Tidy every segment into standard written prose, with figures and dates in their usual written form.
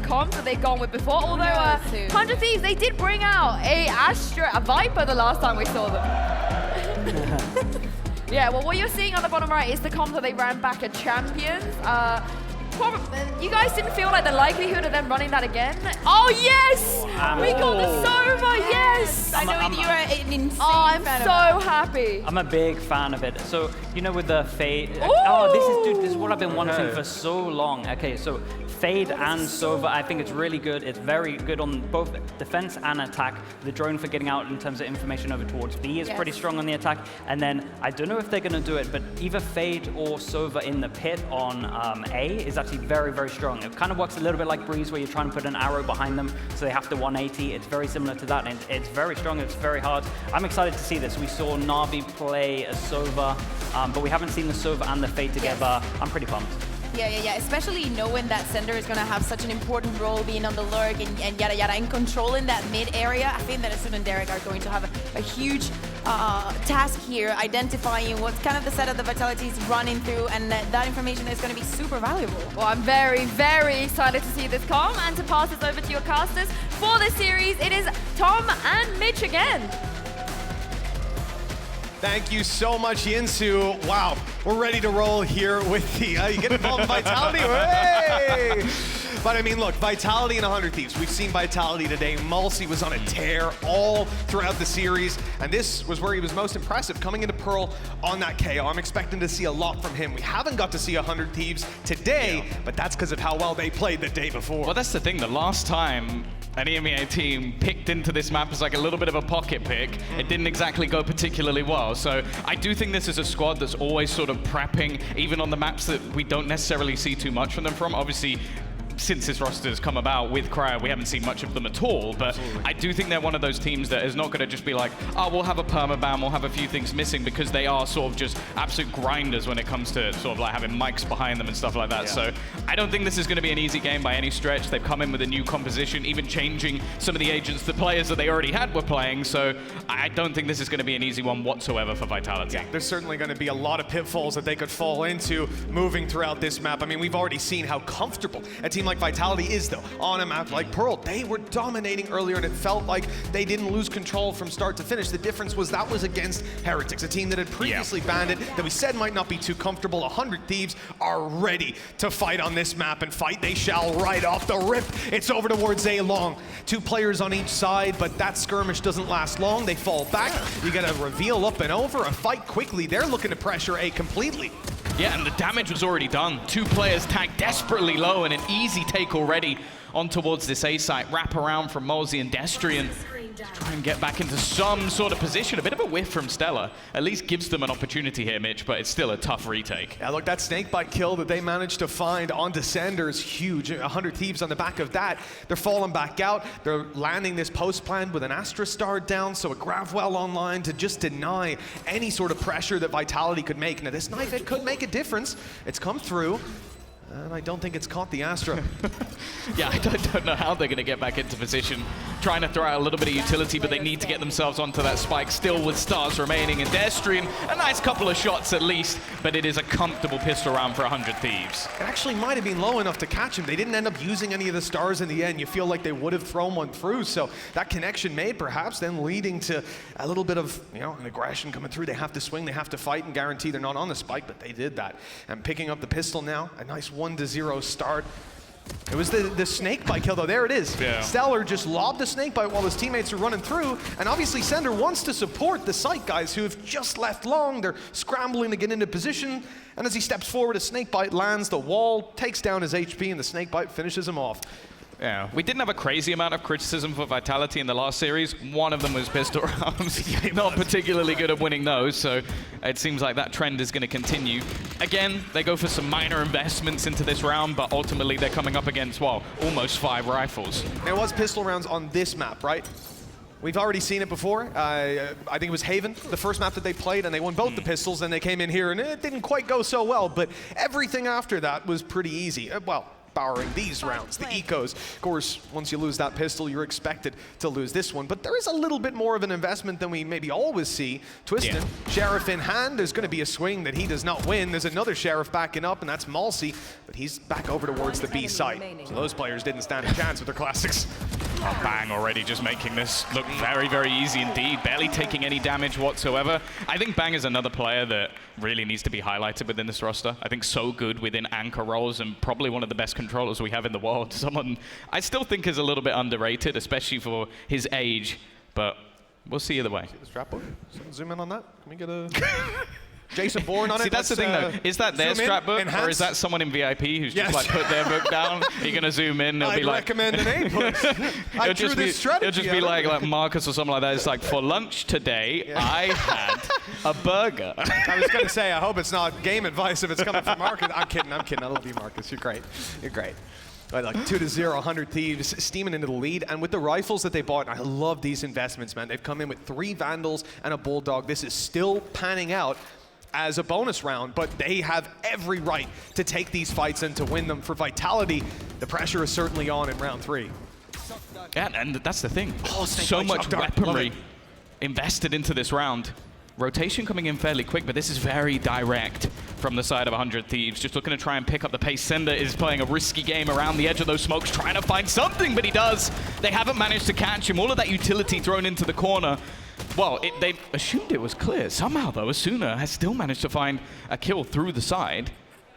the comms that they've gone with before. Although 100 Thieves, they did bring out a Viper the last time we saw them. Yeah, well, what you're seeing on the bottom right is the comms that they ran back at Champions. You guys didn't feel like the likelihood of them running that again? Oh, yes! We got the Sova, yes! I know you are an insane I'm fan so happy. I'm a big fan of it. So, you know, with the Fade... Oh, this is what I've been wanting for so long. Okay, so Fade and Sova, I think it's really good. It's very good on both defense and attack. The drone for getting out in terms of information over towards B is pretty strong on the attack. And then, I don't know if they're going to do it, but either Fade or Sova in the pit on A is actually very, very strong. It kind of works a little bit like Breeze, where you're trying to put an arrow behind them, so they have to 180. It's very similar to that, and it's very strong, it's very hard. I'm excited to see this. We saw Na'Vi play a Sova, but we haven't seen the Sova and the Fade together. I'm pretty pumped. Yeah, especially knowing that Sender is going to have such an important role being on the lurk and yada yada, and controlling that mid area. I think that Asun and Derek are going to have a huge task here, identifying what kind of the set of the Vitality is running through, and that information is going to be super valuable. Well, I'm very, very excited to see this come, and to pass this over to your casters for this series. It is Tom and Mitch again. Thank you so much, Yinsu. Wow, we're ready to roll here with the, you get involved in Vitality, hey! But I mean, look, Vitality and 100 Thieves. We've seen Vitality today. Mulsey was on a tear all throughout the series, and this was where he was most impressive, coming into Pearl on that KO. I'm expecting to see a lot from him. We haven't got to see 100 Thieves today, but that's because of how well they played the day before. Well, that's the thing. The last time an EMEA team picked into this map as like a little bit of a pocket pick, it didn't exactly go particularly well. So I do think this is a squad that's always sort of prepping, even on the maps that we don't necessarily see too much from them from. Obviously, since this roster has come about with Cryo, we haven't seen much of them at all, but I do think they're one of those teams that is not going to just be like, oh, we'll have a permaban, we'll have a few things missing, because they are sort of just absolute grinders when it comes to sort of like having mics behind them and stuff like that. Yeah. So I don't think this is going to be an easy game by any stretch. They've come in with a new composition, even changing some of the agents, the players that they already had were playing, so I don't think this is going to be an easy one whatsoever for Vitality. Yeah, there's certainly going to be a lot of pitfalls that they could fall into moving throughout this map. I mean, we've already seen how comfortable a team like Vitality is, though, on a map like Pearl. They were dominating earlier, and it felt like they didn't lose control from start to finish. The difference was that was against Heretics, a team that had previously banned it, that we said might not be too comfortable. 100 Thieves are ready to fight on this map, and fight they shall right off the rip. It's over towards A Long. 2 players on each side, but that skirmish doesn't last long. They fall back. You get a reveal up and over, a fight quickly. They're looking to pressure A completely. Yeah, and the damage was already done. 2 players tagged desperately low, and an easy take already on towards this A site. Wrap around from Molsey and Destrian. Try and get back into some sort of position. A bit of a whiff from Stella. At least gives them an opportunity here, Mitch, but it's still a tough retake. Yeah, look, that snakebite kill that they managed to find on Descender is huge. 100 Thieves on the back of that. They're falling back out. They're landing this post plan with an Astra Star down, so a Gravwell online to just deny any sort of pressure that Vitality could make. Now, this knife, it could make a difference. It's come through. And I don't think it's caught the Astra. Yeah, I don't know how they're going to get back into position. Trying to throw out a little bit of utility, but they need to get themselves onto that spike, still with stars remaining. And Destrian, a nice couple of shots at least, but it is a comfortable pistol round for 100 Thieves. It actually might have been low enough to catch him. They didn't end up using any of the stars in the end. You feel like they would have thrown one through. So that connection made, perhaps, then leading to a little bit of, you know, an aggression coming through. They have to swing, they have to fight and guarantee they're not on the spike, but they did that. And picking up the pistol now, a nice 1-0 start. It was the snakebite kill, though. There it is. Yeah. Stellar just lobbed the snakebite while his teammates are running through, and obviously Sender wants to support the site guys who have just left long. They're scrambling to get into position, and as he steps forward, a snakebite lands the wall, takes down his HP, and the snakebite finishes him off. Yeah, we didn't have a crazy amount of criticism for Vitality in the last series. One of them was pistol rounds. Not particularly good at winning those, so it seems like that trend is going to continue. Again, they go for some minor investments into this round, but ultimately they're coming up against, well, almost 5 rifles. There was pistol rounds on this map, right? We've already seen it before. I think it was Haven, the first map that they played, and they won both the pistols, and they came in here, and it didn't quite go so well, but everything after that was pretty easy. Well, powering these rounds. The ecos, of course, once you lose that pistol, you're expected to lose this one. But there is a little bit more of an investment than we maybe always see. Twistin, Sheriff in hand, there's going to be a swing that he does not win. There's another Sheriff backing up, and that's Malsey, but he's back over towards the B site. So those players didn't stand a chance with their classics. Oh, Bang already just making this look very, very easy indeed, barely taking any damage whatsoever. I think Bang is another player that really needs to be highlighted within this roster. I think so good within anchor roles and probably one of the best controllers we have in the world. Someone I still think is a little bit underrated, especially for his age, but we'll see either way. See the strap book? Zoom in on that. Can we get a... Jason Bourne on it. See, that's the thing, though. Is that their scrapbook, or is that someone in VIP who's just like put their book down? You're gonna zoom in. It'll be like. recommend an 8. I drew this strategy. It'll just be like Marcus or something like that. It's like, for lunch today, I had a burger. I was gonna say, I hope it's not game advice if it's coming from Marcus. I'm kidding. I love you, Marcus. You're great. You're great. Right, like 2-0, 100 Thieves steaming into the lead, and with the rifles that they bought, I love these investments, man. They've come in with 3 Vandals and a Bulldog. This is still panning out as a bonus round, but they have every right to take these fights and to win them. For Vitality, the pressure is certainly on in round 3. Yeah, and that's the thing. Oh, so much weaponry invested into this round. Rotation coming in fairly quick, but this is very direct from the side of 100 Thieves. Just looking to try and pick up the pace. Sender is playing a risky game around the edge of those smokes, trying to find something, but he does. They haven't managed to catch him. All of that utility thrown into the corner. Well, they assumed it was clear. Somehow, though, Asuna has still managed to find a kill through the side.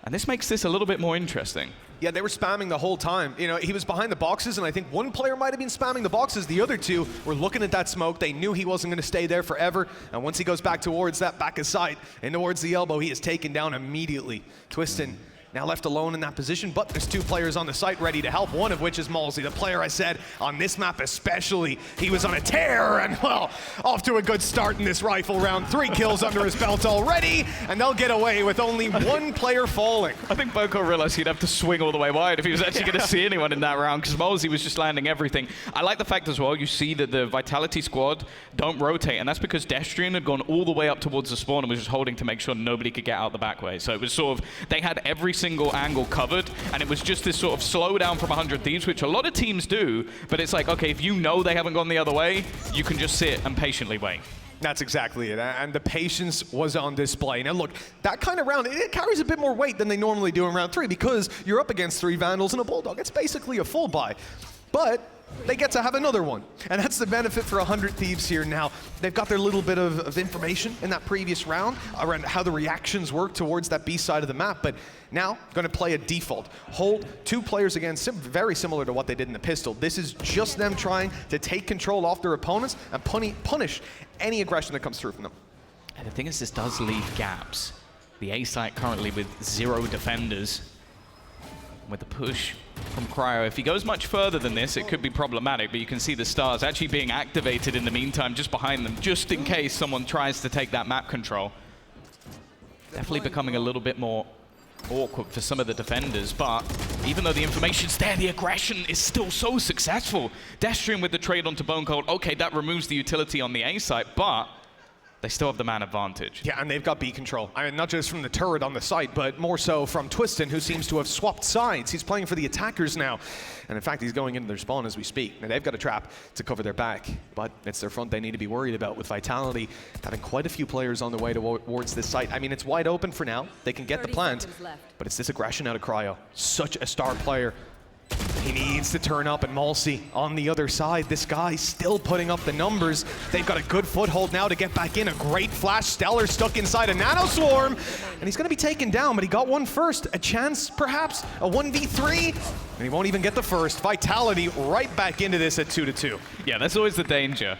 And this makes this a little bit more interesting. Yeah, they were spamming the whole time. You know, he was behind the boxes, and I think one player might have been spamming the boxes. The other 2 were looking at that smoke. They knew he wasn't going to stay there forever. And once he goes back towards that back of sight and towards the elbow, he is taken down immediately. Twistin now left alone in that position, but there's 2 players on the site ready to help, one of which is Malsey, the player I said on this map especially. He was on a tear, and well, off to a good start in this rifle round. 3 kills under his belt already, and they'll get away with only 1 player falling. I think Boko realized he'd have to swing all the way wide if he was actually going to see anyone in that round, because Malsey was just landing everything. I like the fact as well, you see that the Vitality squad don't rotate, and that's because Destrian had gone all the way up towards the spawn and was just holding to make sure nobody could get out the back way. So it was sort of, they had every single angle covered, and it was just this sort of slowdown from 100 Thieves, which a lot of teams do, but it's like, okay, if you know they haven't gone the other way, you can just sit and patiently wait. That's exactly it, and the patience was on display. Now look, that kind of round, it carries a bit more weight than they normally do in round 3 because you're up against 3 Vandals and a Bulldog. It's basically a full buy, but they get to have another one. And that's the benefit for 100 Thieves here now. They've got their little bit of information in that previous round around how the reactions work towards that B side of the map, but now going to play a default. Hold 2 players against, very similar to what they did in the pistol. This is just them trying to take control off their opponents and punish any aggression that comes through from them. And the thing is, this does leave gaps. The A site currently with 0 defenders. With the push from Cryo, if he goes much further than this, it could be problematic, but you can see the stars actually being activated in the meantime just behind them, just in case someone tries to take that map control. Definitely becoming a little bit more awkward for some of the defenders, but even though the information's there, the aggression is still so successful. Destrian with the trade onto Bone Cold, okay, that removes the utility on the A site, but they still have the man advantage. Yeah, and they've got B control. I mean, not just from the turret on the site, but more so from Twistin, who seems to have swapped sides. He's playing for the attackers now. And in fact, he's going into their spawn as we speak. Now, they've got a trap to cover their back, but it's their front they need to be worried about, with Vitality having quite a few players on the way towards this site. I mean, it's wide open for now. They can get the plant, but it's this aggression out of Cryo. Such a star player. He needs to turn up, and Malsey on the other side. This guy still putting up the numbers. They've got a good foothold now to get back in. A great flash. Stellar stuck inside a Nano Swarm, and he's going to be taken down, but he got one first. A chance, perhaps, a 1v3, and he won't even get the first. Vitality right back into this at 2-2. Yeah, that's always the danger.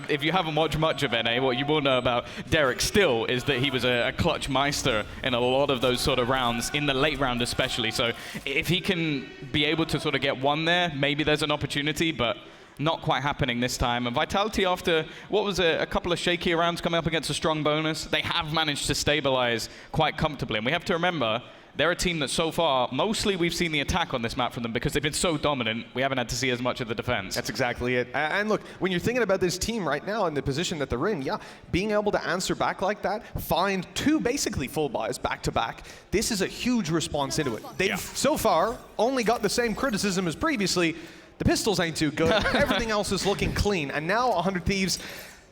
If you haven't watched much of NA, what you will know about Derek still is that he was a clutch meister in a lot of those sort of rounds, in the late round especially. So if he can be able to sort of get one there, maybe there's an opportunity, but not quite happening this time. And Vitality, after what was a couple of shaky rounds coming up against a strong bonus, they have managed to stabilize quite comfortably. And we have to remember, they're a team that so far, mostly we've seen the attack on this map from them because they've been so dominant, we haven't had to see as much of the defense. That's exactly it. And look, when you're thinking about this team right now in the position that they're in, yeah, being able to answer back like that, find 2 basically full buys back to back, this is a huge response into it. They've so far only got the same criticism as previously. The pistols ain't too good. Everything else is looking clean. And now 100 Thieves,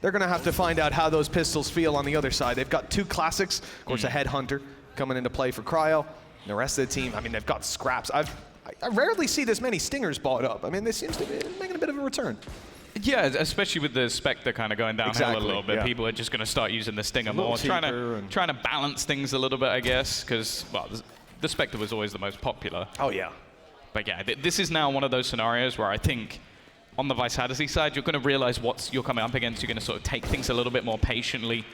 they're going to have to find out how those pistols feel on the other side. They've got 2 classics, of course, a Headhunter coming into play for Cryo. And the rest of the team, I mean, they've got scraps. I rarely see this many Stingers bought up. I mean, this seems to be making a bit of a return. Yeah, especially with the Spectre kind of going downhill a little bit. People are just going to start using the Stinger more, trying to balance things a little bit, I guess, because, well, the Spectre was always the most popular. Oh, yeah. But yeah, this is now one of those scenarios where I think on the Vitality side, you're going to realize what you're coming up against. You're going to sort of take things a little bit more patiently,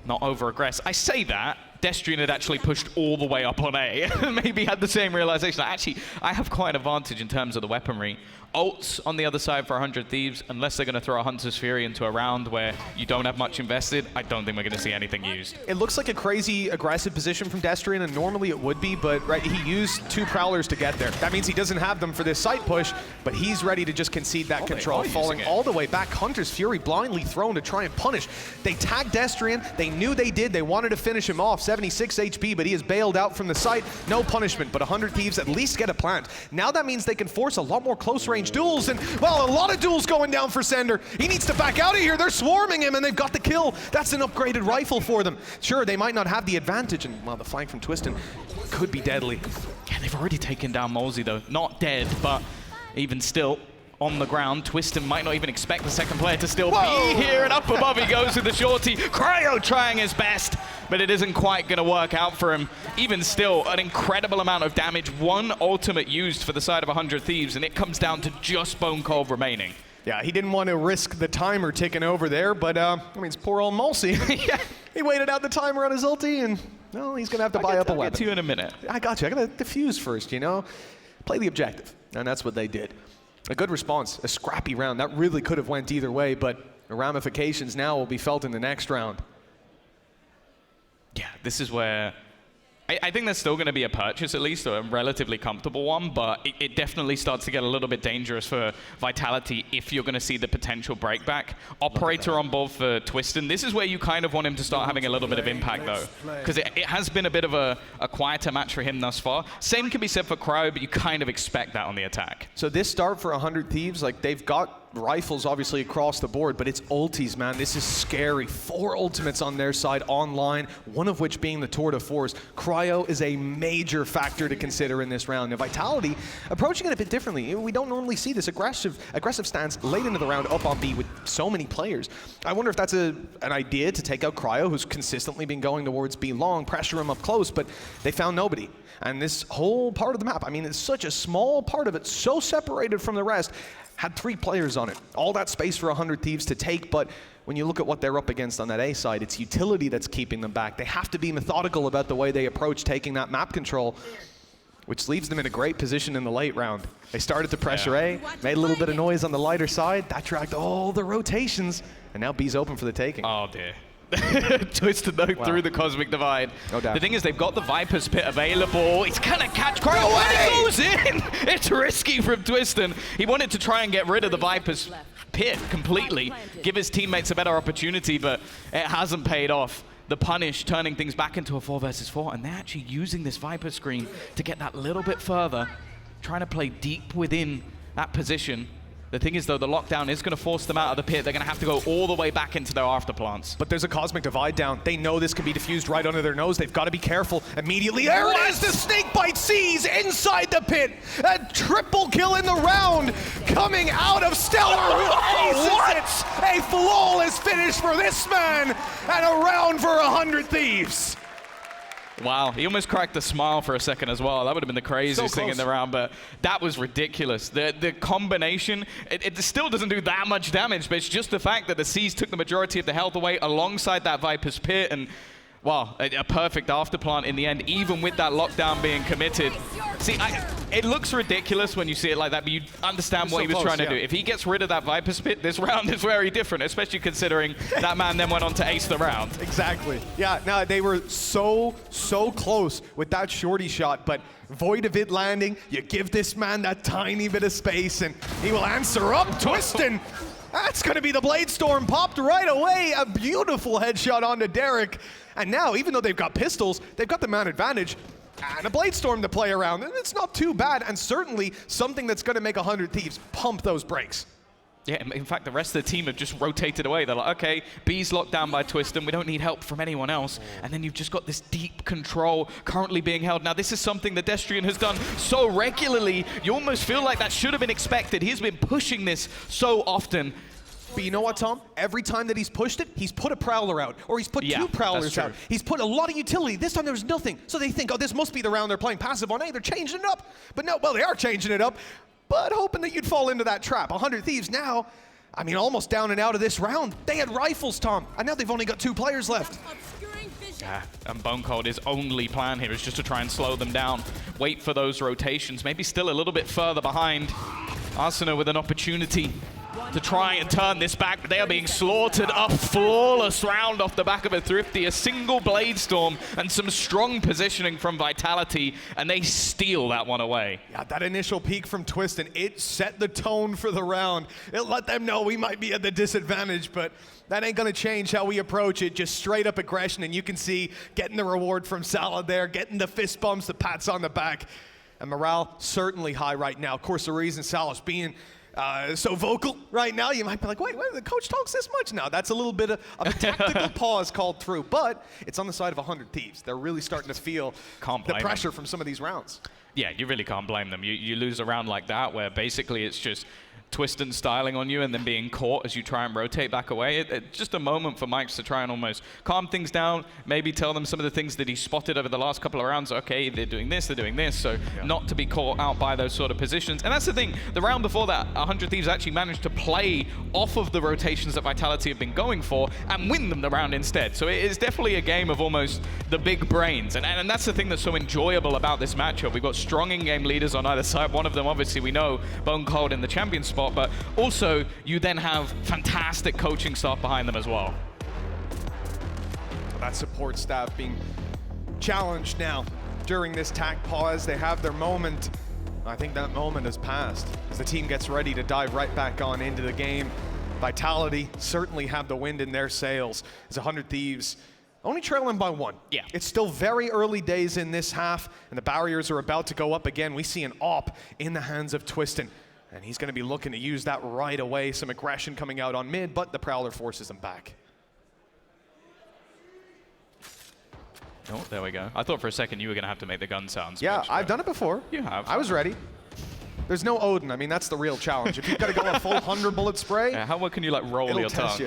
not over-aggress. I say that. Destrian had actually pushed all the way up on A and maybe had the same realization. Actually, I have quite an advantage in terms of the weaponry. Ults on the other side for 100 Thieves, unless they're going to throw a Hunter's Fury into a round where you don't have much invested, I don't think we're going to see anything used. It looks like a crazy aggressive position from Destrian, and normally it would be, but he used 2 Prowlers to get there. That means he doesn't have them for this site push, but he's ready to just concede that control, falling all the way back. Hunter's Fury blindly thrown to try and punish. They tagged Destrian. They knew they did. They wanted to finish him off. 76 HP, but he is bailed out from the site. No punishment, but 100 Thieves at least get a plant. Now that means they can force a lot more close-range duels, and, well, a lot of duels going down for Sender. He needs to back out of here. They're swarming him, and they've got the kill. That's an upgraded rifle for them. Sure, they might not have the advantage, and, well, the flank from Twistin could be deadly. Yeah, they've already taken down Molesy, though. Not dead, but even still on the ground. Twistin might not even expect the second player to still be here, and up above he goes with the shorty. Cryo trying his best, but it isn't quite going to work out for him. Even still, an incredible amount of damage. 1 ultimate used for the side of 100 Thieves, and it comes down to just Bone Cold remaining. Yeah, he didn't want to risk the timer ticking over there, but, I mean, it's poor old Molesy. Yeah. He waited out the timer on his ulti, and, well, he's going to have to buy up a weapon. I'll get to you in a minute. I got you. I got to defuse first, you know? Play the objective, and that's what they did. A good response, a scrappy round. That really could have went either way, but the ramifications now will be felt in the next round. Yeah, this is where I think there's still going to be a purchase, at least, or a relatively comfortable one, but it definitely starts to get a little bit dangerous for Vitality if you're going to see the potential breakback. Operator on board for Twistin. This is where you kind of want him to start having a little bit of impact, though, because it has been a bit of a quieter match for him thus far. Same can be said for Cryo, but you kind of expect that on the attack. So this start for 100 Thieves, like, they've got rifles obviously across the board, but it's ultis, man. This is scary. 4 ultimates on their side online, one of which being the Tour de Force. Cryo is a major factor to consider in this round. Now, Vitality approaching it a bit differently. We don't normally see this aggressive stance late into the round up on B with so many players. I wonder if that's an idea to take out Cryo, who's consistently been going towards B long, pressure him up close, but they found nobody. And this whole part of the map, I mean, it's such a small part of it, so separated from the rest, had 3 players on it. All that space for 100 Thieves to take, but when you look at what they're up against on that A side, it's utility that's keeping them back. They have to be methodical about the way they approach taking that map control, which leaves them in a great position in the late round. They started to pressure A, made a little bit of noise on the lighter side, that dragged all the rotations, and now B's open for the taking. Oh dear. Twisted though through the Cosmic Divide. No doubt. The thing is, they've got the Viper's Pit available. He's gonna catch Cryo and it goes in! It's risky from Twistin. He wanted to try and get rid of the Viper's Pit completely, give his teammates a better opportunity, but it hasn't paid off. The punish turning things back into a 4 versus 4, and they're actually using this Viper screen to get that little bit further, trying to play deep within that position. The thing is, though, the lockdown is going to force them out of the pit. They're going to have to go all the way back into their afterplants. But there's a Cosmic Divide down. They know this can be diffused right under their nose. They've got to be careful immediately. There it is! The Snakebite sees inside the pit. A triple kill in the round coming out of Stellar. What? A flawless finish for this man and a round for 100 Thieves. Wow, he almost cracked a smile for a second as well. That would have been the craziest thing in the round, but that was ridiculous. The combination, it still doesn't do that much damage, but it's just the fact that the Seas took the majority of the health away alongside that Viper's Pit, and Well, a perfect afterplant in the end, even with that lockdown being committed. See, it looks ridiculous when you see it like that, but you understand what he was trying to do. If he gets rid of that Viper Spit, this round is very different, especially considering that man then went on to ace the round. Exactly. Yeah, no, they were so close with that shorty shot, but void of it landing, you give this man that tiny bit of space, and he will answer up, twisting. That's going to be the Blade Storm popped right away. A beautiful headshot onto Derek. And now, even though they've got pistols, they've got the man advantage and a Blade Storm to play around. And it's not too bad, and certainly something that's going to make 100 Thieves pump those brakes. Yeah, in fact, the rest of the team have just rotated away. They're like, okay, B's locked down by Twiston. We don't need help from anyone else. And then you've just got this deep control currently being held. Now, this is something that Destrian has done so regularly. You almost feel like that should have been expected. He's been pushing this so often. But you know what, Tom? Every time that he's pushed it, he's put a Prowler out, or he's put two Prowlers out. He's put a lot of utility. This time there was nothing. So they think, oh, this must be the round they're playing passive on A. They're changing it up. But no, well, they are changing it up, but hoping that you'd fall into that trap. 100 Thieves now, I mean, almost down and out of this round. They had rifles, Tom, and now they've only got 2 players left. Yeah, and Bone Cold's only plan here is just to try and slow them down, wait for those rotations, maybe still a little bit further behind. Arsenal with an opportunity to try and turn this back, but they are being slaughtered. A flawless round off the back of a Thrifty, a single Blade Storm, and some strong positioning from Vitality, and they steal that one away. Yeah, that initial peek from Twiston, it set the tone for the round. It let them know we might be at the disadvantage, but that ain't gonna change how we approach it. Just straight up aggression, and you can see getting the reward from Salad there, getting the fist bumps, the pats on the back, and morale certainly high right now. Of course, the reason Sal's being so vocal right now, you might be like, wait, the coach talks this much now. That's a little bit of a tactical pause called through, but it's on the side of 100 Thieves. They're really starting to feel the pressure from some of these rounds. Yeah, you really can't blame them. You lose a round like that where basically it's just Twiston styling on you and then being caught as you try and rotate back away. It's just a moment for Mike's to try and almost calm things down, maybe tell them some of the things that he spotted over the last couple of rounds. Okay, they're doing this, so not to be caught out by those sort of positions. And that's the thing, the round before that, 100 Thieves actually managed to play off of the rotations that Vitality have been going for and win them the round instead. So it is definitely a game of almost the big brains. And that's the thing that's so enjoyable about this matchup. We've got strong in-game leaders on either side. One of them, obviously, we know, Bone Cold in the champion spot, but also you then have fantastic coaching staff behind them as well. That support staff being challenged now during this tack pause. They have their moment. I think that moment has passed as the team gets ready to dive right back on into the game. Vitality certainly have the wind in their sails as 100 Thieves only trailing by 1. Yeah. It's still very early days in this half, and the barriers are about to go up again. We see an AWP in the hands of Twiston, and he's going to be looking to use that right away. Some aggression coming out on mid, but the Prowler forces him back. Oh, there we go. I thought for a second you were going to have to make the gun sounds. Yeah, I've done it before. You have. I was ready. There's no Odin. I mean, that's the real challenge. If you've got to go a full 100 bullet spray, how well can you like roll your tongue?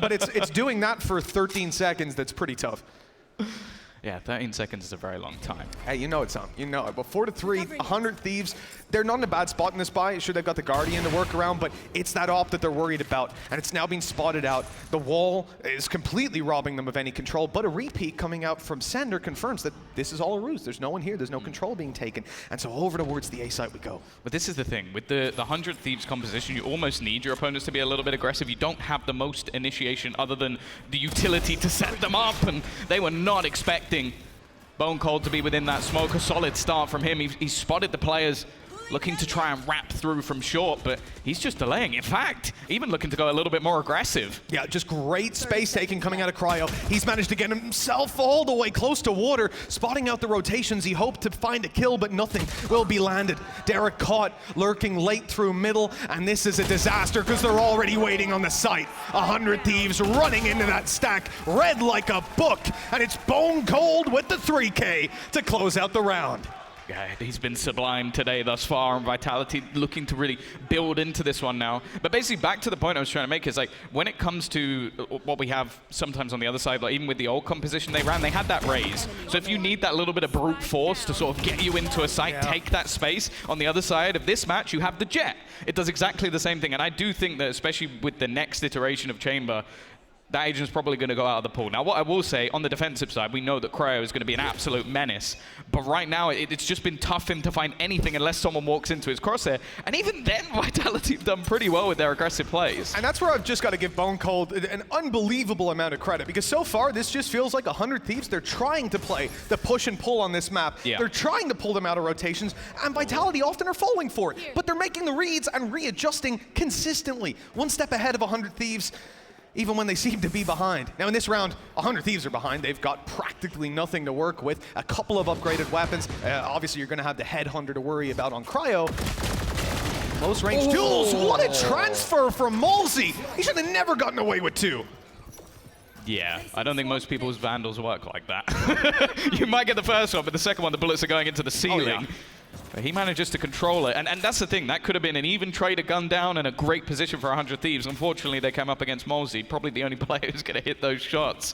But it's doing that for 13 seconds. That's pretty tough. Yeah, 13 seconds is a very long time. Hey, you know it's on. You know it. But 4-3, 100 Thieves, they're not in a bad spot in this buy. Sure, they've got the Guardian to work around, but it's that AWP that they're worried about. And it's now being spotted out. The wall is completely robbing them of any control, but a repeat coming out from Sender confirms that this is all a ruse. There's no one here. There's no control being taken. And so over towards the A site we go. But this is the thing. With the 100 Thieves composition, you almost need your opponents to be a little bit aggressive. You don't have the most initiation other than the utility to set them up, and they were not expecting Bone Cold to be within that smoke. A solid start from him. He spotted the players looking to try and wrap through from short, but he's just delaying. In fact, even looking to go a little bit more aggressive. Yeah, just great space taking coming out of Cryo. He's managed to get himself all the way close to water, spotting out the rotations. He hoped to find a kill, but nothing will be landed. Derek caught, lurking late through middle, and this is a disaster because they're already waiting on the site. 100 Thieves running into that stack, red like a book, and it's Bone Cold with the 3K to close out the round. Yeah, he's been sublime today thus far, and Vitality looking to really build into this one now. But basically, back to the point I was trying to make is, like, when it comes to what we have sometimes on the other side, like even with the old composition they ran, they had that raise. So if you need that little bit of brute force to sort of get you into a site, take that space, on the other side of this match, you have the Jet. It does exactly the same thing, and I do think that, especially with the next iteration of Chamber, that agent's probably going to go out of the pool. Now, what I will say, on the defensive side, we know that Cryo is going to be an absolute menace. But right now, it's just been tough for him to find anything unless someone walks into his crosshair. And even then, Vitality have done pretty well with their aggressive plays. And that's where I've just got to give Bone Cold an unbelievable amount of credit, because so far, this just feels like 100 Thieves. They're trying to play the push and pull on this map. Yeah. They're trying to pull them out of rotations, and Vitality often are falling for it. But they're making the reads and readjusting consistently. One step ahead of 100 Thieves, even when they seem to be behind. Now in this round, 100 Thieves are behind. They've got practically nothing to work with. A couple of upgraded weapons. Obviously, you're going to have the Headhunter to worry about on Cryo. Close range duels. What a transfer from Malzy. He should have never gotten away with 2. Yeah, I don't think most people's Vandals work like that. You might get the first one, but the second one, the bullets are going into the ceiling. Oh, yeah. But he manages to control it, and that's the thing. That could have been an even trade, a gun down, and a great position for 100 Thieves. Unfortunately, they came up against Malzy, probably the only player who's going to hit those shots.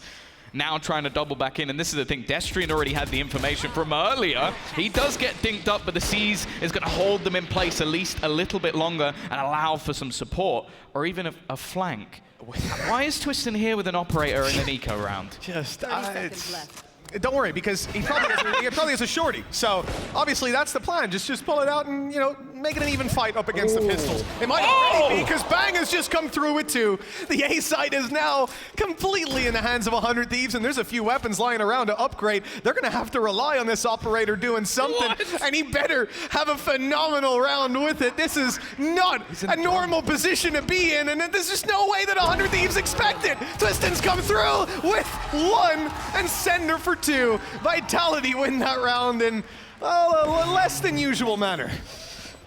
Now trying to double back in, and this is the thing. Destrian already had the information from earlier. He does get dinked up, but the C's is going to hold them in place at least a little bit longer and allow for some support, or even a flank. Why is Twistin here with an operator in an eco round? Just 30 seconds left. Don't worry, because he probably has a shorty. So obviously that's the plan. Just pull it out and, you know, make it an even fight up against the pistols. It might already be, because Bang has just come through with 2. The A side is now completely in the hands of 100 Thieves, and there's a few weapons lying around to upgrade. They're going to have to rely on this operator doing something, and he better have a phenomenal round with it. This is not a normal position to be in, and there's just no way that 100 Thieves expected. Twistin's come through with 1 and Sender for 2. Vitality win that round in a less than usual manner.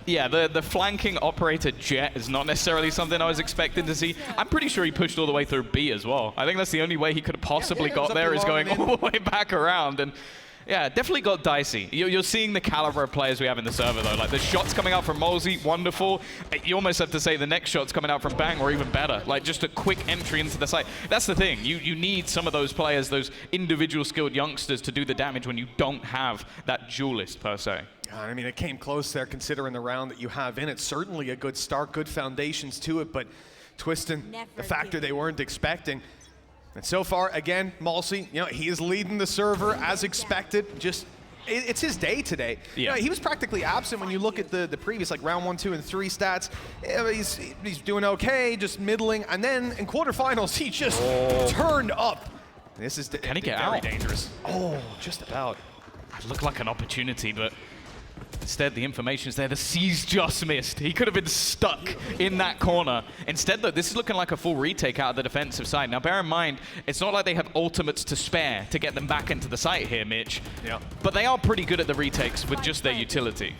Yeah, the flanking operator Jet is not necessarily something I was expecting to see. I'm pretty sure he pushed all the way through B as well. I think that's the only way he could have possibly got there, is going all the way back around. And yeah, definitely got dicey. You're seeing the caliber of players we have in the server, though. Like, the shots coming out from Malzy, wonderful. You almost have to say the next shots coming out from Bang were even better. Like, just a quick entry into the site. That's the thing. You need some of those players, those individual skilled youngsters, to do the damage when you don't have that duelist, per se. I mean, it came close there, considering the round that you have in it. Certainly a good start, good foundations to it, but Twistin, the factor they weren't expecting. And so far, again, Malzy, you know, he is leading the server as expected. Just, it's his day today. Yeah. You know, he was practically absent when you look at the previous, like, round 1, 2, and 3 stats. He's doing okay, just middling. And then in quarterfinals, he just turned up. This is Can he get very out? dangerous. Oh, just about. It looked like an opportunity, but instead, the information's there. The C's just missed. He could have been stuck in that corner. Instead, though, this is looking like a full retake out of the defensive side. Now, bear in mind, it's not like they have ultimates to spare to get them back into the site here, Mitch. Yeah. But they are pretty good at the retakes with just their utility.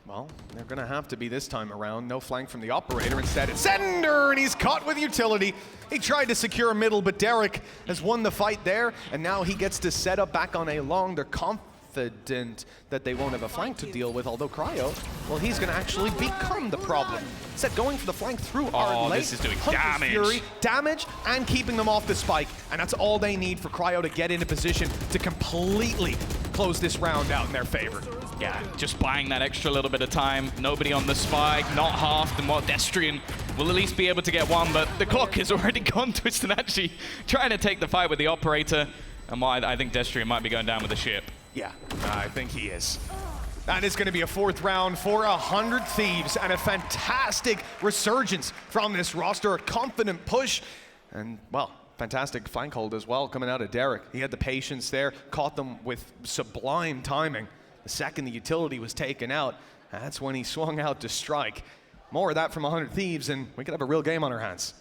Well, they're going to have to be this time around. No flank from the operator. Instead, it's Sender, and he's caught with utility. He tried to secure a middle, but Derek has won the fight there, and now he gets to set up back on A long. They're confident that they won't have a flank to deal with, although Cryo, well, he's going to actually become the problem. Instead, going for the flank through our late. This is doing Hunter's Fury, damage, and keeping them off the spike, and that's all they need for Cryo to get into position to completely close this round out in their favor. Yeah, just buying that extra little bit of time. Nobody on the spike, not halved, and what Destrian will at least be able to get one, but the clock is already gone. Twistin actually trying to take the fight with the operator, and I think Destrian might be going down with the ship. Yeah, I think he is. That is going to be a 4th round for 100 Thieves, and a fantastic resurgence from this roster. A confident push, and, well, fantastic flank hold as well coming out of Derek. He had the patience there, caught them with sublime timing. The second the utility was taken out, that's when he swung out to strike. More of that from 100 Thieves, and we could have a real game on our hands.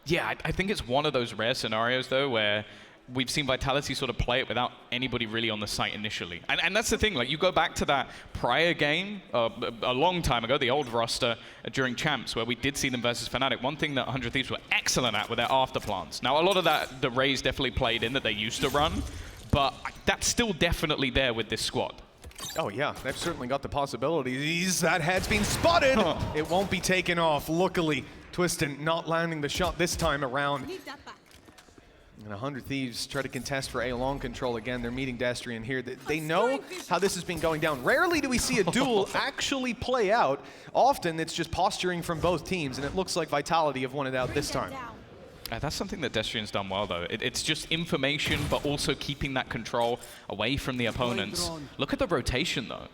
Yeah, I think it's one of those rare scenarios, though, where we've seen Vitality sort of play it without anybody really on the site initially. And that's the thing, like, you go back to that prior game a long time ago, the old roster during Champs, where we did see them versus Fnatic. One thing that 100 Thieves were excellent at were their after plants. Now, a lot of that, the Rays definitely played in that they used to run, but that's still definitely there with this squad. Oh yeah, they've certainly got the possibilities. That head's been spotted. It won't be taken off. Luckily, Twistin not landing the shot this time around. And 100 Thieves try to contest for A-long control again. They're meeting Destrian here. They know how this has been going down. Rarely do we see a duel actually play out. Often it's just posturing from both teams, and it looks like Vitality have won it out this time. That's something that Destrian's done well, though. It's just information, but also keeping that control away from the opponents. Look at the rotation, though.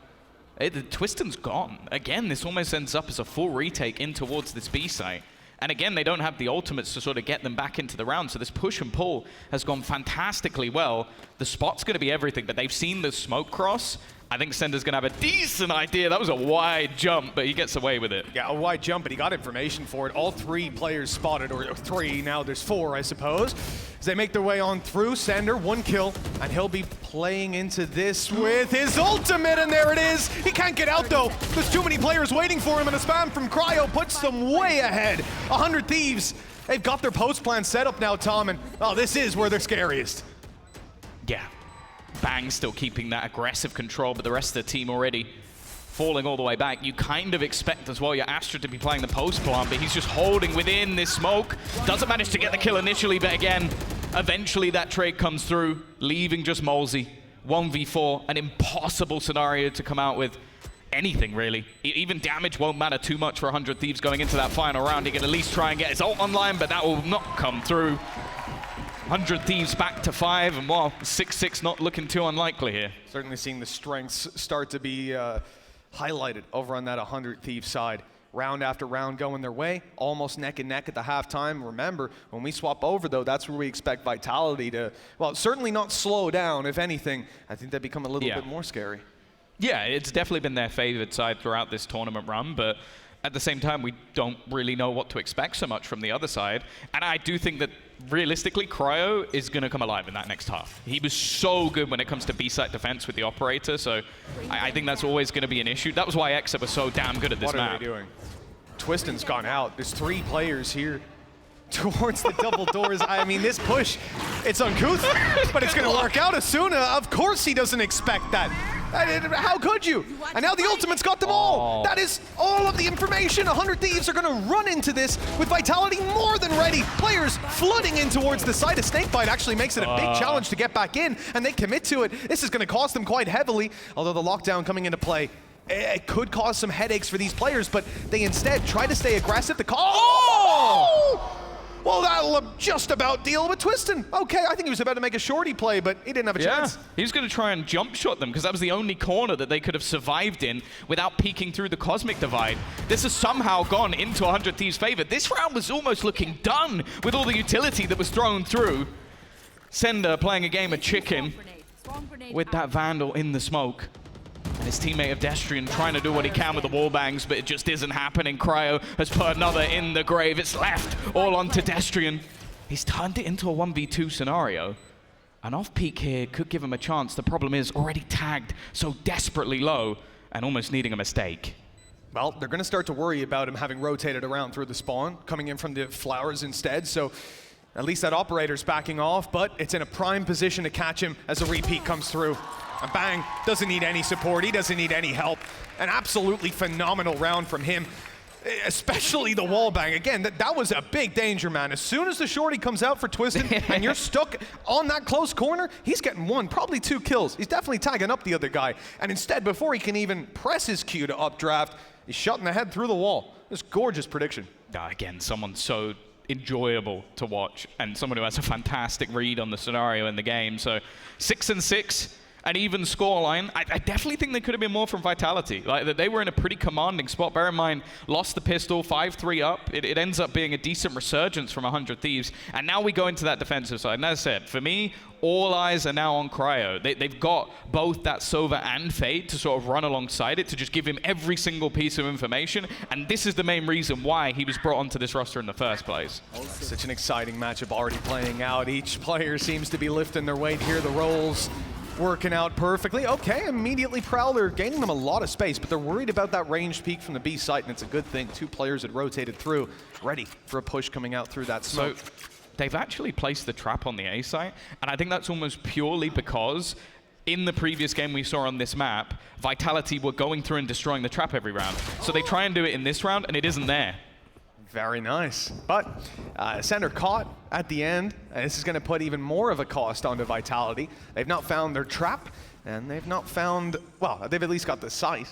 The Twisten's gone. Again, this almost ends up as a full retake in towards this B site. And again, they don't have the ultimates to sort of get them back into the round, so this push and pull has gone fantastically well. The spot's going to be everything, but they've seen the smoke cross. I think Sender's going to have a decent idea. That was a wide jump, but he gets away with it. Yeah, a wide jump, but he got information for it. All 3 players spotted, or 3, now there's 4, I suppose. As they make their way on through, Sender, 1 kill, and he'll be playing into this with his ultimate, and there it is. He can't get out, though. There's too many players waiting for him, and a spam from Cryo puts them way ahead. 100 Thieves, they've got their post plan set up now, Tom, and oh, this is where they're scariest. Yeah. Bang still keeping that aggressive control, but the rest of the team already falling all the way back. You kind of expect as well your Astra to be playing the post plant, but he's just holding within this smoke. Doesn't manage to get the kill initially, but again, eventually that trade comes through, leaving just Molesy. 1v4, an impossible scenario to come out with anything, really. Even damage won't matter too much for 100 Thieves going into that final round. He can at least try and get his ult online, but that will not come through. 100 Thieves back to 5, and well, 6-6 not looking too unlikely here. Certainly seeing the strengths start to be highlighted over on that 100 Thieves side. Round after round going their way, almost neck and neck at the halftime. Remember, when we swap over, though, that's where we expect Vitality to, well, certainly not slow down. If anything, I think they become a little bit more scary. Yeah, it's definitely been their favored side throughout this tournament run, but at the same time, we don't really know what to expect so much from the other side. And I do think that, realistically, Cryo is going to come alive in that next half. He was so good when it comes to B-site defense with the operator, so I think that's always going to be an issue. That was why Exa was so damn good at this map. What are they doing? Twisten's gone out. There's 3 players here towards the double doors. I mean, this push, it's uncouth, but it's going to work out. Asuna, of course he doesn't expect that. How could you? And now the ultimate's got them all. That is all of the information. 100 Thieves are going to run into this with Vitality more than ready. Players flooding in towards the side. A snakebite actually makes it a big challenge to get back in, and they commit to it. This is going to cost them quite heavily, although the lockdown coming into play, it could cause some headaches for these players, but they instead try to stay aggressive. Well, that'll just about deal with Twisten. Okay, I think he was about to make a shorty play, but he didn't have a chance. He was going to try and jump shot them because that was the only corner that they could have survived in without peeking through the Cosmic Divide. This has somehow gone into 100 Thieves' favor. This round was almost looking done with all the utility that was thrown through. Sender playing a game of chicken with that Vandal in the smoke. And his teammate of Destrian trying to do what he can with the wall bangs, but it just isn't happening. Cryo has put another in the grave. It's left all onto Destrian. He's turned it into a 1v2 scenario. An off-peak here could give him a chance. The problem is already tagged so desperately low and almost needing a mistake. Well, they're going to start to worry about him having rotated around through the spawn, coming in from the flowers instead. So at least that operator's backing off, but it's in a prime position to catch him as a repeat comes through. And Bang doesn't need any support. He doesn't need any help. An absolutely phenomenal round from him, especially the wall bang. Again, that was a big danger, man. As soon as the shorty comes out for Twisted and you're stuck on that close corner, he's getting 1, probably 2 kills. He's definitely tagging up the other guy. And instead, before he can even press his Q to updraft, he's shot in the head through the wall. This gorgeous prediction. Again, someone so enjoyable to watch and someone who has a fantastic read on the scenario in the game. So 6-6. An even scoreline. I definitely think there could have been more from Vitality. Like, they were in a pretty commanding spot. Bear in mind, lost the pistol, 5-3 up. It ends up being a decent resurgence from 100 Thieves. And now we go into that defensive side. And as I said, for me, all eyes are now on Cryo. They've got both that Sova and Fade to sort of run alongside it, to just give him every single piece of information. And this is the main reason why he was brought onto this roster in the first place. Such an exciting matchup already playing out. Each player seems to be lifting their weight here. The roles working out perfectly. Okay, immediately Prowler gaining them a lot of space, but they're worried about that ranged peek from the B site, and it's a good thing. 2 players had rotated through, ready for a push coming out through that smoke. So they've actually placed the trap on the A site, and I think that's almost purely because in the previous game we saw on this map, Vitality were going through and destroying the trap every round. So they try and do it in this round, and it isn't there. Very nice. But Sender caught at the end, and this is going to put even more of a cost onto Vitality. They've not found their trap, and they've not found, well, they've at least got the site.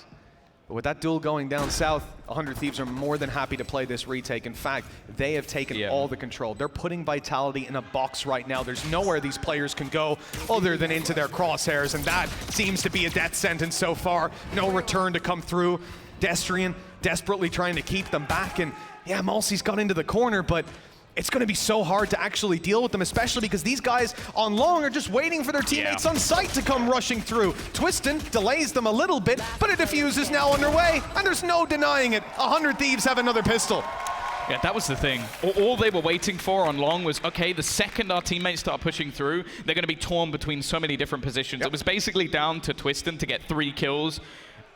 But with that duel going down south, 100 Thieves are more than happy to play this retake. In fact, they have taken all the control. They're putting Vitality in a box right now. There's nowhere these players can go other than into their crosshairs, and that seems to be a death sentence so far. No return to come through. Destrian desperately trying to keep them back, and yeah, Malsi's got into the corner, but it's going to be so hard to actually deal with them, especially because these guys on long are just waiting for their teammates on site to come rushing through. Twistin delays them a little bit, but a defuse is now underway, and there's no denying it. 100 Thieves have another pistol. Yeah, that was the thing. All they were waiting for on long was, okay, the second our teammates start pushing through, they're going to be torn between so many different positions. It was basically down to Twistin to get 3 kills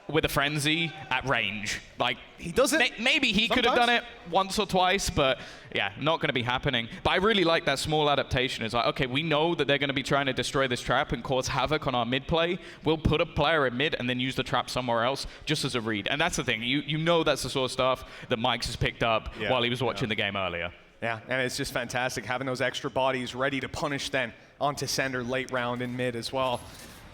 with a frenzy at range. Like, he does it. Maybe he could have done it once or twice, but yeah, not going to be happening. But I really like that small adaptation. It's like, okay, we know that they're going to be trying to destroy this trap and cause havoc on our mid play. We'll put a player in mid and then use the trap somewhere else just as a read. And that's the thing. You know that's the sort of stuff that Mike's has picked up while he was watching the game earlier. Yeah, and it's just fantastic having those extra bodies ready to punish then onto Sender late round in mid as well.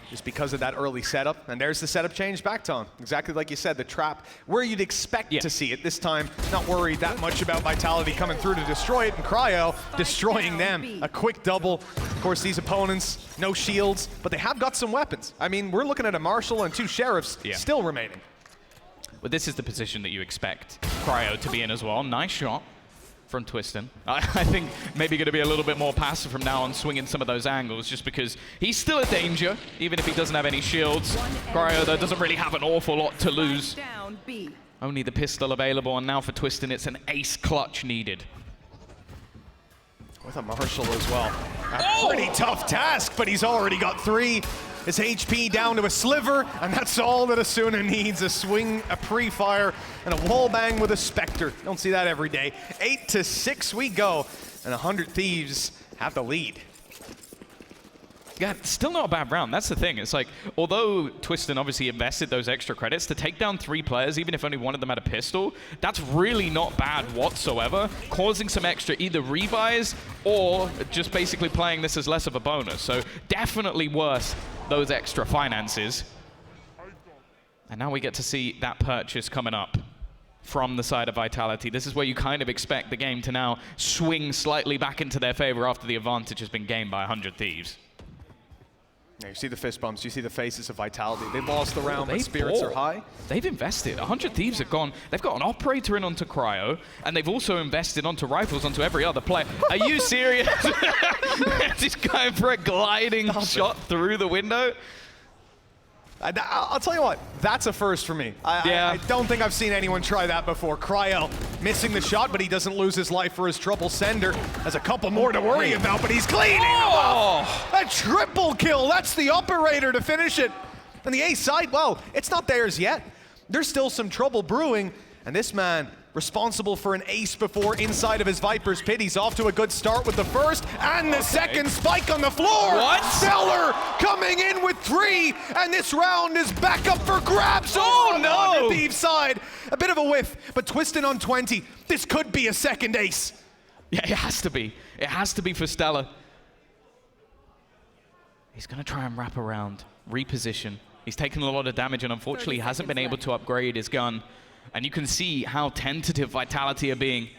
Just because of that early setup. And there's the setup change back, Tom. Exactly like you said, the trap where you'd expect to see it. This time, not worried that much about Vitality coming through to destroy it, and Cryo destroying them. A quick double. Of course, these opponents, no shields, but they have got some weapons. I mean, we're looking at a Marshal and 2 Sheriffs still remaining. But this is the position that you expect Cryo to be in as well. Nice shot from Twistin. I think maybe going to be a little bit more passive from now on, swinging some of those angles, just because he's still a danger, even if he doesn't have any shields. Cryo, though, doesn't really have an awful lot to lose. Only the pistol available, and now for Twistin, it's an ace clutch needed. With a Marshal as well. A pretty tough task, but he's already got 3. His HP down to a sliver, and that's all that Asuna needs. A swing, a pre-fire, and a wallbang with a Spectre. Don't see that every day. 8-6 we go, and 100 Thieves have the lead. Yeah, still not a bad round. That's the thing. It's like, although Twistin obviously invested those extra credits to take down 3 players, even if only one of them had a pistol, that's really not bad whatsoever, causing some extra either rebuys or just basically playing this as less of a bonus. So definitely worth those extra finances. And now we get to see that purchase coming up from the side of Vitality. This is where you kind of expect the game to now swing slightly back into their favor after the advantage has been gained by 100 Thieves. Yeah, you see the fist bumps, you see the faces of Vitality. They lost the round, but spirits are high. They've invested. 100 Thieves have gone. They've got an operator in onto Cryo, and they've also invested onto rifles onto every other player. Are you serious? Just going for a gliding shot through the window. I'll tell you what, that's a first for me. I don't think I've seen anyone try that before. Cryo missing the shot, but he doesn't lose his life for his trouble. Sender has a couple more to worry about, but he's cleaning them up. A triple kill, that's the operator to finish it. And the A side, well, it's not theirs yet. There's still some trouble brewing, and this man responsible for an ace before inside of his Viper's pit. He's off to a good start with the first and the second spike on the floor. What? Stellar coming in with 3, and this round is back up for grabs. Oh On no! the Thieves side. A bit of a whiff, but Twistin on 20. This could be a second ace. Yeah, it has to be. It has to be for Stella. He's going to try and wrap around, reposition. He's taken a lot of damage, and unfortunately hasn't been able to upgrade his gun. And you can see how tentative Vitality are being.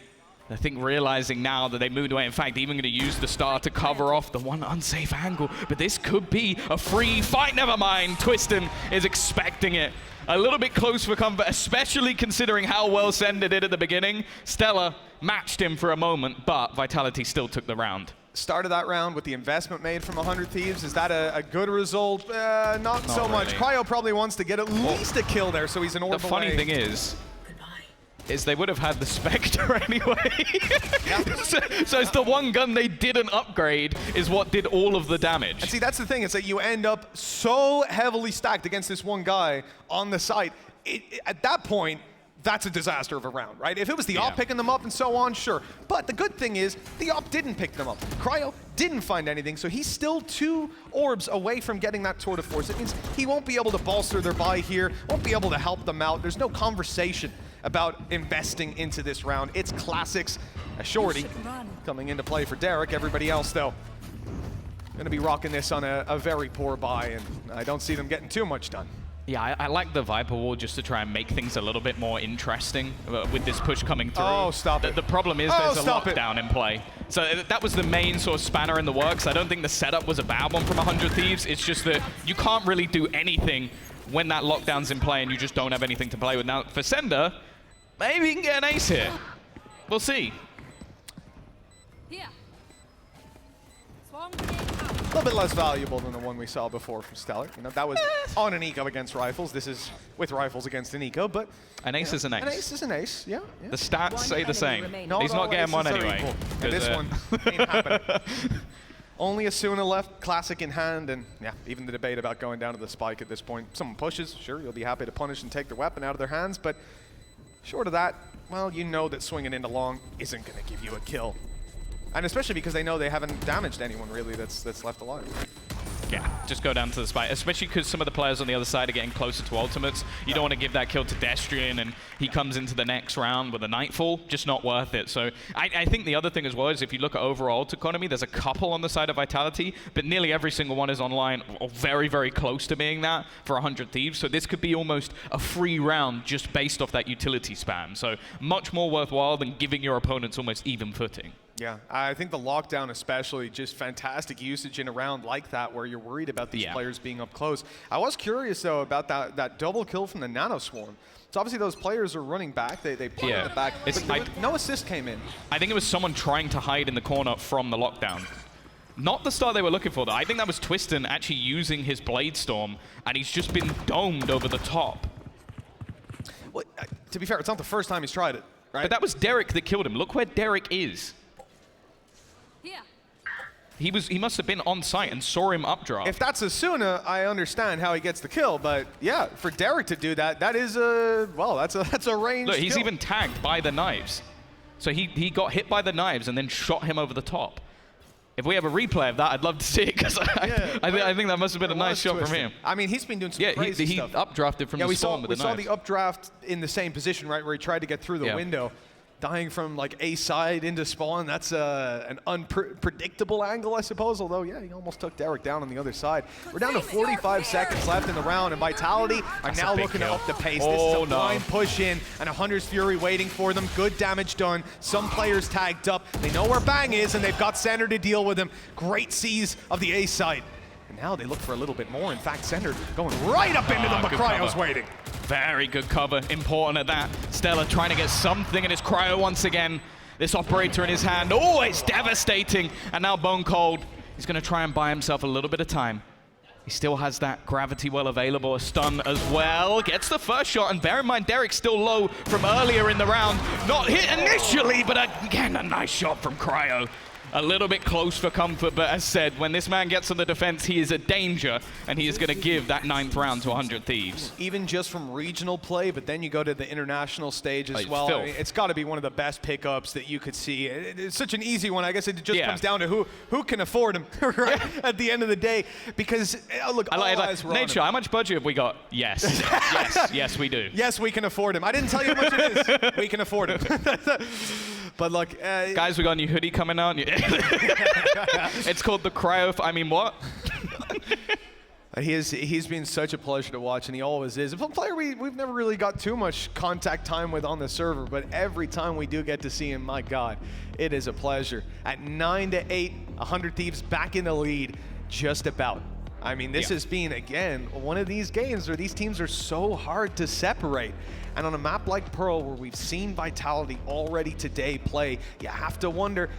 I think realizing now that they moved away. In fact, even going to use the star to cover off the one unsafe angle. But this could be a free fight. Never mind. Twistin is expecting it. A little bit close for comfort, especially considering how well Sender did at the beginning. Stella matched him for a moment, but Vitality still took the round. Started that round with the investment made from 100 Thieves. Is that a good result? Not so much. Really. Cryo probably wants to get at least a kill there, so he's an orb The funny away. thing is they would have had the Spectre anyway. So it's the one gun they didn't upgrade is what did all of the damage. And see, that's the thing. It's that you end up so heavily stacked against this one guy on the site. At that point, that's a disaster of a round, right? If it was the op picking them up and so on, sure. But the good thing is, the op didn't pick them up. Cryo didn't find anything, so he's still 2 orbs away from getting that tour de force. It means he won't be able to bolster their buy here, won't be able to help them out. There's no conversation about investing into this round. It's classics. A shorty coming into play for Derek. Everybody else, though, going to be rocking this on a very poor buy, and I don't see them getting too much done. Yeah, I like the Viper wall just to try and make things a little bit more interesting with this push coming through. Oh, stop it. The problem is there's a lockdown in play. So that was the main sort of spanner in the works. I don't think the setup was a bad one from 100 Thieves. It's just that you can't really do anything when that lockdown's in play and you just don't have anything to play with. Now, for Sender, maybe he can get an ace here. We'll see. Here. A little bit less valuable than the one we saw before from Stellar. You know, that was on an eco against rifles. This is with rifles against an eco, but an ace is an ace. An ace is an ace, yeah. The stats say the same. He's not getting one anyway. And this one ain't happening. Only Asuna left, classic in hand, and yeah, even the debate about going down to the spike at this point. Someone pushes, sure, you'll be happy to punish and take their weapon out of their hands, but short of that, well, you know that swinging into long isn't going to give you a kill. And especially because they know they haven't damaged anyone really that's left alive. Yeah, just go down to the spike, especially because some of the players on the other side are getting closer to ultimates. You don't want to give that kill to Destrian, and he comes into the next round with a Nightfall. Just not worth it. So I think the other thing as well is if you look at overall ult economy, there's a couple on the side of Vitality, but nearly every single one is online or very, very close to being that for 100 Thieves. So this could be almost a free round just based off that utility spam. So much more worthwhile than giving your opponents almost even footing. Yeah, I think the lockdown especially, just fantastic usage in a round like that where you're worried about these players being up close. I was curious, though, about that double kill from the Nano Swarm. So obviously those players are running back. They play in the back. No assist came in. I think it was someone trying to hide in the corner from the lockdown. Not the start they were looking for, though. I think that was Twiston actually using his Blade Storm, and he's just been domed over the top. Well, to be fair, it's not the first time he's tried it, right? But that was Derek that killed him. Look where Derek is. Here. He must have been on site and saw him updraft. If that's Asuna, I understand how he gets the kill, but yeah, for Derek to do that, that is a, well, that's a range. Look, he's kill. even tagged by the knives. So he got hit by the knives and then shot him over the top. If we have a replay of that, I'd love to see it, because I think that must have been a nice shot from him. I mean, he's been doing some crazy he stuff. updrafted from the storm with the knives. We saw the updraft in the same position, right, where he tried to get through the window. Dying from like a side into spawn, that's an unpredictable angle, I suppose. Although, yeah, he almost took Derek down on the other side. We're down to 45 seconds left in the round, and Vitality are now looking to up the pace. This is a blind push in, and 100's Fury waiting for them. Good damage done. Some players tagged up. They know where Bang is, and they've got Sender to deal with him. Great seize of the A side. And now they look for a little bit more. In fact, Sender going right up into them, but Cryo's waiting. Very good cover, important at that. Stella trying to get something, and it's Cryo once again. This operator in his hand, oh, it's devastating. And now Bone Cold, he's gonna try and buy himself a little bit of time. He still has that gravity well available, a stun as well. Gets the first shot, and bear in mind, Derek's still low from earlier in the round. Not hit initially, but again, a nice shot from Cryo. A little bit close for comfort, but as said, when this man gets on the defense, he is a danger, and he is going to give that 9th round to 100 Thieves. Even just from regional play, but then you go to the international stage as well. I mean, it's got to be one of the best pickups that you could see. It's such an easy one. I guess it just comes down to who can afford him, right? At the end of the day, because look, Nature, how much budget have we got? Yes, yes, we do. Yes, we can afford him. I didn't tell you how much it is. We can afford him. But look, guys, we got a new hoodie coming out. It's called the Cryo. I mean, what? He's been such a pleasure to watch, and he always is. A player we've never really got too much contact time with on the server, but every time we do get to see him, my God, it is a pleasure. At 9-8, 100 Thieves back in the lead, just about. I mean, this has been, again, one of these games where these teams are so hard to separate. And on a map like Pearl, where we've seen Vitality already today play, you have to wonder,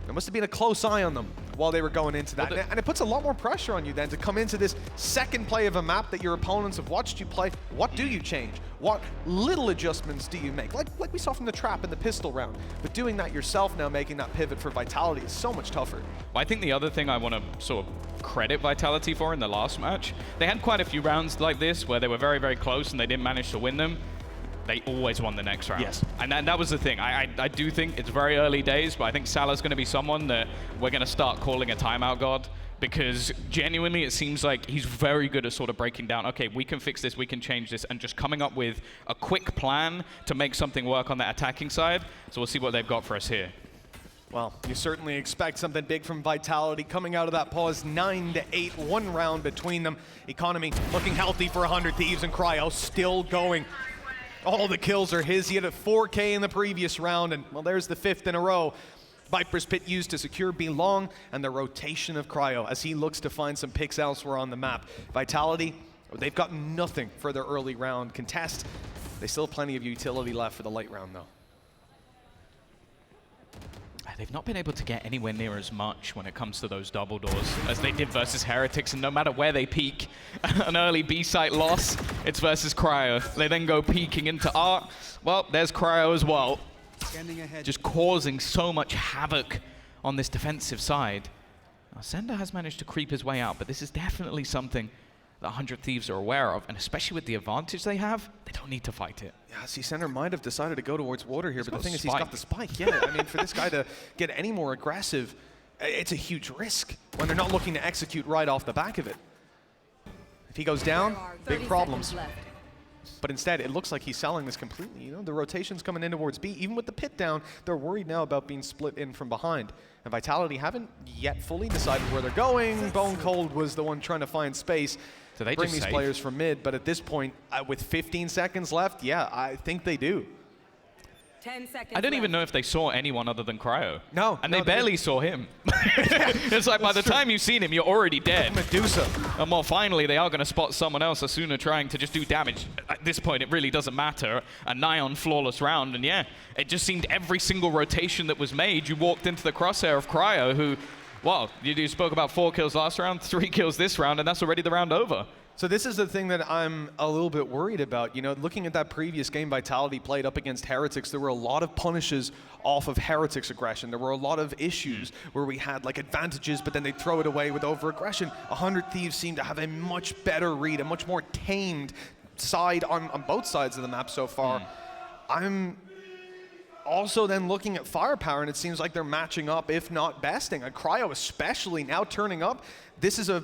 there must have been a close eye on them while they were going into that. And it puts a lot more pressure on you then to come into this second play of a map that your opponents have watched you play. What do you change? What little adjustments do you make? Like we saw from the trap in the pistol round. But doing that yourself now, making that pivot for Vitality is so much tougher. Well, I think the other thing I want to sort of credit Vitality for in the last match, they had quite a few rounds like this where they were very, very close and they didn't manage to win them. They always won the next round. Yes. And that was the thing. I do think it's very early days, but I think Salah's going to be someone that we're going to start calling a timeout god, because genuinely it seems like he's very good at sort of breaking down, okay, we can fix this, we can change this, and just coming up with a quick plan to make something work on that attacking side. So we'll see what they've got for us here. Well, you certainly expect something big from Vitality coming out of that pause. 9-8, 1 round between them. Economy looking healthy for 100 Thieves, and Cryo still going. All the kills are his. He had a 4K in the previous round, and well, there's the 5th in a row. Viper's Pit used to secure Belong, and the rotation of Cryo as he looks to find some picks elsewhere on the map. Vitality, they've got nothing for their early round contest. They still have plenty of utility left for the late round, though. They've not been able to get anywhere near as much when it comes to those double doors as they did versus Heretics, and no matter where they peak, an early B site loss, it's versus Cryo. They then go peeking into Art. Well, there's Cryo as well, just causing so much havoc on this defensive side. Now, Sender has managed to creep his way out, but this is definitely something that 100 Thieves are aware of, and especially with the advantage they have, they don't need to fight it. Yeah, see, Sender might have decided to go towards water here, but the thing is he's got the spike. Yeah, I mean, for this guy to get any more aggressive, it's a huge risk when they're not looking to execute right off the back of it. If he goes down, big problems. But instead, it looks like he's selling this completely. You know, the rotation's coming in towards B. Even with the pit down, they're worried now about being split in from behind. And Vitality haven't yet fully decided where they're going. Bone Cold was the one trying to find space. Do they bring just these players from mid, but at this point, with 15 seconds left, yeah, I think they do. 10 seconds I don't even know if they saw anyone other than Cryo. No. And they barely saw him. It's like by the time you've seen him, you're already dead. Medusa. And well, finally, they are going to spot someone else. Asuna trying to just do damage. At this point, it really doesn't matter. A nigh-on flawless round, and yeah, it just seemed every single rotation that was made, you walked into the crosshair of Cryo, who, well, you spoke about 4 kills last round, 3 kills this round, and that's already the round over. So this is the thing that I'm a little bit worried about. You know, looking at that previous game Vitality played up against Heretics, there were a lot of punishes off of Heretics' aggression. There were a lot of issues where we had like advantages, but then they'd throw it away with over-aggression. 100 Thieves seem to have a much better read, a much more tamed side on both sides of the map so far. I'm also then looking at firepower, and it seems like they're matching up, if not besting. And Cryo especially now turning up. This is a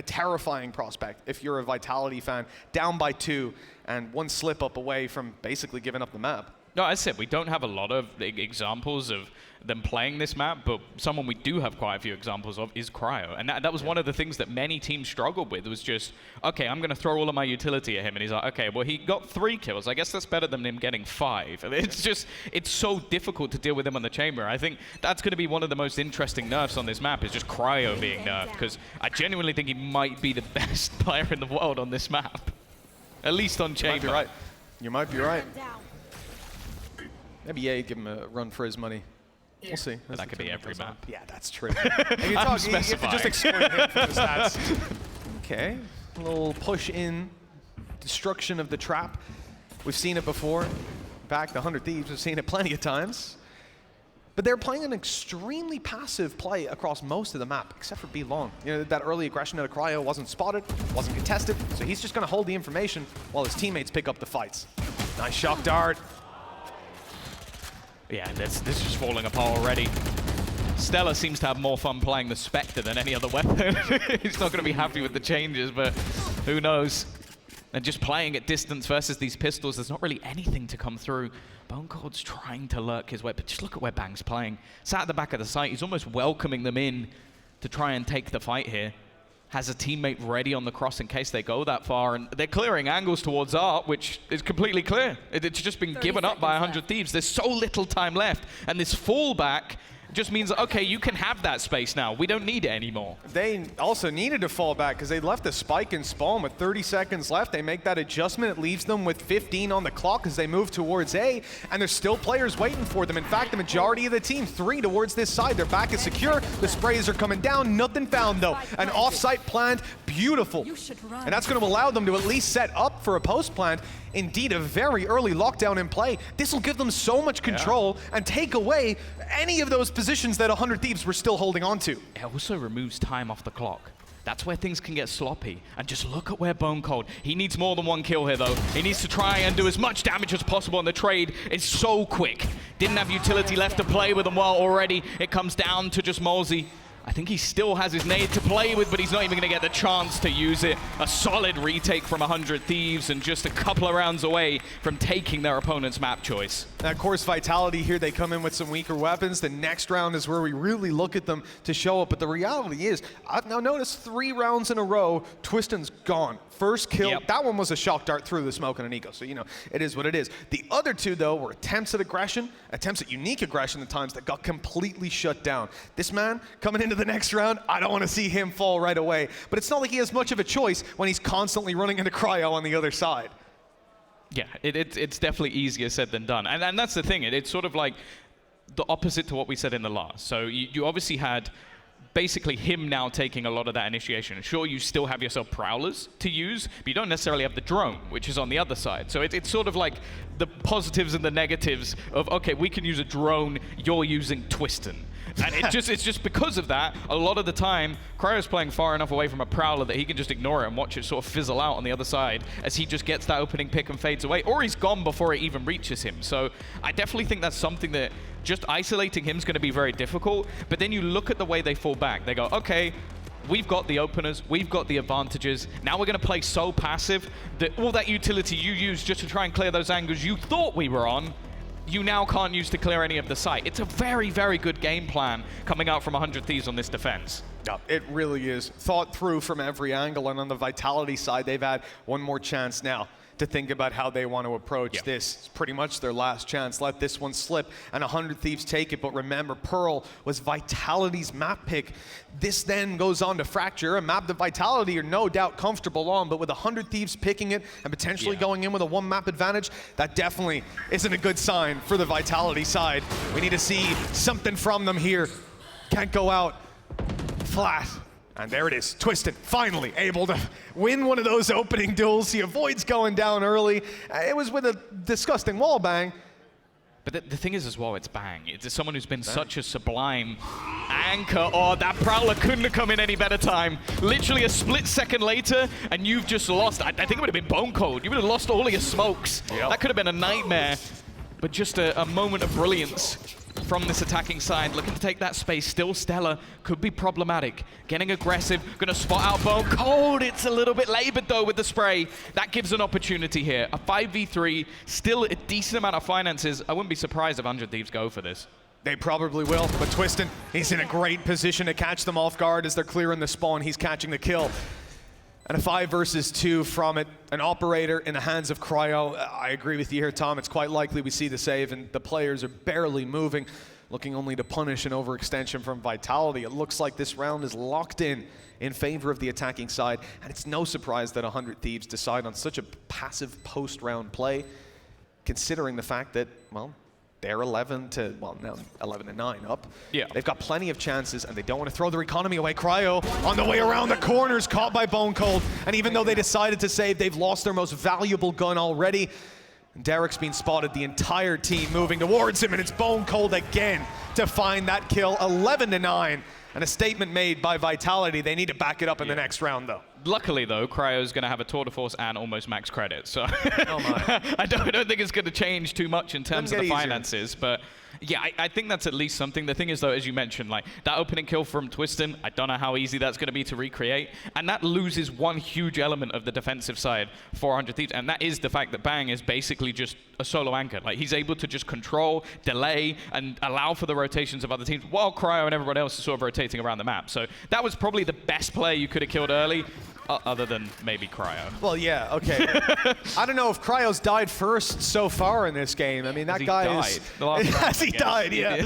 terrifying prospect if you're a Vitality fan, down by 2 and 1 slip up away from basically giving up the map. No, as I said, we don't have a lot of examples of them playing this map, but someone we do have quite a few examples of is Cryo. And that was one of the things that many teams struggled with, was just, okay, I'm going to throw all of my utility at him. And he's like, okay, well, he got 3 kills. I guess that's better than him getting 5. And it's just, it's so difficult to deal with him on the chamber. I think that's going to be one of the most interesting nerfs on this map, is just Cryo being nerfed, because I genuinely think he might be the best player in the world on this map. At least on chamber. You might be right. You might be right. Maybe yeah, give him a run for his money. We'll see. That could be every map. Yeah, that's true. You have to just exclude him from the stats. Okay, a little push in, destruction of the trap. We've seen it before. Back the 100 Thieves, we've seen it plenty of times. But they're playing an extremely passive play across most of the map, except for Belong. You know, that early aggression out of Cryo wasn't spotted, wasn't contested, so he's just going to hold the information while his teammates pick up the fights. Nice shock dart. Yeah, this is just falling apart already. Stella seems to have more fun playing the Spectre than any other weapon. He's not going to be happy with the changes, but who knows? And just playing at distance versus these pistols, there's not really anything to come through. Bone Cold's trying to lurk his way, but just look at where Bang's playing. Sat at the back of the site, he's almost welcoming them in to try and take the fight here. Has a teammate ready on the cross in case they go that far, and they're clearing angles towards Art, which is completely clear. It's just been given up by 100 Thieves. There's so little time left, and this fallback just means, okay, you can have that space now. We don't need it anymore. They also needed to fall back because they left a spike in spawn with 30 seconds left. They make that adjustment. It leaves them with 15 on the clock as they move towards A, and there's still players waiting for them. In fact, the majority of the team, 3 towards this side. Their back is secure. The sprays are coming down. Nothing found, though. An off-site plant, beautiful. And that's going to allow them to at least set up for a post-plant. Indeed, a very early lockdown in play. This will give them so much control and take away any of those positions that 100 Thieves were still holding on to. It also removes time off the clock. That's where things can get sloppy. And just look at where Bone Cold. He needs more than 1 kill here, though. He needs to try and do as much damage as possible, and the trade is so quick. Didn't have utility left to play with them well already. It comes down to just Molsey. I think he still has his nade to play with, but he's not even going to get the chance to use it. A solid retake from 100 Thieves and just a couple of rounds away from taking their opponent's map choice. And of course, Vitality here, they come in with some weaker weapons. The next round is where we really look at them to show up. But the reality is, now notice 3 rounds in a row, Twiston's gone. First kill, Yep. that one was a shock dart through the smoke and an eco, so you know, it is what it is. The other 2 though were attempts at aggression, attempts at unique aggression at times that got completely shut down. This man, coming into the next round, I don't want to see him fall right away. But it's not like he has much of a choice when he's constantly running into Cryo on the other side. Yeah, it's definitely easier said than done. And that's the thing, it's sort of like the opposite to what we said in the last. So you obviously had basically him now taking a lot of that initiation. Sure, you still have yourself prowlers to use, but you don't necessarily have the drone, which is on the other side. So it's sort of like the positives and the negatives of, okay, we can use a drone, you're using Twiston. And it's just because of that, a lot of the time, Cryo's playing far enough away from a prowler that he can just ignore it and watch it sort of fizzle out on the other side as he just gets that opening pick and fades away, or he's gone before it even reaches him. So I definitely think that's something that just isolating him is going to be very difficult. But then you look at the way they fall back. They go, okay, we've got the openers, we've got the advantages. Now we're going to play so passive that all that utility you used just to try and clear those angles you thought we were on, you now can't use to clear any of the site. It's a very, very good game plan coming out from 100 Thieves on this defense. Yeah, it really is. Thought through from every angle, and on the Vitality side, they've had one more chance now to think about how they want to approach this. It's pretty much their last chance. Let this one slip, and 100 Thieves take it. But remember, Pearl was Vitality's map pick. This then goes on to Fracture, a map that Vitality are no doubt comfortable on, but with 100 Thieves picking it and potentially going in with a 1-map advantage, that definitely isn't a good sign for the Vitality side. We need to see something from them here. Can't go out flat. And there it is, Twiston finally able to win one of those opening duels. He avoids going down early. It was with a disgusting wall bang. But the thing is as well, it's Bang. It's someone who's been such a sublime anchor. Oh, that Prowler couldn't have come in any better time. Literally a split second later, and you've just lost. I think it would have been bone cold. You would have lost all of your smokes. Yep. That could have been a nightmare. But just a moment of brilliance from this attacking side, looking to take that space. Still Stellar, could be problematic. Getting aggressive, gonna spot out Bone Cold. It's a little bit labored though with the spray. That gives an opportunity here. A 5v3, still a decent amount of finances. I wouldn't be surprised if 100 Thieves go for this. They probably will, but Twiston, he's in a great position to catch them off guard as they're clearing the spawn. He's catching the kill. And a 5 versus 2 from it, an operator in the hands of Cryo. I agree with you here, Tom. It's quite likely we see the save, and the players are barely moving, looking only to punish an overextension from Vitality. It looks like this round is locked in favor of the attacking side, and it's no surprise that 100 Thieves decide on such a passive post-round play, considering the fact that, well, they're 11 to, well, now 11 to 9 up. Yeah. They've got plenty of chances, and they don't want to throw their economy away. Cryo on the way around the corners, caught by Bone Cold. And even though they decided to save, they've lost their most valuable gun already. And Derek's been spotted, the entire team moving towards him, and it's Bone Cold again to find that kill. 11 to 9. And a statement made by Vitality. They need to back it up in the next round, though. Luckily, though, Cryo's going to have a tour de force and almost max credit. So oh my. I don't think it's going to change too much in terms of the finances. But yeah, I think that's at least something. The thing is, though, as you mentioned, like that opening kill from Twiston, I don't know how easy that's going to be to recreate. And that loses one huge element of the defensive side for 100 Thieves. And that is the fact that Bang is basically just a solo anchor. Like he's able to just control, delay, and allow for the rotations of other teams while Cryo and everyone else is sort of rotating around the map. So that was probably the best player you could have killed early. Other than maybe Cryo. Well, yeah, okay. I don't know if Cryo's died first so far in this game. I mean, that guy is... Yes, he died, yeah.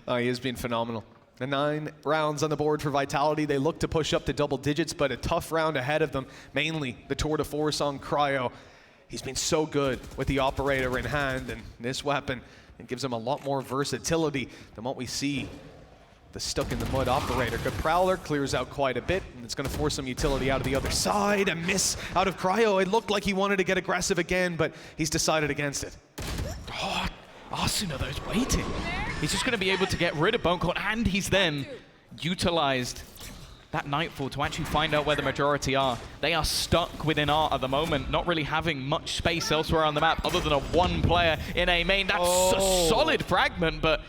Oh, he has been phenomenal. The 9 rounds on the board for Vitality. They look to push up to double digits, but a tough round ahead of them. Mainly the tour de force on Cryo. He's been so good with the operator in hand, and this weapon, it gives him a lot more versatility than what we see. The stuck in the mud operator. Good Prowler, clears out quite a bit, and it's going to force some utility out of the other side. A miss out of Cryo. It looked like he wanted to get aggressive again, but he's decided against it. Oh, Asuna, though, is waiting. He's just going to be able to get rid of Bone Cold, and he's then utilized that Nightfall to actually find out where the majority are. They are stuck within art at the moment, not really having much space elsewhere on the map other than a 1 player in A main. That's a solid fragment, but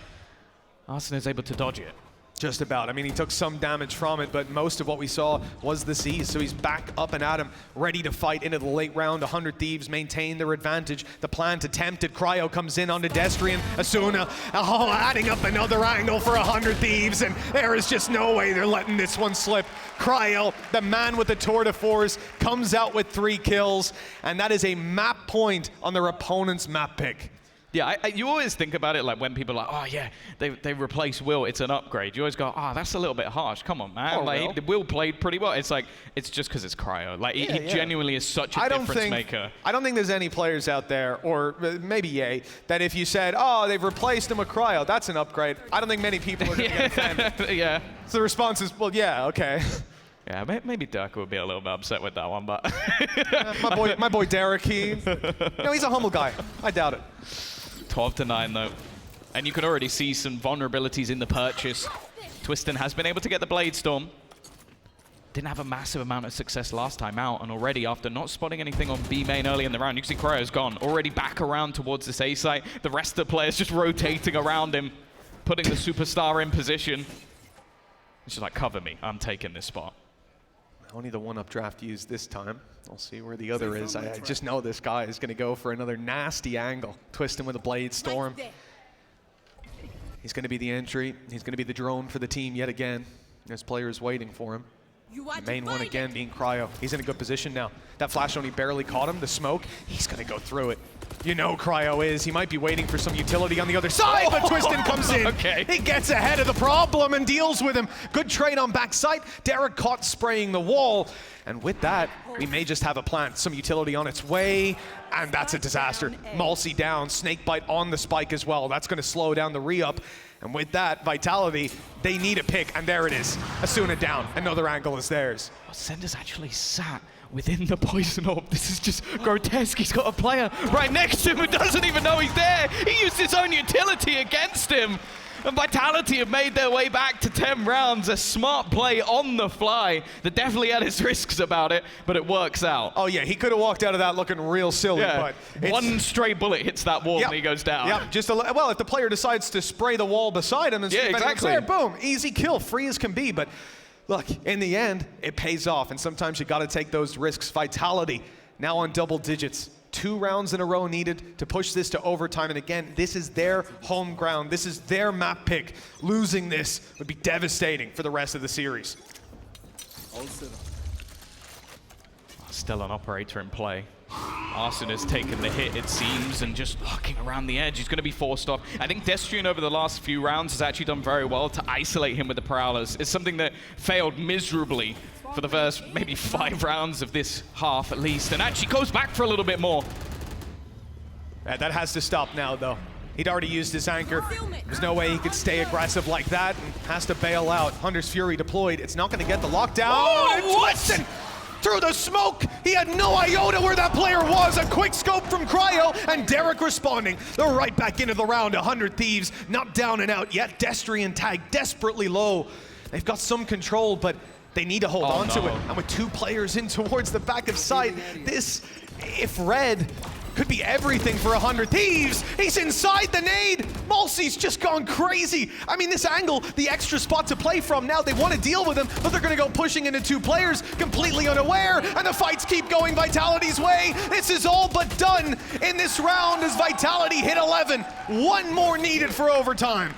Asuna is able to dodge it. Just about. I mean, he took some damage from it, but most of what we saw was the C's. So he's back up and at him, ready to fight into the late round. 100 Thieves maintain their advantage. The plan to tempt it. Cryo comes in onto Destrian. Asuna, adding up another angle for 100 Thieves, and there is just no way they're letting this one slip. Cryo, the man with the tour de force, comes out with 3 kills, and that is a map point on their opponent's map pick. Yeah, you always think about it like when people are like, oh yeah, they replaced Will, it's an upgrade. You always go, oh, that's a little bit harsh. Come on, man. Like, Will played pretty well. It's like, it's just because it's Cryo. Like, he genuinely is such a difference maker. I don't think there's any players out there, or maybe Ye, that if you said, oh, they've replaced him with Cryo, that's an upgrade. I don't think many people are going to get offended. Yeah. So the response is, well, yeah, okay. Yeah, maybe Dirk would be a little bit upset with that one, but... my boy Derek, he's a humble guy. I doubt it. 12-9 though. And you can already see some vulnerabilities in the purchase. Twiston has been able to get the Blade Storm. Didn't have a massive amount of success last time out, and already after not spotting anything on B main early in the round, you can see Cryo's gone. Already back around towards this A site. The rest of the players just rotating around him, putting the superstar in position. He's just like, cover me, I'm taking this spot. Only the one-up draft used this time. I'll see where the other is. I just know this guy is going to go for another nasty angle. Twist him with a Blade Storm. He's going to be the entry. He's going to be the drone for the team yet again. There's players waiting for him. The main one again being Cryo. He's in a good position now. That flash only barely caught him. The smoke, he's going to go through it. You know Cryo is. He might be waiting for some utility on the other side, but Twiston comes in. Okay. He gets ahead of the problem and deals with him. Good trade on backside. Derek caught spraying the wall. And with that, we may just have a plant. Some utility on its way, and that's a disaster. Malsey down, Snakebite on the spike as well. That's going to slow down the re-up. And with that, Vitality, they need a pick, and there it is. Asuna down, another angle is theirs. Sender's actually sat within the poison orb. This is just grotesque. He's got a player right next to him who doesn't even know he's there. He used his own utility against him. And Vitality have made their way back to 10 rounds. A smart play on the fly that definitely had its risks about it, but it works out. Oh yeah, he could have walked out of that looking real silly, but one stray bullet hits that wall and he goes down. Yeah, just well, if the player decides to spray the wall beside him and there, boom, easy kill, free as can be. But look, in the end, it pays off, and sometimes you got to take those risks. Vitality now on double digits. 2 rounds in a row needed to push this to overtime. And again, this is their home ground. This is their map pick. Losing this would be devastating for the rest of the series. Still an operator in play. Arsene has taken the hit, it seems, and just looking around the edge. He's going to be forced off. I think Destrian over the last few rounds has actually done very well to isolate him with the Prowlers. It's something that failed miserably for the first maybe 5 rounds of this half at least, and actually goes back for a little bit more. That has to stop now, though. He'd already used his anchor. There's no way he could stay aggressive like that, and has to bail out. Hunter's Fury deployed. It's not going to get the lockdown. Oh, Twiston through the smoke. He had no iota where that player was. A quick scope from Cryo, and Derek responding. They're right back into the round. 100 Thieves not down and out yet. Destrian tagged desperately low. They've got some control, but they need to hold on to it. And with 2 players in towards the back of sight, this, if red, could be everything for 100 Thieves. He's inside the nade. Malsey's just gone crazy. I mean, this angle, the extra spot to play from now, they want to deal with him, but they're going to go pushing into 2 players, completely unaware, and the fights keep going Vitality's way. This is all but done in this round as Vitality hit 11. 1 more needed for overtime.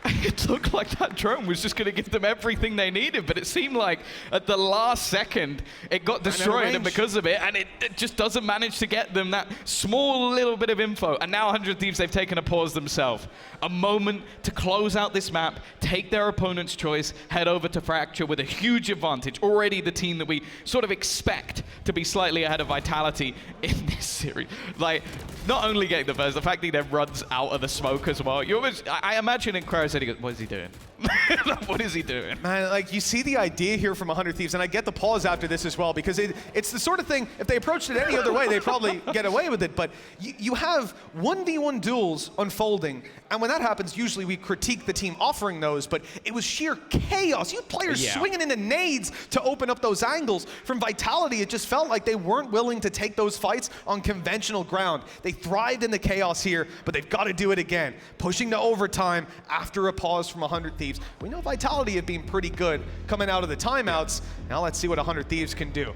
It looked like that drone was just going to give them everything they needed, but it seemed like at the last second it got destroyed, and because of it, and it just doesn't manage to get them that small little bit of info. And now 100 Thieves, they've taken a pause themselves. A moment to close out this map, take their opponent's choice, head over to Fracture with a huge advantage. Already the team that we sort of expect to be slightly ahead of Vitality in this series. Like, not only getting the first, the fact that he then runs out of the smoke as well. You almost, I imagine in Cryo said, he goes, what is he doing? What is he doing? Man, like, you see the idea here from 100 Thieves, and I get the pause after this as well, because it's the sort of thing, if they approached it any other way, they'd probably get away with it. But you have 1v1 duels unfolding, and when that happens, usually we critique the team offering those, but it was sheer chaos. You had players swinging into nades to open up those angles. From Vitality, it just felt like they weren't willing to take those fights on conventional ground. They thrived in the chaos here, but they've got to do it again. Pushing to overtime after a pause from 100 Thieves. Thieves. We know Vitality have been pretty good coming out of the timeouts. Now let's see what 100 Thieves can do.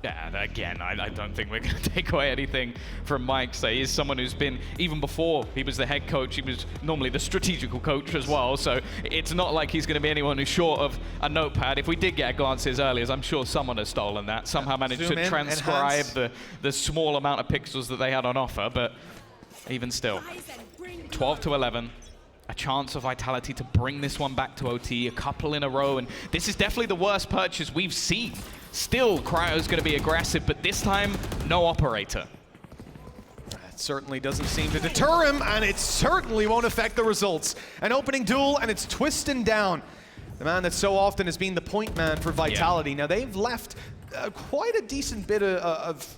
Yeah, and again, I don't think we're going to take away anything from Mike. So he's someone who's been, even before he was the head coach, he was normally the strategical coach as well. So it's not like he's going to be anyone who's short of a notepad. If we did get glances earlier, I'm sure someone has stolen that. Somehow managed to transcribe the small amount of pixels that they had on offer. But even still, 12 to 11. A chance of Vitality to bring this one back to OT, a couple in a row. And this is definitely the worst purchase we've seen. Still, Cryo's going to be aggressive, but this time, no operator. That certainly doesn't seem to deter him, and it certainly won't affect the results. An opening duel, and it's Twistin down. The man that so often has been the point man for Vitality. Yeah. Now, they've left quite a decent bit of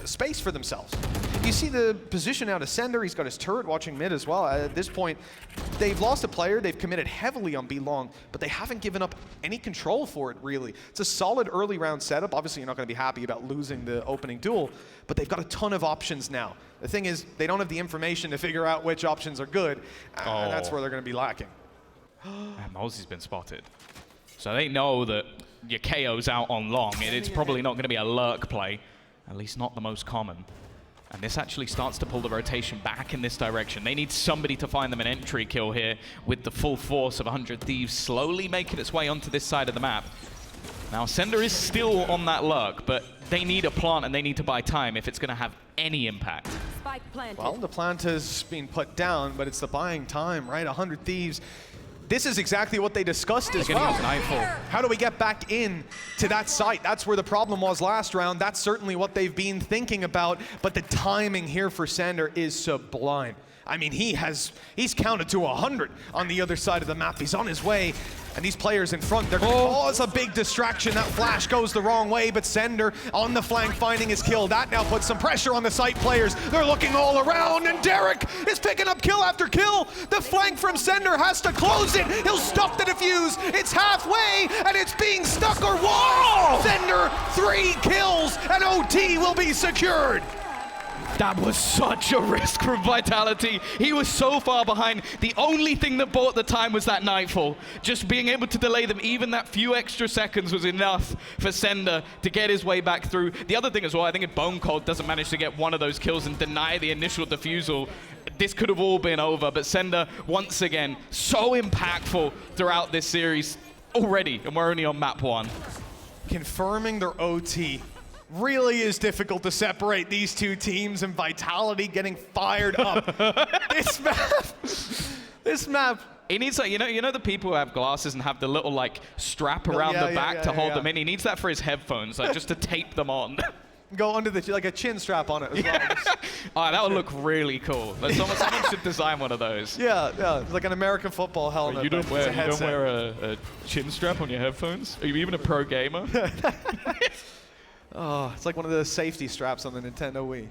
space for themselves. You see the position out of Sender. He's got his turret watching mid as well. At this point, they've lost a player. They've committed heavily on B-Long, but they haven't given up any control for it, really. It's a solid early round setup. Obviously, you're not going to be happy about losing the opening duel, but they've got a ton of options now. The thing is, they don't have the information to figure out which options are good, and that's where they're going to be lacking. Mosey's been spotted. So they know that your KO's out on long, and it's probably not going to be a lurk play, at least not the most common. And this actually starts to pull the rotation back in this direction. They need somebody to find them an entry kill here with the full force of 100 Thieves slowly making its way onto this side of the map. Now, Sender is still on that lurk, but they need a plant and they need to buy time if it's going to have any impact. Spike planted. Well, the plant has been put down, but it's the buying time, right? 100 Thieves. This is exactly what they discussed as well. How do we get back in to that site? That's where the problem was last round. That's certainly what they've been thinking about, but the timing here for Sender is sublime. I mean, he's counted to 100 on the other side of the map. He's on his way, and these players in front, they're going to cause a big distraction. That flash goes the wrong way, but Sender on the flank finding his kill. That now puts some pressure on the site players. They're looking all around, and Derek is picking up kill after kill. The flank from Sender has to close it. He'll stop the defuse. It's halfway, and it's being stuck or wall. Sender, 3 kills, and OT will be secured. That was such a risk from Vitality. He was so far behind. The only thing that bought the time was that Nightfall. Just being able to delay them, even that few extra seconds was enough for Sender to get his way back through. The other thing as well, I think if Bone Cold doesn't manage to get one of those kills and deny the initial defusal, this could have all been over. But Sender, once again, so impactful throughout this series already, and we're only on map 1. Confirming their OT. Really is difficult to separate these two teams, and Vitality getting fired up. This map. He needs, like, you know the people who have glasses and have the little like strap around the back to hold them in. He needs that for his headphones, like just to tape them on. Go under the like a chin strap on it as well. Oh, that would look really cool. Like someone should design one of those. Yeah, it's like an American football helmet. You don't wear a chin strap on your headphones? Are you even a pro gamer? Oh, it's like one of the safety straps on the Nintendo Wii.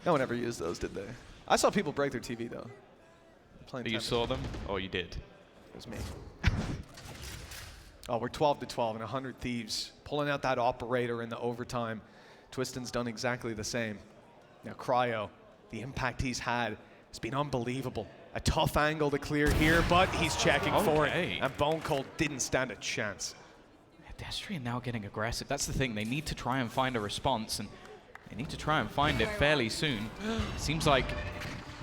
No one ever used those, did they? I saw people break their TV, though. You saw them? Oh, you did. It was me. Oh, we're 12 to 12, and 100 Thieves pulling out that operator in the overtime. Twistin's done exactly the same. Now, Cryo, the impact he's had has been unbelievable. A tough angle to clear here, but he's checking for it. And Bone Cold didn't stand a chance. Destrian now getting aggressive. That's the thing. They need to try and find a response, and they need to try and find it fairly soon. Seems like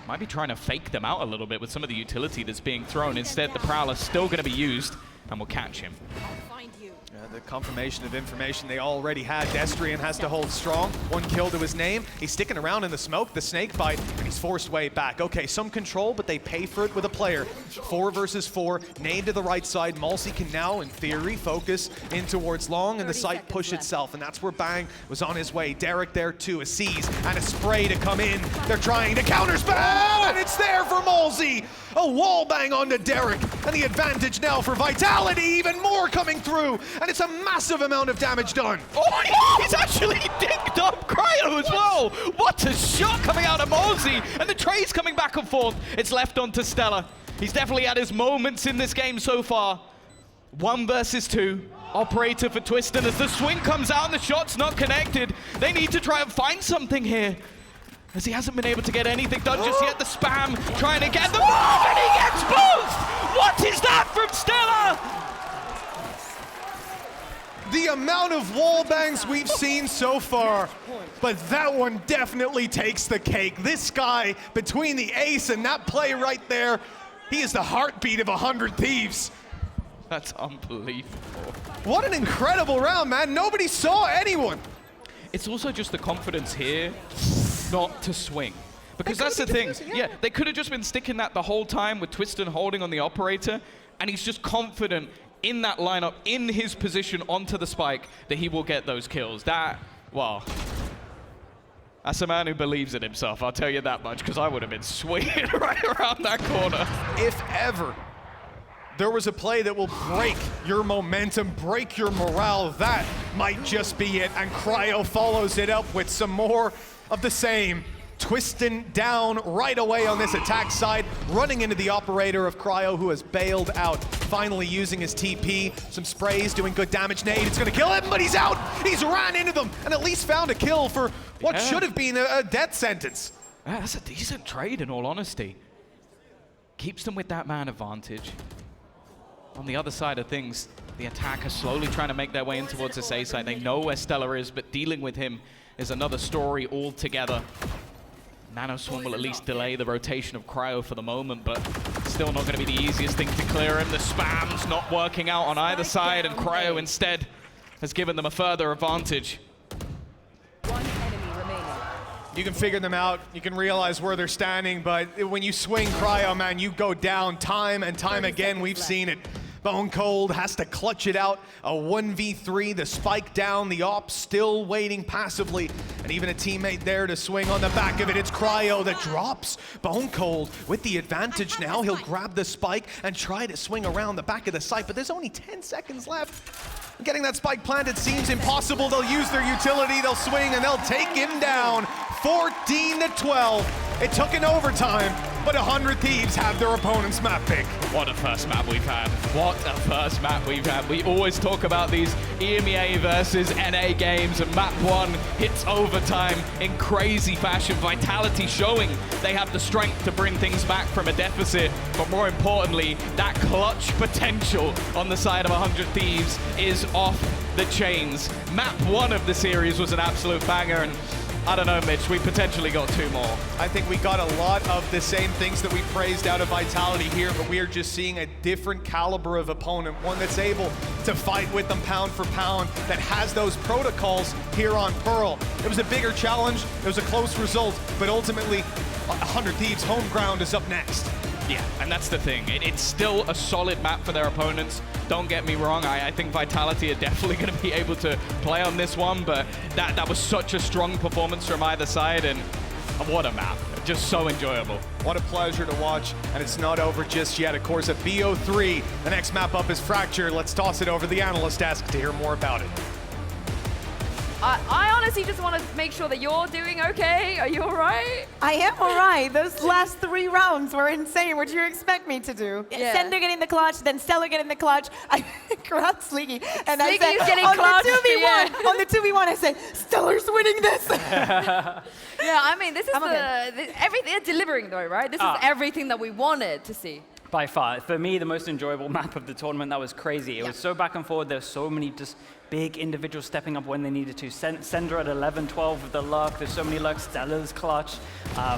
might be trying to fake them out a little bit with some of the utility that's being thrown. Instead, the Prowler's still going to be used, and we'll catch him. The confirmation of information they already had. Destrian has to hold strong. 1 kill to his name. He's sticking around in the smoke, the snake bite, and he's forced way back. Okay, some control, but they pay for it with a player. 4 versus 4. Nade to the right side. Malsey can now, in theory, focus in towards long, and the site push itself, and that's where Bang was on his way. Derek there too, a seize and a spray to come in. They're trying to counter spam, and it's there for Malsey. A wall bang onto Derek, and the advantage now for Vitality, even more coming through, and it's a massive amount of damage done. Oh, he's actually digged up Cryo as well. What a shot coming out of Malsey, and the trade's coming back and forth. It's left onto Stella. He's definitely had his moments in this game so far. 1 versus 2. Operator for Twistin as the swing comes out and the shot's not connected. They need to try and find something here. as he hasn't been able to get anything done just yet. The spam trying to get the move, and he gets both! What is that from Stellar? The amount of wall bangs we've seen so far, but that one definitely takes the cake. This guy, between the ace and that play right there, he is the heartbeat of 100 Thieves. That's unbelievable. What an incredible round, man. Nobody saw anyone. It's also just the confidence here not to swing. Because that's the thing. Yeah, they could have just been sticking that the whole time with Twiston holding on the operator, and he's just confident in that lineup, in his position onto the spike, that he will get those kills. That, well, that's a man who believes in himself, I'll tell you that much, because I would have been swinging right around that corner. If ever there was a play that will break your momentum, break your morale, that might just be it. And Cryo follows it up with some more of the same. Twiston down right away on this attack side, running into the operator of Cryo, who has bailed out, finally using his TP. Some sprays, doing good damage. Nade, it's gonna kill him, but he's out! He's ran into them, and at least found a kill for what should have been a death sentence. Yeah, that's a decent trade, in all honesty. Keeps them with that man advantage. On the other side of things, the attacker slowly trying to make their way in towards the A side. They know where Stellar is, but dealing with him is another story altogether. Nanoswarm will at least delay the rotation of Cryo for the moment, but still not going to be the easiest thing to clear him. The spam's not working out on either side, and Cryo instead has given them a further advantage. One enemy remaining. You can figure them out, you can realize where they're standing, but when you swing Cryo, man, you go down time and time again. We've seen it. Bone Cold has to clutch it out. A 1v3, the spike down, the op still waiting passively. And even a teammate there to swing on the back of it. It's Cryo that drops. Bone Cold with the advantage now. He'll grab the spike and try to swing around the back of the site, but there's only 10 seconds left. Getting that spike planted seems impossible. They'll use their utility, they'll swing, and they'll take him down. 14-12. It took an overtime, but 100 Thieves have their opponent's map pick. What a first map we've had. What a first map we've had. We always talk about these EMEA versus NA games, and map one hits overtime in crazy fashion. Vitality showing they have the strength to bring things back from a deficit, but more importantly, that clutch potential on the side of 100 Thieves is off the chains. Map one of the series was an absolute banger, and I don't know, Mitch, we potentially got two more. I think we got a lot of the same things that we praised out of Vitality here, but we are just seeing a different caliber of opponent, one that's able to fight with them pound for pound, that has those protocols here on Pearl. It was a bigger challenge, it was a close result, but ultimately, 100 Thieves' home ground is up next. Yeah, and that's the thing. It's still a solid map for their opponents. Don't get me wrong, I think Vitality are definitely going to be able to play on this one, but that was such a strong performance from either side, and what a map. Just so enjoyable. What a pleasure to watch, and it's not over just yet. Of course, at BO3, the next map up is Fracture. Let's toss it over to the analyst desk to hear more about it. I honestly just want to make sure that you're doing okay. Are you all right? I am all right. Those last 3 rounds were insane. What do you expect me to do? Yeah. Sender getting the clutch, then Stellar getting the clutch. I grabbed Sleeky, and I said, getting on clutched, the 2v1, I said, Stellar's winning this. Yeah, I mean, this is everything. They're delivering though, right? This is everything that we wanted to see. By far, for me, the most enjoyable map of the tournament. That was crazy. It was so back and forward. There's so many just big individuals stepping up when they needed to. Sender at 11-12 with the luck. There's so many luck. Stellar's clutch.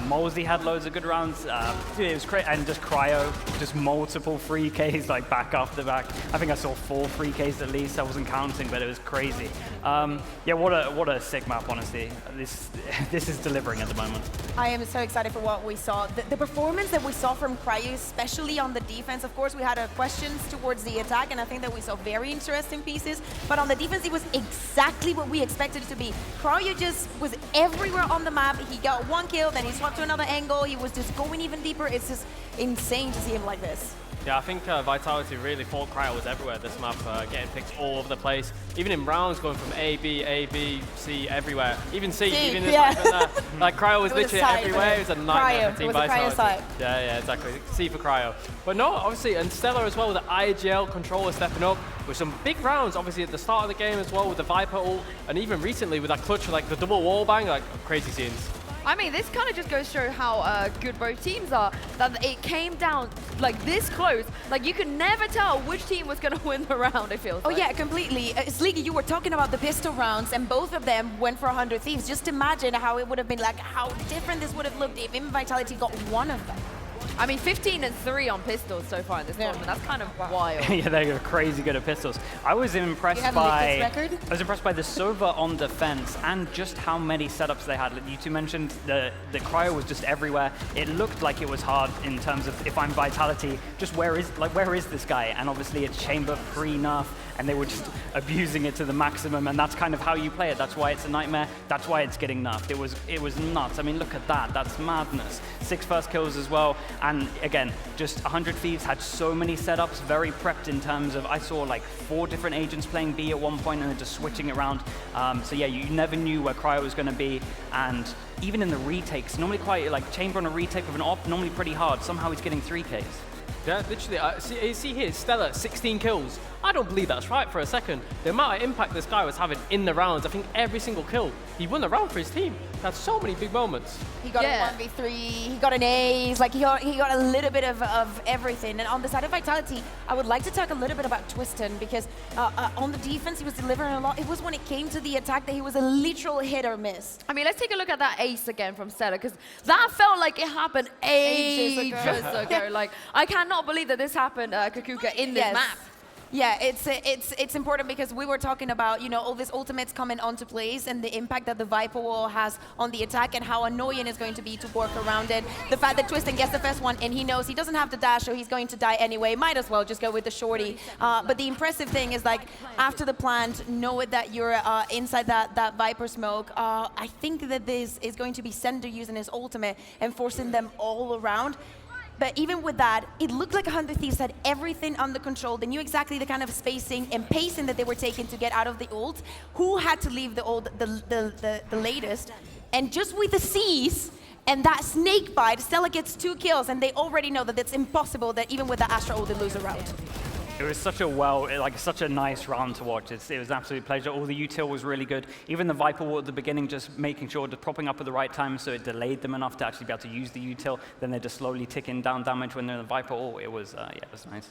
Mosey had loads of good rounds. It was great. And just Cryo, just multiple free Ks like back after back. I think I saw 4 free Ks at least. I wasn't counting, but it was crazy. Yeah, what a sick map, honestly. This is delivering at the moment. I am so excited for what we saw. The performance that we saw from Cryo, especially on the defense. Of course, we had questions towards the attack, and I think that we saw very interesting pieces. But on the defense, it was exactly what we expected it to be. Cryo just was everywhere on the map. He got 1 kill, then he swapped to another angle. He was just going even deeper. It's just insane to see him like this. Yeah, I think Vitality really thought Cryo was everywhere this map, getting picked all over the place. Even in rounds, going from A, B, C, everywhere. Even C, even this map. Like, Cryo was literally everywhere. It was a nightmare for Team Vitality. Yeah, exactly. C for Cryo. But no, obviously, and Stellar as well, with the IGL controller stepping up with some big rounds, obviously, at the start of the game as well, with the Viper ult, and even recently with that clutch, like the double wall bang, like crazy scenes. I mean, this kind of just goes to show how good both teams are. That it came down like this close. Like you could never tell which team was going to win the round, it feels like. Yeah, completely. Sleeky, you were talking about the pistol rounds, and both of them went for 100 Thieves. Just imagine how it would have been like, how different this would have looked if EMEA Vitality got one of them. I mean, 15-3 on pistols so far in this tournament. That's kind of wild. Yeah, they're crazy good at pistols. I was impressed by the Sova on defense and just how many setups they had. You two mentioned the cryo was just everywhere. It looked like it was hard in terms of if I'm Vitality, just where is this guy? And obviously it's chamber pre-nerf, and they were just abusing it to the maximum, and that's kind of how you play it. That's why it's a nightmare. That's why it's getting nerfed. It was nuts. I mean, look at that. That's madness. 6 first kills as well. And again, just 100 Thieves had so many setups, very prepped in terms of, I saw like 4 different agents playing B at one point and then just switching it around. So yeah, you never knew where cryo was going to be. And even in the retakes, normally quite like chamber on a retake with an op, normally pretty hard. Somehow he's getting 3Ks. Yeah, literally. See here, Stella, 16 kills. I don't believe that's right for a second. The amount of impact this guy was having in the rounds, I think every single kill, he won the round for his team. That's so many big moments. He got a 1v3, he got an ace, like he got a little bit of everything. And on the side of Vitality, I would like to talk a little bit about Twiston, because on the defense, he was delivering a lot. It was when it came to the attack that he was a literal hit or miss. I mean, let's take a look at that ace again from Stella, because that felt like it happened ages ago. Like, I cannot believe that this happened, Kakuka, in this map. Yeah, it's important because we were talking about, you know, all these ultimates coming onto place and the impact that the Viper wall has on the attack and how annoying it's going to be to work around it. The fact that Twiston gets the first one and he knows he doesn't have to dash, so he's going to die anyway. Might as well just go with the shorty. But the impressive thing is, like, after the plant, know it that you're inside that Viper smoke. I think that this is going to be Sender using his ultimate and forcing them all around. But even with that, it looked like 100 Thieves had everything under control. They knew exactly the kind of spacing and pacing that they were taking to get out of the ult. Who had to leave the latest? And just with the C's and that snake bite, Stella gets 2 kills, and they already know that it's impossible that even with the Astra ult, they lose a round. It was such a nice round to watch. It was an absolute pleasure. All the util was really good. Even the Viper wall at the beginning, just making sure they're propping up at the right time so it delayed them enough to actually be able to use the util. Then they're just slowly ticking down damage when they're in the Viper wall. It was nice.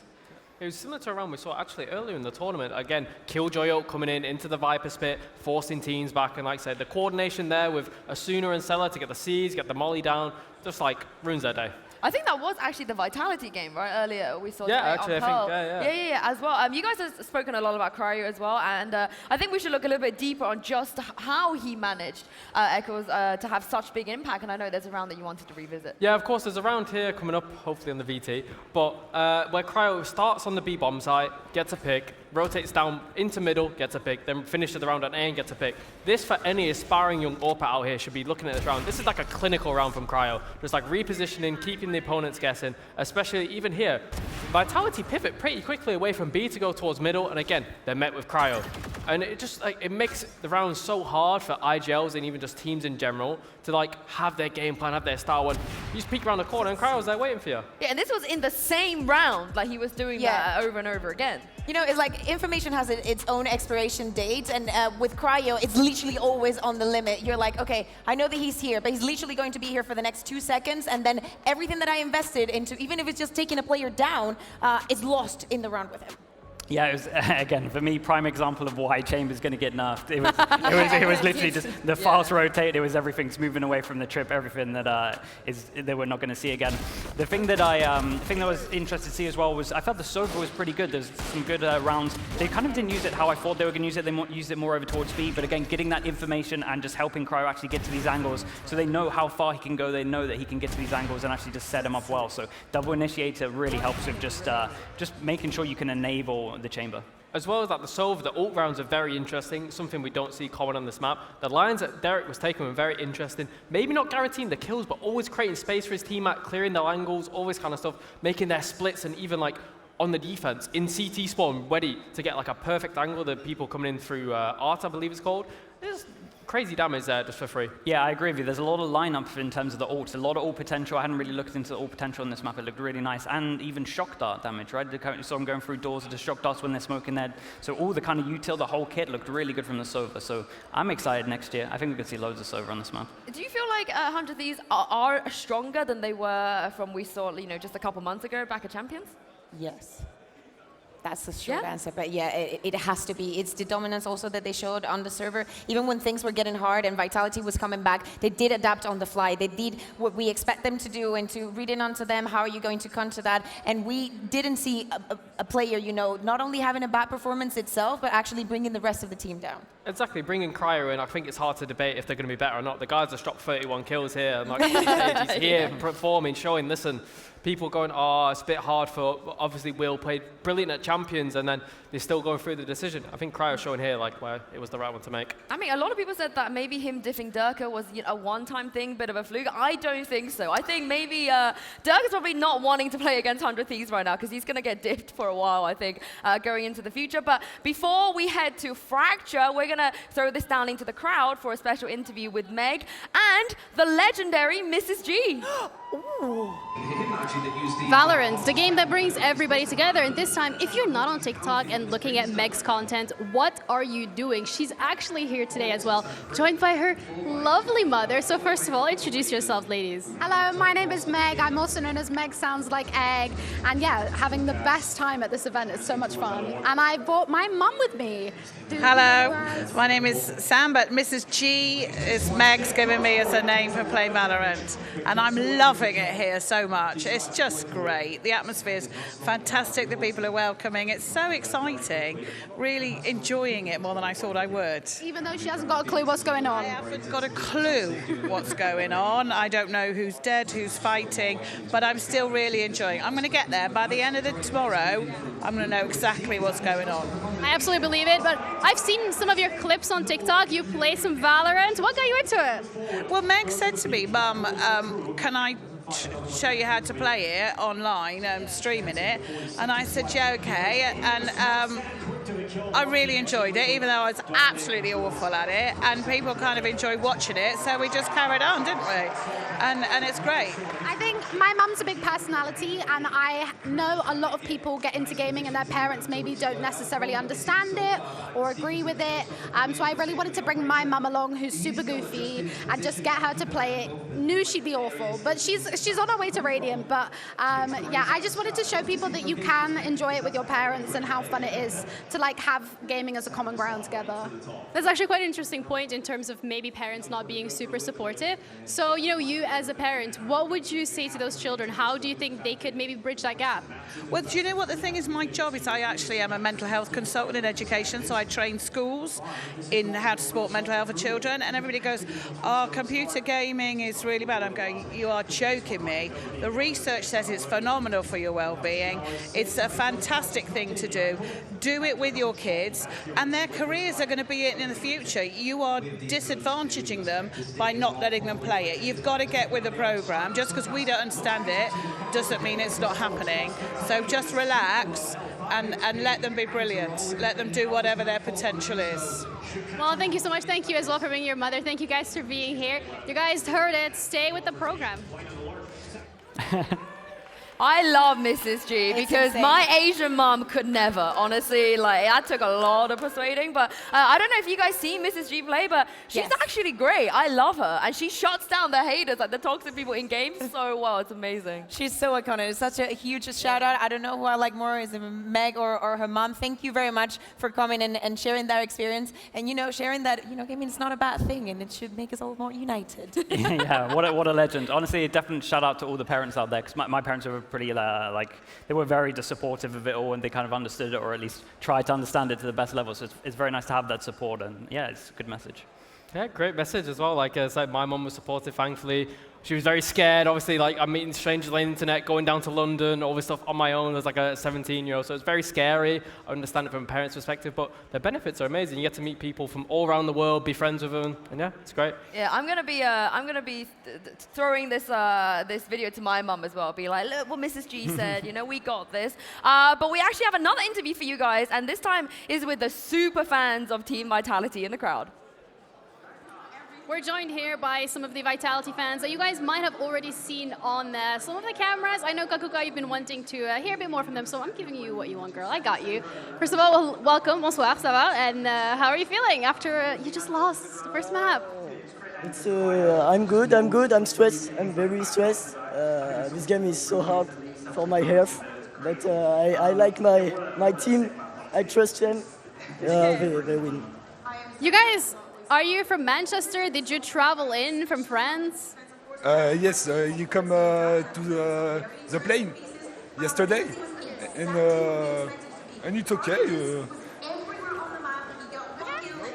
It was similar to a round we saw actually earlier in the tournament. Again, Killjoy ult coming into the Viper spit, forcing teams back, and like I said, the coordination there with Asuna and Stella to get the C's, get the molly down, just like ruins their day. I think that was actually the Vitality game, right? Earlier we saw. Yeah, actually, I think, yeah, as well. You guys have spoken a lot about Cryo as well, and I think we should look a little bit deeper on just how he managed Echoes to have such big impact. And I know there's a round that you wanted to revisit. Yeah, of course, there's a round here coming up, hopefully on the VT, but where Cryo starts on the B bomb site, gets a pick, rotates down into middle, gets a pick, then finishes the round on A and gets a pick. This, for any aspiring young AWP out here, should be looking at this round. This is like a clinical round from Cryo. Just like repositioning, keeping the opponents guessing, especially even here. Vitality pivot pretty quickly away from B to go towards middle, and again, they're met with Cryo. And it just, like, it makes the round so hard for IGLs and even just teams in general to, like, have their game plan, have their style. When you just peek around the corner and Cryo's there waiting for you. Yeah, and this was in the same round, like he was doing that over and over again. You know, it's like information has its own expiration date, and with Cryo, it's literally always on the limit. You're like, okay, I know that he's here, but he's literally going to be here for the next 2 seconds, and then everything that I invested into, even if it's just taking a player down, is lost in the round with him. Yeah, it was, again, for me, prime example of why Chamber's going to get nerfed. It was literally just the fast rotate. It was everything's moving away from the trip, everything that they were not going to see again. The thing that was interesting to see as well was I felt the Sova was pretty good. There's some good rounds. They kind of didn't use it how I thought they were going to use it. They used it more over towards speed. But again, getting that information and just helping Cryo actually get to these angles, so they know how far he can go. They know that he can get to these angles and actually just set them up well. So double initiator really helps with just making sure you can enable the chamber. As well as that, the Sova, the ult rounds are very interesting, something we don't see common on this map. The lines that Derek was taking were very interesting. Maybe not guaranteeing the kills, but always creating space for his teammate, clearing their angles, all this kind of stuff, making their splits, and even like on the defense, in CT spawn, ready to get like a perfect angle, the people coming in through Art, I believe it's called. crazy damage there just for free. Yeah, I agree with you. There's a lot of lineup in terms of the ults, a lot of ult potential. I hadn't really looked into the ult potential on this map. It looked really nice, and even shock dart damage, right? You saw them going through doors with the shock darts when they're smoking there. So all the kind of util, the whole kit looked really good from the Sova. So I'm excited next year. I think we could see loads of Sova on this map. Do you feel like 100Thieves are stronger than they were from we saw, just a couple months ago back at Champions? Yes. That's the short answer, but yeah, it has to be. It's the dominance also that they showed on the server. Even when things were getting hard and Vitality was coming back, they did adapt on the fly. They did what we expect them to do and to read in onto them, how are you going to counter that? And we didn't see a player, not only having a bad performance itself, but actually bringing the rest of the team down. Exactly, bringing Cryo in, I think it's hard to debate if they're going to be better or not. The guys have dropped 31 kills here, and he's here performing, showing, listen, people going, oh, it's a bit hard for, obviously Will played brilliant at Champions, and then they're still going through the decision. I think Cryo's showing here, where it was the right one to make. I mean, a lot of people said that maybe him diffing Durka was a one-time thing, bit of a fluke. I don't think so. I think maybe Durka's probably not wanting to play against 100Thieves right now, because he's going to get dipped for a while, I think, going into the future. But before we head to Fracture, we're going to throw this down into the crowd for a special interview with Meg and the legendary Mrs. G. Valorant, the game that brings everybody together. And this time, if you're not on TikTok and looking at Meg's content, what are you doing? She's actually here today as well, joined by her lovely mother. So first of all, introduce yourself, ladies. Hello, my name is Meg. I'm also known as Meg Sounds Like Egg. And yeah, having the best time at this event. It's so much fun. And I brought my mum with me. Hello, my name is Sam, but Mrs. G is Meg's given me as a name for playing Valorant. And I'm loving it here so much. It's just great. The atmosphere is fantastic. The people are welcoming. It's so exciting. Really enjoying it more than I thought I would. Even though she hasn't got a clue what's going on. I haven't got a clue what's going on. I don't know who's dead, who's fighting, but I'm still really enjoying it. I'm going to get there. By the end of tomorrow, I'm going to know exactly what's going on. I absolutely believe it, but I've seen some of your clips on TikTok. You play some Valorant. What got you into it? Well, Meg said to me, Mum, can I show you how to play it online, streaming it? And I said, yeah, okay. And I really enjoyed it, even though I was absolutely awful at it. And people kind of enjoyed watching it, so we just carried on, didn't we? And it's great. I think my mum's a big personality, and I know a lot of people get into gaming and their parents maybe don't necessarily understand it or agree with it. So I really wanted to bring my mum along, who's super goofy, and just get her to play it. Knew she'd be awful, but she's on her way to Radiant. But yeah, I just wanted to show people that you can enjoy it with your parents and how fun it is to have gaming as a common ground together. That's actually quite an interesting point in terms of maybe parents not being super supportive. So, you as a parent, what would you say to those children? How do you think they could maybe bridge that gap? Well, do you know what the thing is? My job is I actually am a mental health consultant in education, so I train schools in how to support mental health for children, and everybody goes, oh, computer gaming is really bad. I'm going, you are joking me. The research says it's phenomenal for your well-being. It's a fantastic thing to do. Do it with your kids, and their careers are going to be in the future. You are disadvantaging them by not letting them play it. You've got to get with the program. Just because we don't understand it doesn't mean it's not happening. So just relax and let them be brilliant. Let them do whatever their potential is. Well, thank you so much. Thank you as well for being your mother. Thank you guys for being here. You guys heard it. Stay with the program. I love Mrs. G because my Asian mom could never, honestly. That took a lot of persuading. But I don't know if you guys see Mrs. G play, but she's actually great. I love her. And she shuts down the haters, the toxic people in games so well. It's amazing. She's so iconic. It's such a huge shout out. I don't know who I like more, is it Meg or her mom? Thank you very much for coming and sharing that experience. And, sharing that, gaming is not a bad thing, and it should make us all more united. Yeah, what a legend. Honestly, a definite shout out to all the parents out there, because my parents were pretty, they were very supportive of it all, and they kind of understood it, or at least tried to understand it to the best level. So it's very nice to have that support, and yeah, it's a good message. Yeah, great message as well. My mum was supportive, thankfully. She was very scared. Obviously, I'm meeting strangers on the internet, going down to London, all this stuff on my own as a 17-year-old. So it's very scary. I understand it from a parent's perspective, but the benefits are amazing. You get to meet people from all around the world, be friends with them, and yeah, it's great. Yeah, I'm gonna be throwing this video to my mum as well. Be like, look what Mrs. G said. We got this. But we actually have another interview for you guys, and this time is with the super fans of Team Vitality in the crowd. We're joined here by some of the Vitality fans that you guys might have already seen on some of the cameras. I know, Kakuka, you've been wanting to hear a bit more from them, so I'm giving you what you want, girl. I got you. First of all, welcome, bonsoir, ça va? And how are you feeling after you just lost the first map? It's, I'm good, I'm stressed, I'm very stressed. This game is so hard for my health, but I like my team, I trust them, they win. You guys, are you from Manchester? Did you travel in from France? Yes, you come to the plane yesterday, and it's okay.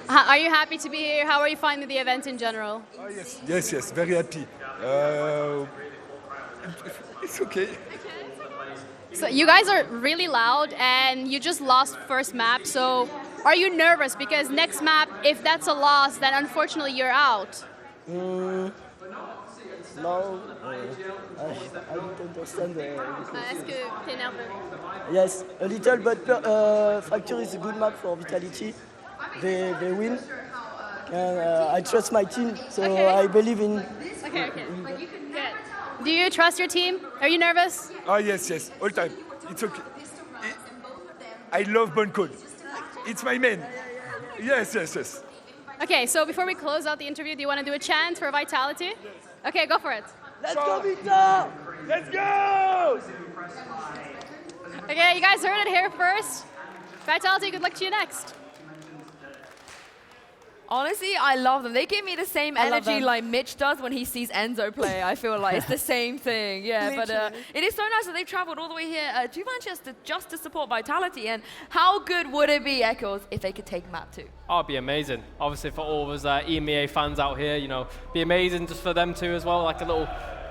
Are you happy to be here? How are you finding the event in general? Oh, yes, very happy. It's okay. So you guys are really loud, and you just lost first map, so are you nervous? Because next map, if that's a loss, then unfortunately you're out. No, I don't understand. Est-ce que t'es nerveux? Yes, a little, but Fracture is a good map for Vitality. They win, and I trust my team, so I believe in. Okay. Good. Do you trust your team? Are you nervous? Oh, yes, all time. It's okay. I love Bon Code. It's my man. Yes. Okay, so before we close out the interview, do you want to do a chant for Vitality? Okay, go for it. Let's go, Victor! Let's go! Okay, you guys heard it here first. Vitality, good luck to you next. Honestly, I love them. They give me the same energy like Mitch does when he sees Enzo play. I feel like it's the same thing. Yeah, but it is so nice that they've traveled all the way here to Manchester just to support Vitality. And how good would it be, Echoes, if they could take map 2? Oh, it'd be amazing. Obviously, for all of us EMEA fans out here, be amazing just for them too as well. Like a little,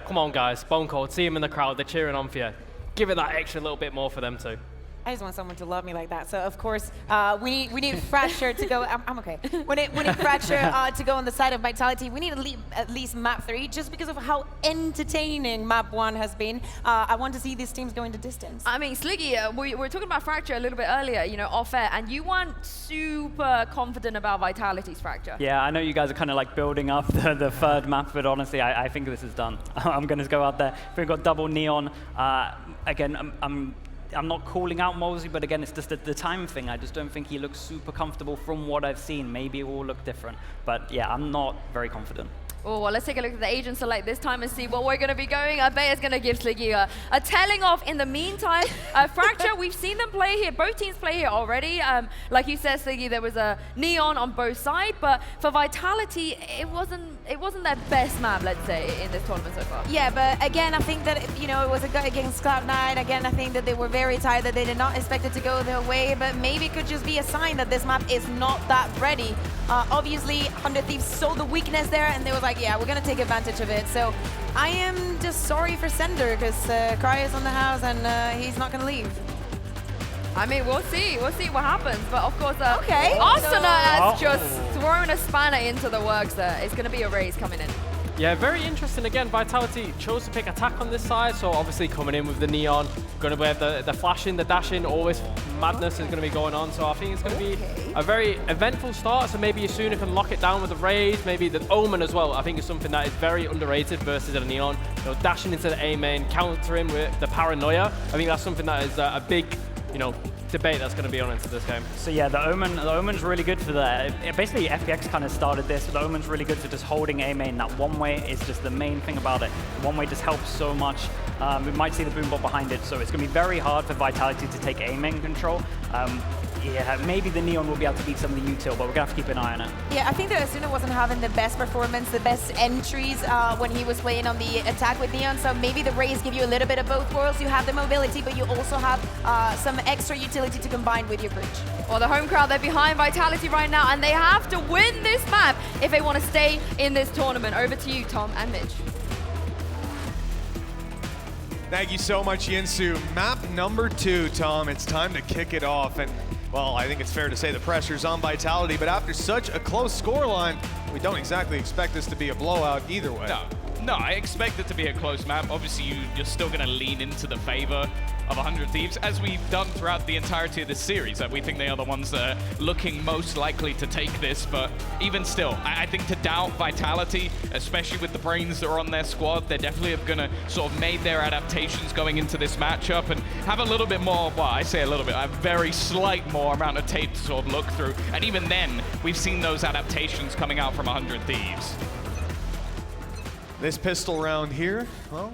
come on guys, Bone Cold, see them in the crowd, they're cheering on for you. Give it that extra little bit more for them too. I just want someone to love me like that. So of course, we need Fracture to go. I'm okay. We need Fracture to go on the side of Vitality. We need at least map 3, just because of how entertaining map 1 has been. I want to see these teams go into distance. I mean, Sliggy, we were talking about Fracture a little bit earlier, off air, and you weren't super confident about Vitality's Fracture. Yeah, I know you guys are kind of like building up the third map, but honestly, I think this is done. I'm going to go out there. We've got double Neon. Again, I'm not calling out Mosley, but again, it's just the time thing. I just don't think he looks super comfortable from what I've seen. Maybe it will look different. But yeah, I'm not very confident. Oh, well, let's take a look at the agent select this time and see what we're going to be going. I bet it's going to give Sliggy a telling off. In the meantime, Fracture, we've seen them play here. Both teams play here already. Like you said, Sliggy, there was a Neon on both sides, but for Vitality, it wasn't their best map, let's say, in this tournament so far. Yeah, but again, I think that, it was a go against Cloud9. Again, I think that they were very tired, that they did not expect it to go their way, but maybe it could just be a sign that this map is not that ready. Obviously, 100Thieves saw the weakness there, and they were like, yeah, we're going to take advantage of it. So I am just sorry for Sender, because Cry is on the house, and he's not going to leave. I mean, we'll see what happens. But of course, okay. Asuna has just thrown a spanner into the works there. It's going to be a raise coming in. Yeah, very interesting. Again, Vitality chose to pick attack on this side, so obviously coming in with the Neon, going to have the flashing, the dashing, always madness is going to be going on. So I think it's going to be a very eventful start. So maybe Asuna can lock it down with the raise, maybe the Omen as well. I think it's something that is very underrated versus a Neon. Dashing into the A main, countering with the paranoia. I think that's something that is a big, debate that's going to be on into this game. So yeah, the Omen's really good for that. Basically, FPX kind of started this, but the Omen's really good for just holding A main. That one way is just the main thing about it. One way just helps so much. We might see the boombot behind it, so it's going to be very hard for Vitality to take A main control. Yeah, maybe the Neon will be able to beat some of the util, but we're going to have to keep an eye on it. Yeah, I think that Asuna wasn't having the best performance, the best entries when he was playing on the attack with Neon, so maybe the Rays give you a little bit of both worlds. You have the mobility, but you also have some extra utility to combine with your bridge. Well, the home crowd, they're behind Vitality right now, and they have to win this map if they want to stay in this tournament. Over to you, Tom and Mitch. Thank you so much, Yinsu. Map number 2, Tom. It's time to kick it off. And, well, I think it's fair to say the pressure's on Vitality, but after such a close scoreline, we don't exactly expect this to be a blowout either way. No, I expect it to be a close map. Obviously, you're still going to lean into the favor of 100 Thieves, as we've done throughout the entirety of this series. We think they are the ones that are looking most likely to take this, but even still, I think to doubt Vitality, especially with the brains that are on their squad, they're definitely going to sort of made their adaptations going into this matchup and have a little bit more, well, I say a little bit, a very slight more amount of tape to sort of look through. And even then, we've seen those adaptations coming out from 100 Thieves. This pistol round here, well,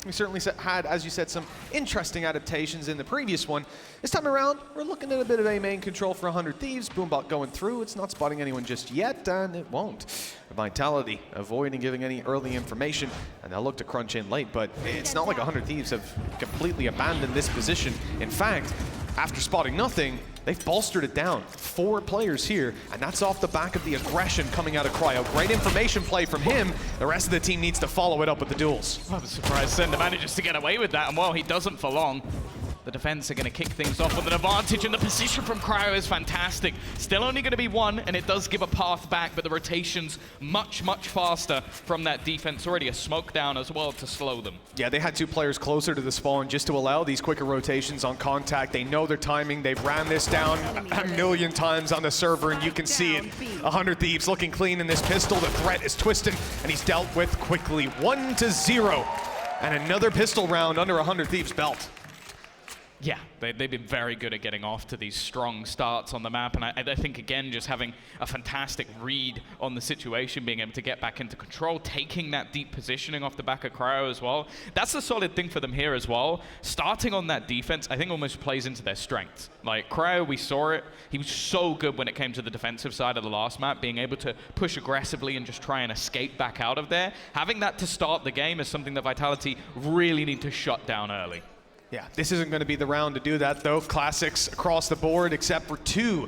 we certainly had, as you said, some interesting adaptations in the previous one. This time around, we're looking at a bit of a main control for 100 Thieves. Boombot going through. It's not spotting anyone just yet, and it won't. Vitality avoiding giving any early information, and they'll look to crunch in late, but it's not like 100 Thieves have completely abandoned this position. In fact, after spotting nothing, they've bolstered it down. 4 players here, and that's off the back of the aggression coming out of Cryo. Great information play from him. The rest of the team needs to follow it up with the duels. I'm surprised Sender manages to get away with that, and well, he doesn't for long. The defense are going to kick things off with an advantage, and the position from Cryo is fantastic. Still only going to be 1, and it does give a path back, but the rotation's much, much faster from that defense. Already a smoke down as well to slow them. Yeah, they had 2 players closer to the spawn just to allow these quicker rotations on contact. They know their timing. They've ran this down a million times on the server, and you can see it. 100 Thieves looking clean in this pistol. The threat is twisting, and he's dealt with quickly. 1-0, and another pistol round under 100 Thieves' belt. Yeah, they've been very good at getting off to these strong starts on the map, and I think, again, just having a fantastic read on the situation, being able to get back into control, taking that deep positioning off the back of Cryo as well. That's a solid thing for them here as well. Starting on that defense, I think almost plays into their strengths. Like, Cryo, we saw it. He was so good when it came to the defensive side of the last map, being able to push aggressively and just try and escape back out of there. Having that to start the game is something that Vitality really need to shut down early. Yeah, this isn't going to be the round to do that, though. Classics across the board, except for 2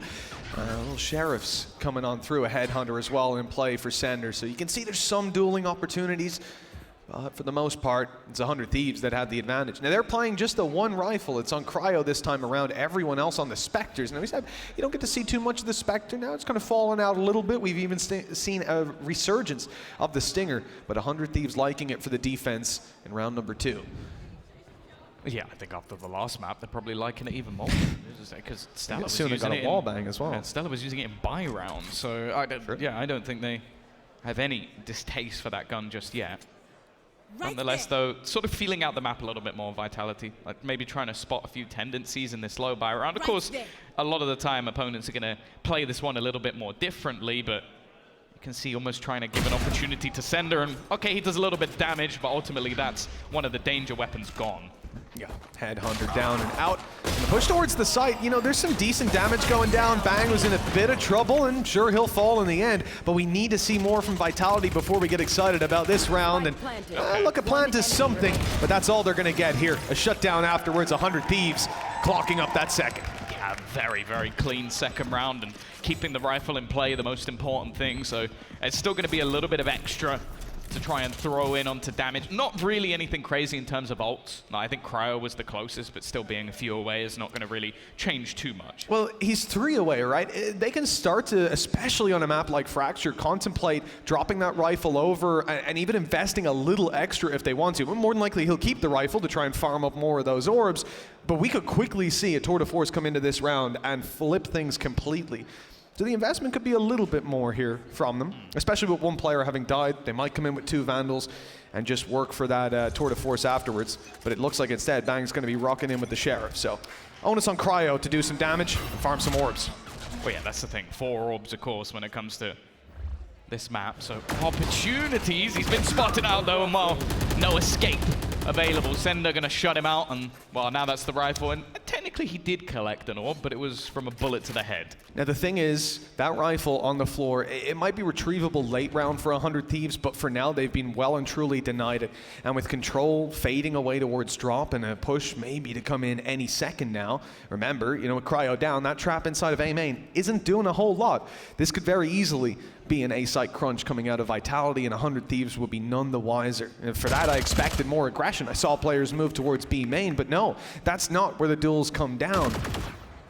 little sheriffs coming on through. A headhunter as well in play for Sender. So you can see there's some dueling opportunities. But for the most part, it's 100 Thieves that had the advantage. Now, they're playing just the 1 rifle. It's on Cryo this time around. Everyone else on the Spectres. Now, we said you don't get to see too much of the Spectre. Now it's kind of fallen out a little bit. We've even seen a resurgence of the Stinger. But 100 Thieves liking it for the defense in round number 2. Yeah, I think after the last map, they're probably liking it even more. Because Stella was using using it in wall bang as well. Yeah, Stella was using it in buy rounds, so I don't think they have any distaste for that gun just yet. Nonetheless, though, sort of feeling out the map a little bit more, Vitality, like maybe trying to spot a few tendencies in this low buy round. Of course, a lot of the time, opponents are going to play this one a little bit more differently, but you can see almost trying to give an opportunity to Sender, and okay, he does a little bit of damage, but ultimately that's one of the danger weapons gone. Yeah, headhunter down and out. And the push towards the site, you know, there's some decent damage going down. Bang was in a bit of trouble, and sure, he'll fall in the end. But we need to see more from Vitality before we get excited about this round. And look, a plant is something, but that's all they're going to get here. A shutdown afterwards, 100 Thieves clocking up that second. Yeah, very, very clean second round, and keeping the rifle in play, the most important thing. So it's still going to be a little bit of extra to try and throw in onto damage. Not really anything crazy in terms of ults. No, I think Cryo was the closest, but still being a few away is not going to really change too much. Well, he's 3 away, right? They can start to, especially on a map like Fracture, contemplate dropping that rifle over and even investing a little extra if they want to. But more than likely, he'll keep the rifle to try and farm up more of those orbs. But we could quickly see a tour de force come into this round and flip things completely. So the investment could be a little bit more here from them, especially with 1 player having died. They might come in with 2 Vandals and just work for that tour de force afterwards. But it looks like instead, Bang's going to be rocking in with the Sheriff. So onus on Cryo to do some damage and farm some orbs. Well, yeah, that's the thing. 4 orbs, of course, when it comes to this map. So opportunities. He's been spotted out, though, and well, no escape available. Sender going to shut him out, and well, now that's the rifle. And technically he did collect an orb, but it was from a bullet to the head. Now the thing is, that rifle on the floor, it might be retrievable late round for 100 Thieves, but for now they've been well and truly denied it. And with control fading away towards drop and a push maybe to come in any second now, remember, you know, with Cryo down, that trap inside of A main isn't doing a whole lot. This could very easily be an A-site crunch coming out of Vitality, and 100 Thieves would be none the wiser. And for that, I expected more aggression. I saw players move towards B main, but no, that's not where the duels come down.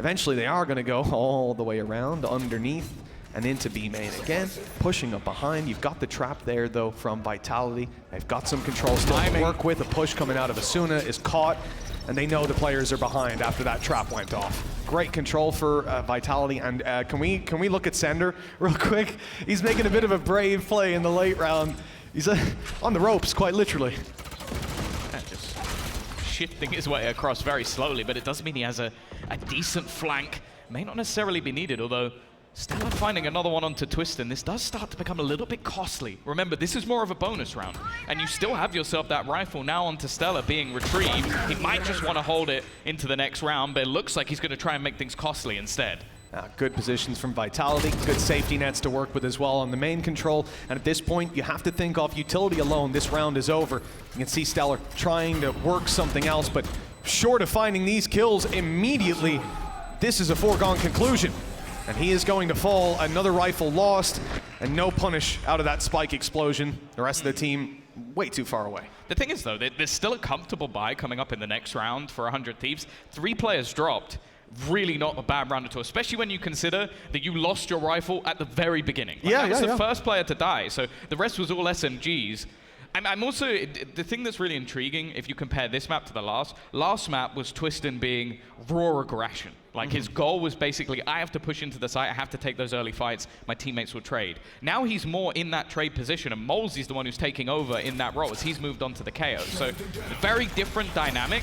Eventually, they are going to go all the way around underneath. and into B main again, pushing up behind. You've got the trap there, though, from Vitality. They've got some control still to work with. A push coming out of Asuna is caught, and they know the players are behind after that trap went off. Great control for Vitality, and can we look at Sender real quick? He's making a bit of a brave play in the late round. He's on the ropes, quite literally. Just shifting his way across very slowly, but it does mean he has a decent flank. May not necessarily be needed, although Stella finding another one onto Twistin. This does start to become a little bit costly. Remember, this is more of a bonus round, and you still have yourself that rifle now onto Stella being retrieved. He might just want to hold it into the next round, but it looks like he's going to try and make things costly instead. Good positions from Vitality, good safety nets to work with as well on the main control, and at this point, you have to think off utility alone. This round is over. You can see Stellar trying to work something else, but short of finding these kills immediately, this is a foregone conclusion. And he is going to fall. Another rifle lost, and no punish out of that spike explosion. The rest of the team way too far away. The thing is, though, there's still a comfortable buy coming up in the next round for 100 Thieves. 3 players dropped. Really not a bad round at all, especially when you consider that you lost your rifle at the very beginning. That was the first player to die, so the rest was all SMGs. I'm also, the thing that's really intriguing, if you compare this map to the last map was Twistin being raw aggression. Like his goal was basically, I have to push into the site, I have to take those early fights, my teammates will trade. Now he's more in that trade position, and Molesey's the one who's taking over in that role as he's moved on to the KO. So a very different dynamic,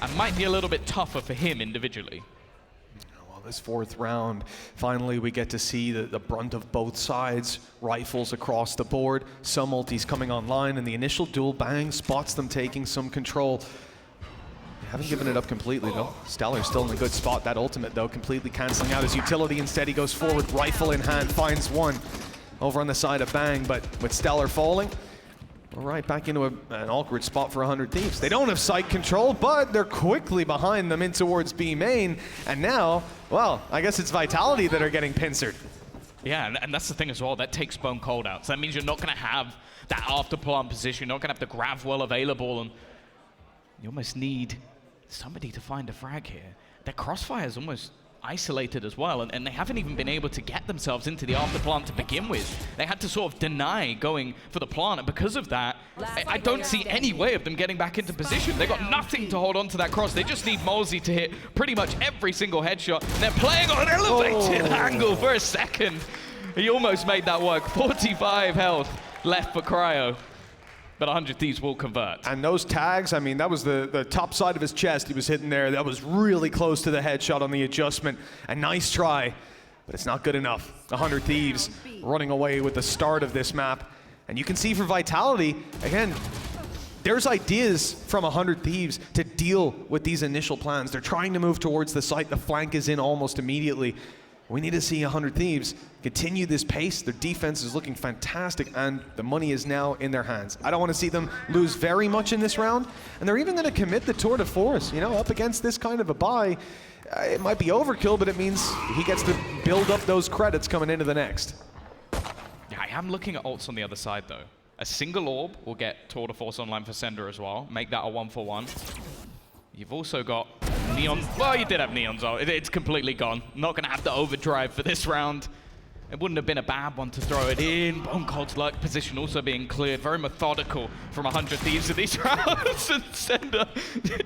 and might be a little bit tougher for him individually. This 4th round, finally we get to see the brunt of both sides, rifles across the board, some ultis coming online, and the initial dual bang spots them taking some control. They haven't given it up completely though. Stellar's still in a good spot. That ultimate though completely cancelling out his utility. Instead he goes forward, rifle in hand, finds one over on the side of Bang, but with Stellar falling, all right, back into an awkward spot for 100 Thieves. They don't have site control, but they're quickly behind them in towards B main. And now, well, I guess it's Vitality that are getting pincered. Yeah, and that's the thing as well. That takes Bone Cold out. So that means you're not going to have that after plant position. You're not going to have the grav well available. And you almost need somebody to find a frag here. Their crossfire is almost isolated as well, and they haven't even been able to get themselves into the after plant to begin with. They had to sort of deny going for the plant, and because of that, I don't see any way of them getting back into position. They got nothing to hold on to that cross. They just need Molesey to hit pretty much every single headshot. They're playing on an elevated angle for a second. He almost made that work. 45 health left for Cryo. But 100 Thieves will convert. And those tags, I mean, that was the top side of his chest he was hitting there. That was really close to the headshot on the adjustment. A nice try, but it's not good enough. 100 Thieves running away with the start of this map. And you can see for Vitality, again, there's ideas from 100 Thieves to deal with these initial plans. They're trying to move towards the site. The flank is in almost immediately. We need to see 100 Thieves continue this pace. Their defense is looking fantastic, and the money is now in their hands. I don't want to see them lose very much in this round, and they're even going to commit the Tour de Force. You know, up against this kind of a buy, it might be overkill, but it means he gets to build up those credits coming into the next. Yeah, I am looking at ults on the other side, though. A single orb will get Tour de Force online for Sender as well. Make that a 1-for-1. You've also got Neon. Well, you did have Neon's ult. It's completely gone. Not going to have to overdrive for this round. It wouldn't have been a bad one to throw it in. Bone Cold's luck position also being cleared. Very methodical from 100 Thieves in these rounds. And Sender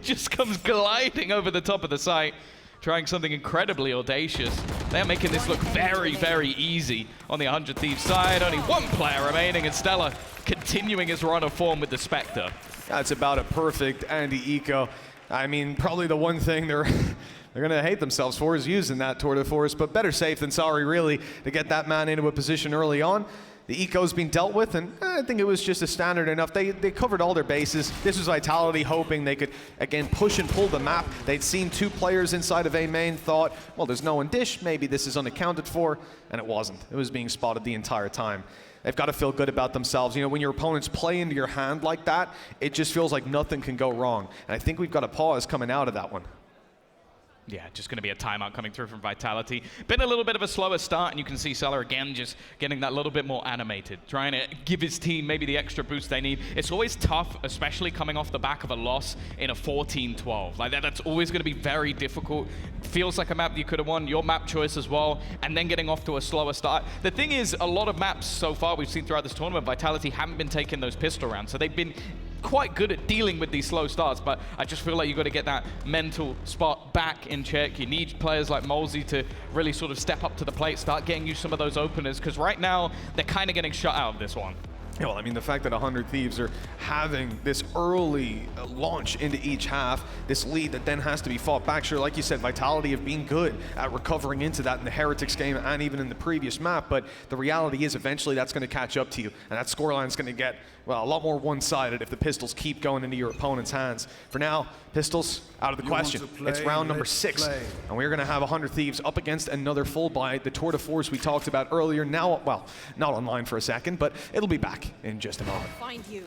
just comes gliding over the top of the site, trying something incredibly audacious. They're making this look very, very easy on the 100 Thieves side. Only one player remaining, and Stella continuing his run of form with the Spectre. That's about a perfect anti-eco. I mean, probably the one thing they're going to hate themselves for is using that Tour de Force, but better safe than sorry, really, to get that man into a position early on. The eco's been dealt with, and I think it was just a standard enough. They covered all their bases. This was Vitality hoping they could, again, push and pull the map. They'd seen 2 players inside of A main, thought, well, there's no one dish, maybe this is unaccounted for, and it wasn't. It was being spotted the entire time. They've got to feel good about themselves. You know, when your opponents play into your hand like that, it just feels like nothing can go wrong. And I think we've got a pause coming out of that one. Yeah, just going to be a timeout coming through from Vitality. Been a little bit of a slower start, and you can see Seller again just getting that little bit more animated, trying to give his team maybe the extra boost they need. It's always tough, especially coming off the back of a loss in a 14-12. Like that's always going to be very difficult. Feels like a map you could have won, your map choice as well, and then getting off to a slower start. The thing is, a lot of maps so far we've seen throughout this tournament, Vitality haven't been taking those pistol rounds, so they've been quite good at dealing with these slow starts, but I just feel like you've got to get that mental spot back in check. You need players like Molesy to really sort of step up to the plate, start getting you some of those openers, because right now they're kind of getting shut out of this one. Yeah, well, I mean, the fact that 100 Thieves are having this early launch into each half, this lead that then has to be fought back. Sure, like you said, Vitality have been good at recovering into that in the Heretics game and even in the previous map, but the reality is eventually that's going to catch up to you, and that scoreline is going to get, well, a lot more one-sided if the pistols keep going into your opponent's hands. For now, pistols out of the question. It's round number 6, and we're going to have 100 Thieves up against another full buy, the Tour de Force we talked about earlier. Now, well, not online for a second, but it'll be back in just a moment. Find you.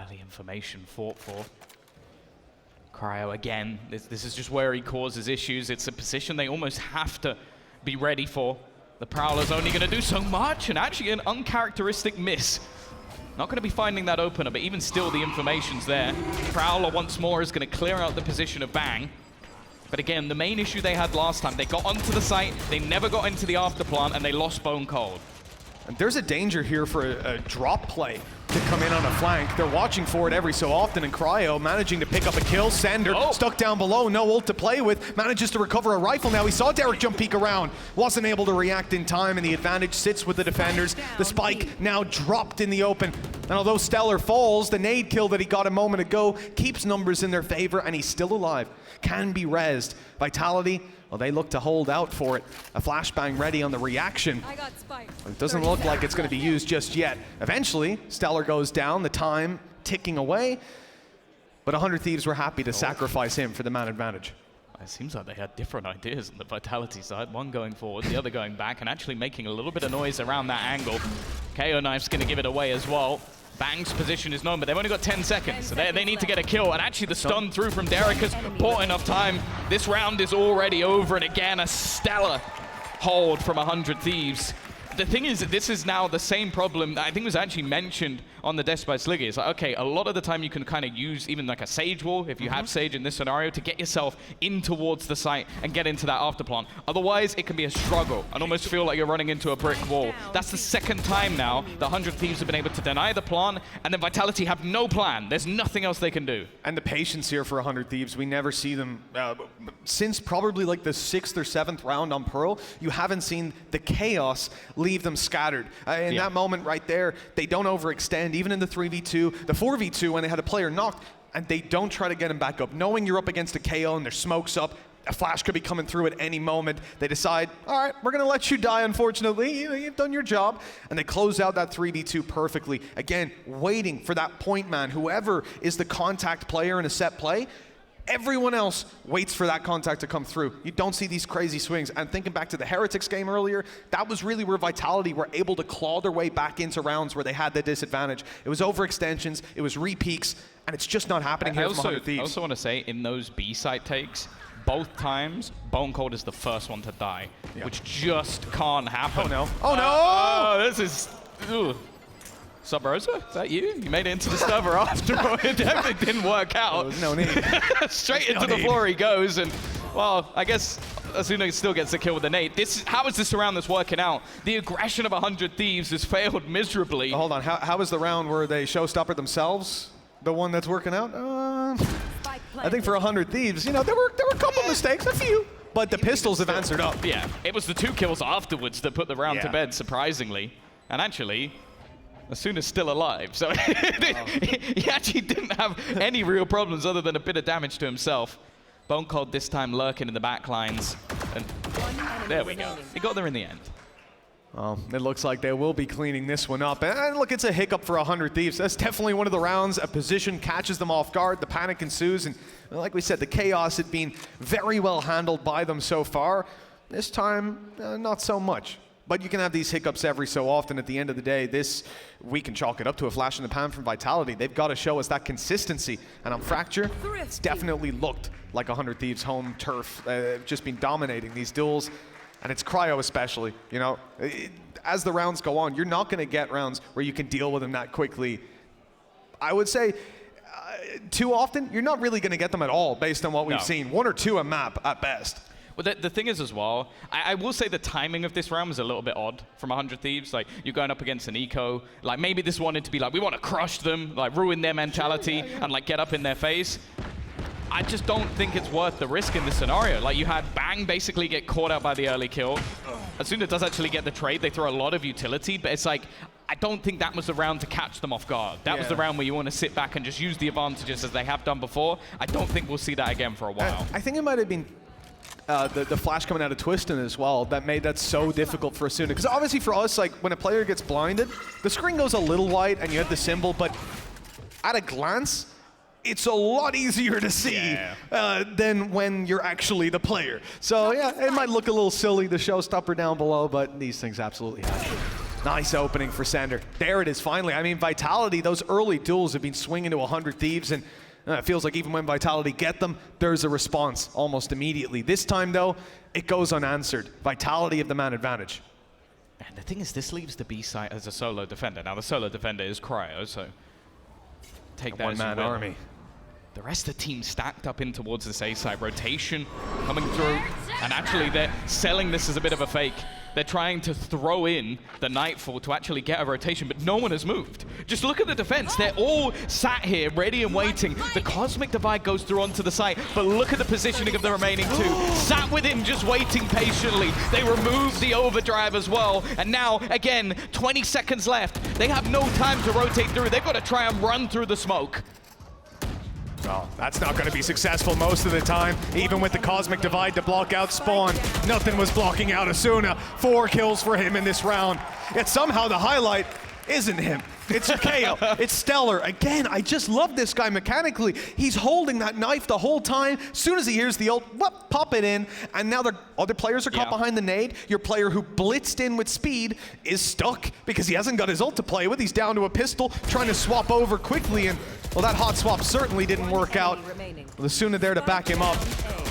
Early information fought for. Cryo again, this is just where he causes issues. It's a position they almost have to be ready for. The Prowler's only going to do so much, and actually an uncharacteristic miss. Not going to be finding that opener, but even still the information's there. Prowler once more is going to clear out the position of Bang. But again, the main issue they had last time, they got onto the site, they never got into the afterplant, and they lost Bone Cold. And there's a danger here for a drop play to come in on a flank. They're watching for it every so often, and Cryo managing to pick up a kill. Sender stuck down below, no ult to play with, manages to recover a rifle now. He saw Derek jump peek around, wasn't able to react in time, and the advantage sits with the defenders. The spike now dropped in the open. And although Stellar falls, the nade kill that he got a moment ago keeps numbers in their favor, and he's still alive. Can be rezzed. Vitality, well, they look to hold out for it. A flashbang ready on the reaction. It doesn't look like it's going to be used just yet. Eventually, Stellar goes down, the time ticking away, but 100 Thieves were happy to sacrifice him for the man advantage. It seems like they had different ideas on the Vitality side, one going forward, the other going back, and actually making a little bit of noise around that angle. KO Knife's going to give it away as well. Bang's position is known, but they've only got 10 seconds, so they need to get a kill. And actually the stun through from Derek has bought enough time. This round is already over, and again, a stellar hold from 100 Thieves. The thing is that this is now the same problem that I think was actually mentioned on the Death by Sliggy. It's like, okay, a lot of the time you can kind of use even like a Sage wall, if you have Sage in this scenario, to get yourself in towards the site and get into that afterplant. Otherwise, it can be a struggle and almost feel like you're running into a brick wall. That's the second time now the 100 Thieves have been able to deny the plan, and then Vitality have no plan. There's nothing else they can do. And the patience here for 100 Thieves, we never see them, since probably like the 6th or 7th round on Pearl, you haven't seen the chaos leave them scattered. In that moment right there, they don't overextend, even in the 3v2, the 4v2 when they had a player knocked, and they don't try to get him back up. Knowing you're up against a KO and their smoke's up, a flash could be coming through at any moment, they decide, all right, we're going to let you die, unfortunately. You've done your job. And they close out that 3v2 perfectly. Again, waiting for that point man, whoever is the contact player in a set play. Everyone else waits for that contact to come through. You don't see these crazy swings. And thinking back to the Heretics game earlier, that was really where Vitality were able to claw their way back into rounds where they had the disadvantage. It was overextensions, it was re-peaks, and it's just not happening here from 100 Thieves. I also want to say, in those B-site takes, both times, Bone Cold is the first one to die, which just can't happen. Oh no. Oh no! This is... Ugh. Sub Rosa, is that you? You made it into the server after all. It definitely didn't work out. There was no need. Straight into the floor he goes, and well, I guess Asuna still gets the kill with the nade. How is this round that's working out? The aggression of 100 Thieves has failed miserably. Hold on, how is the round where they showstopper themselves the one that's working out? I think for 100 Thieves, you know, there were a couple mistakes, a few. But the pistols have answered up. Yeah, it was the 2 kills afterwards that put the round to bed, surprisingly. And actually, Asuna's still alive, so he actually didn't have any real problems other than a bit of damage to himself. Bone Cold this time lurking in the back lines. And there we go. He got there in the end. Well, it looks like they will be cleaning this one up. And look, it's a hiccup for 100 Thieves. That's definitely one of the rounds. A position catches them off guard. The panic ensues. And like we said, the chaos had been very well handled by them so far. This time, not so much. But you can have these hiccups every so often. At the end of the day, we can chalk it up to a flash in the pan from Vitality. They've got to show us that consistency. And on Fracture, it's definitely looked like 100 Thieves' home turf. Just been dominating these duels. And it's Cryo especially, you know. As the rounds go on, you're not going to get rounds where you can deal with them that quickly. I would say too often, you're not really going to get them at all based on what we've seen. 1 or 2 a map at best. Well, the thing is as well, I will say the timing of this round was a little bit odd from 100 Thieves. Like, you're going up against an eco. Like, maybe this wanted to be like, we want to crush them, like, ruin their mentality, and, like, get up in their face. I just don't think it's worth the risk in this scenario. Like, you had Bang basically get caught out by the early kill. As soon as it does actually get the trade, they throw a lot of utility, but it's like, I don't think that was the round to catch them off guard. That was the round where you want to sit back and just use the advantages as they have done before. I don't think we'll see that again for a while. I think it might have been the flash coming out of Twiston as well that made that so difficult for Asuna. Because obviously for us, like, when a player gets blinded, the screen goes a little wide and you have the symbol, but at a glance, it's a lot easier to see than when you're actually the player. So yeah, it might look a little silly, the showstopper down below, but these things absolutely happen. Nice opening for Sender. There it is finally. I mean, Vitality, those early duels have been swinging to 100 Thieves, and it feels like even when Vitality get them, there's a response almost immediately. This time though, it goes unanswered. Vitality have the man advantage. And the thing is, this leaves the B site as a solo defender. Now the solo defender is Cryo, so take that as a one-man army. The rest of the team stacked up in towards this A site. Rotation coming through, and actually they're selling this as a bit of a fake. They're trying to throw in the Nightfall to actually get a rotation, but no one has moved. Just look at the defense. They're all sat here, ready and waiting. The Cosmic Divide goes through onto the site, but look at the positioning of the remaining 2. Sat with him, just waiting patiently. They removed the overdrive as well, and now, again, 20 seconds left. They have no time to rotate through. They've got to try and run through the smoke. Well, that's not going to be successful most of the time, even with the Cosmic Divide to block out Spawn. Nothing was blocking out Asuna. 4 kills for him in this round. Yet somehow the highlight isn't him. It's KO. It's Stellar. Again, I just love this guy mechanically. He's holding that knife the whole time. As soon as he hears the ult, whoop, pop it in. And now the other players are caught behind the nade. Your player who blitzed in with speed is stuck because he hasn't got his ult to play with. He's down to a pistol, trying to swap over quickly. And, well, that hot swap certainly didn't work out. With Asuna there to back him up.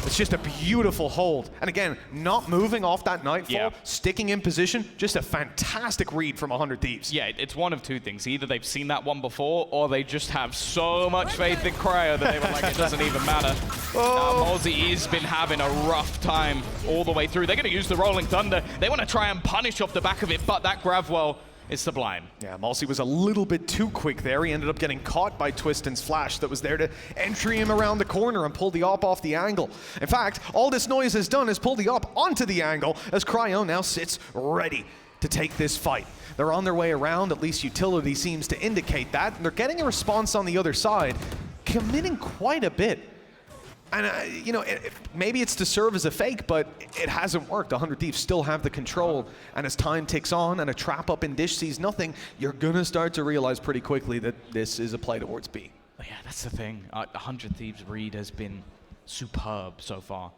It's just a beautiful hold. And again, not moving off that Nightfall, sticking in position, just a fantastic read from 100 Thieves. Yeah, it's one of 2 things. Either they've seen that one before, or they just have so much faith in Cryo that they were like, it doesn't even matter. Mozzie has been having a rough time all the way through. They're going to use the Rolling Thunder. They want to try and punish off the back of it, but that Gravwell is sublime. Yeah, Malsey was a little bit too quick there. He ended up getting caught by Twiston's flash that was there to entry him around the corner and pull the op off the angle. In fact, all this noise has done is pull the op onto the angle as Cryo now sits ready to take this fight. They're on their way around, at least utility seems to indicate that. And they're getting a response on the other side, committing quite a bit. And, you know, maybe it's to serve as a fake, but it hasn't worked. 100 Thieves still have the control, and as time ticks on and a trap up in Dish sees nothing, you're going to start to realize pretty quickly that this is a play towards B. Yeah, that's the thing. 100 Thieves' read has been superb so far.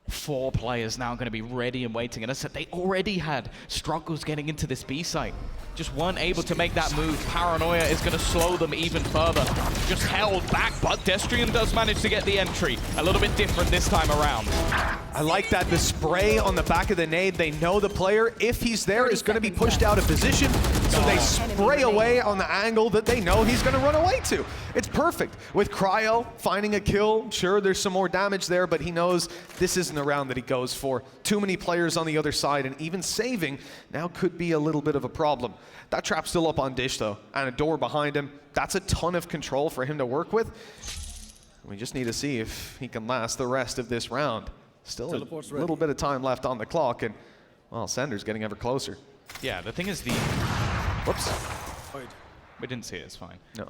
4 players now going to be ready and waiting. And as I said, they already had struggles getting into this B site. Just weren't able to make that move. Paranoia is going to slow them even further. Just held back, but Destrian does manage to get the entry. A little bit different this time around. I like that. The spray on the back of the nade. They know the player, if he's there, is going to be pushed out of position. So they spray away on the angle that they know he's going to run away to. It's perfect. With Cryo finding a kill, sure, there's some more damage there, but he knows this isn't the round that he goes for. Too many players on the other side, and even saving now could be a little bit of a problem. That trap's still up on Dish, though, and a door behind him. That's a ton of control for him to work with. We just need to see if he can last the rest of this round. Still a little bit of time left on the clock, and, well, Sender's getting ever closer. Yeah, the thing is the... Whoops. We didn't see it, it's fine. No.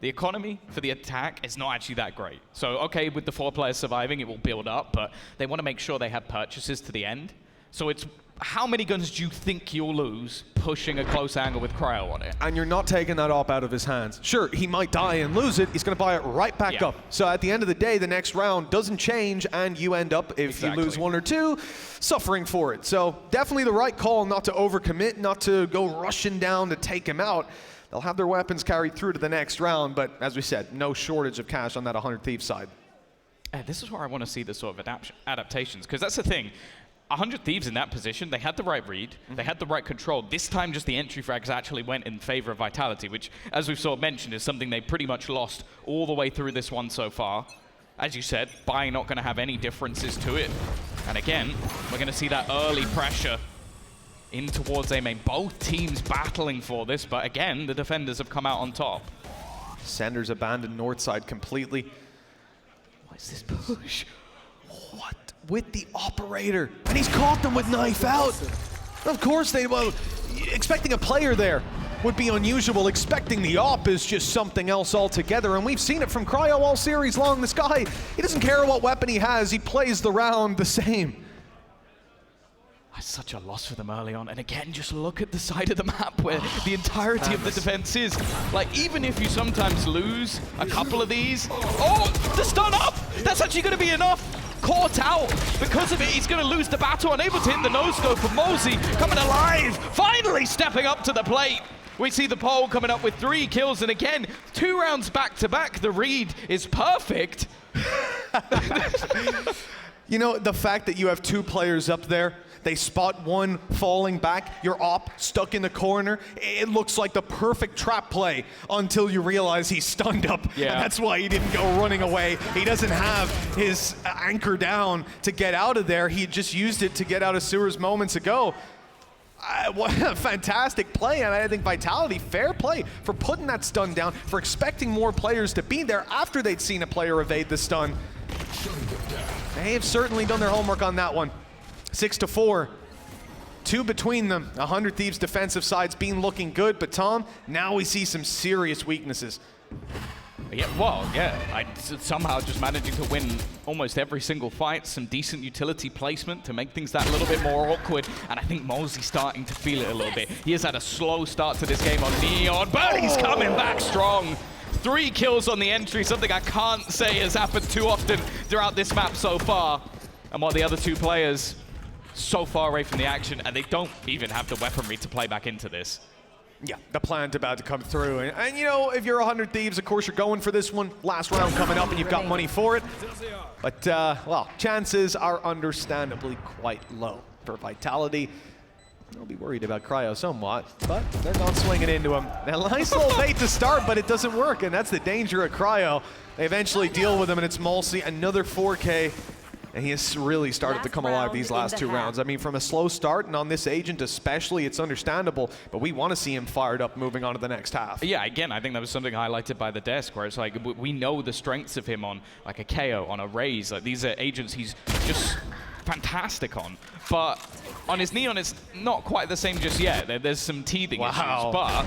The economy for the attack is not actually that great. So, okay, with the 4 players surviving, it will build up, but they want to make sure they have purchases to the end. So it's how many guns do you think you'll lose pushing a close angle with Cryo on it? And you're not taking that op out of his hands. Sure, he might die and lose it. He's going to buy it right back up. So at the end of the day, the next round doesn't change, and you end up, if you lose 1 or 2, suffering for it. So definitely the right call not to overcommit, not to go rushing down to take him out. They'll have their weapons carried through to the next round, but as we said, no shortage of cash on that 100 Thieves side. This is where I want to see the sort of adaptations, because that's the thing. 100 Thieves in that position, they had the right read, they had the right control. This time just the entry frags actually went in favor of Vitality, which, as we've sort of mentioned, is something they pretty much lost all the way through this one so far. As you said, Bai not going to have any differences to it. And again, we're going to see that early pressure in towards A main. Both teams battling for this, but again, the defenders have come out on top. Sender's abandoned north side completely. What is this push? What? With the operator, and he's caught them with knife out. Of course they, well, expecting a player there would be unusual. Expecting the op is just something else altogether, and we've seen it from Cryo all series long. This guy, he doesn't care what weapon he has, he plays the round the same. That's such a loss for them early on, and again, just look at the side of the map where the entirety of the defense is. Like, even if you sometimes lose a couple of these, oh, the stun up! That's actually going to be enough. Caught out because of it, he's going to lose the battle, unable to hit the no-scope of Mosey, coming alive, finally stepping up to the plate. We see the pole coming up with 3 kills, and again, 2 rounds back-to-back. The read is perfect. You know, the fact that you have 2 players up there, they spot one falling back, your op stuck in the corner. It looks like the perfect trap play until you realize he's stunned up. Yeah. And that's why he didn't go running away. He doesn't have his anchor down to get out of there. He just used it to get out of sewers moments ago. What a fantastic play, and I think Vitality, fair play for putting that stun down, for expecting more players to be there after they'd seen a player evade the stun. They have certainly done their homework on that one. 6-4, 2 between them. 100 Thieves defensive side's been looking good, but Tom, now we see some serious weaknesses. Yeah, well, yeah, somehow just managing to win almost every single fight, some decent utility placement to make things that little bit more awkward, and I think Mosey's starting to feel it a little bit. He has had a slow start to this game on Neon, but he's coming back strong. 3 kills on the entry, something I can't say has happened too often throughout this map so far. And while the other 2 players so far away from the action, and they don't even have the weaponry to play back into this. Yeah, the plan's about to come through. And you know, if you're 100 Thieves, of course you're going for this one. Last round coming up and you've got money for it. But, well, chances are understandably quite low for Vitality. I'll be worried about Cryo somewhat, but they're not swinging into him. Now, nice little bait to start, but it doesn't work, and that's the danger of Cryo. They eventually deal with him, and it's Mulsey, another 4K. And he has really started to come alive these last 2 rounds. I mean, from a slow start, and on this agent especially, it's understandable, but we want to see him fired up moving on to the next half. Yeah, again, I think that was something highlighted by the desk, where it's like, we know the strengths of him on like a KO, on a Raze. Like, these are agents he's just fantastic on. But on his Neon, it's not quite the same just yet. There's some teething issues, but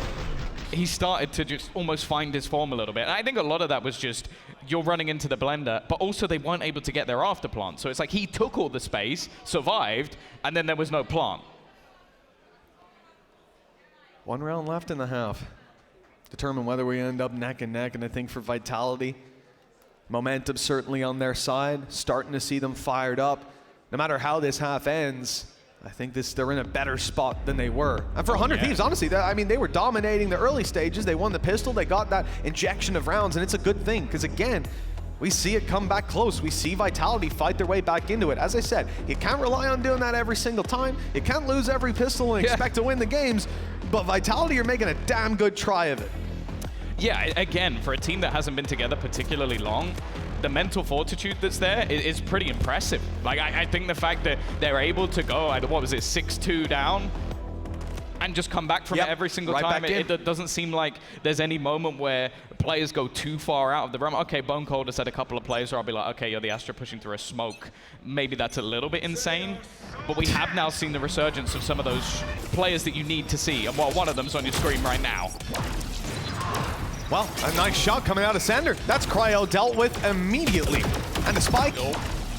he started to just almost find his form a little bit. And I think a lot of that was just, you're running into the blender, but also they weren't able to get their after plant. So it's like he took all the space, survived, and then there was no plant. 1 round left in the half. Determine whether we end up neck and neck, and I think for Vitality, momentum certainly on their side, starting to see them fired up. No matter how this half ends, I think they're in a better spot than they were. And for 100 Thieves, honestly, I mean, they were dominating the early stages. They won the pistol. They got that injection of rounds, and it's a good thing because, again, we see it come back close. We see Vitality fight their way back into it. As I said, you can't rely on doing that every single time. You can't lose every pistol and expect to win the games, but Vitality are making a damn good try of it. Yeah, again, for a team that hasn't been together particularly long, the mental fortitude that's there is pretty impressive. Like, I think the fact that they're able to go, what was it, 6-2 down, and just come back from it every single time. It doesn't seem like there's any moment where players go too far out of the realm. Okay, Bone Cold has had a couple of plays where I'll be like, okay, you're the Astra pushing through a smoke. Maybe that's a little bit insane. But we have now seen the resurgence of some of those players that you need to see. And well, one of them's on your screen right now. Well, a nice shot coming out of Sander. That's Cryo dealt with immediately. And the spike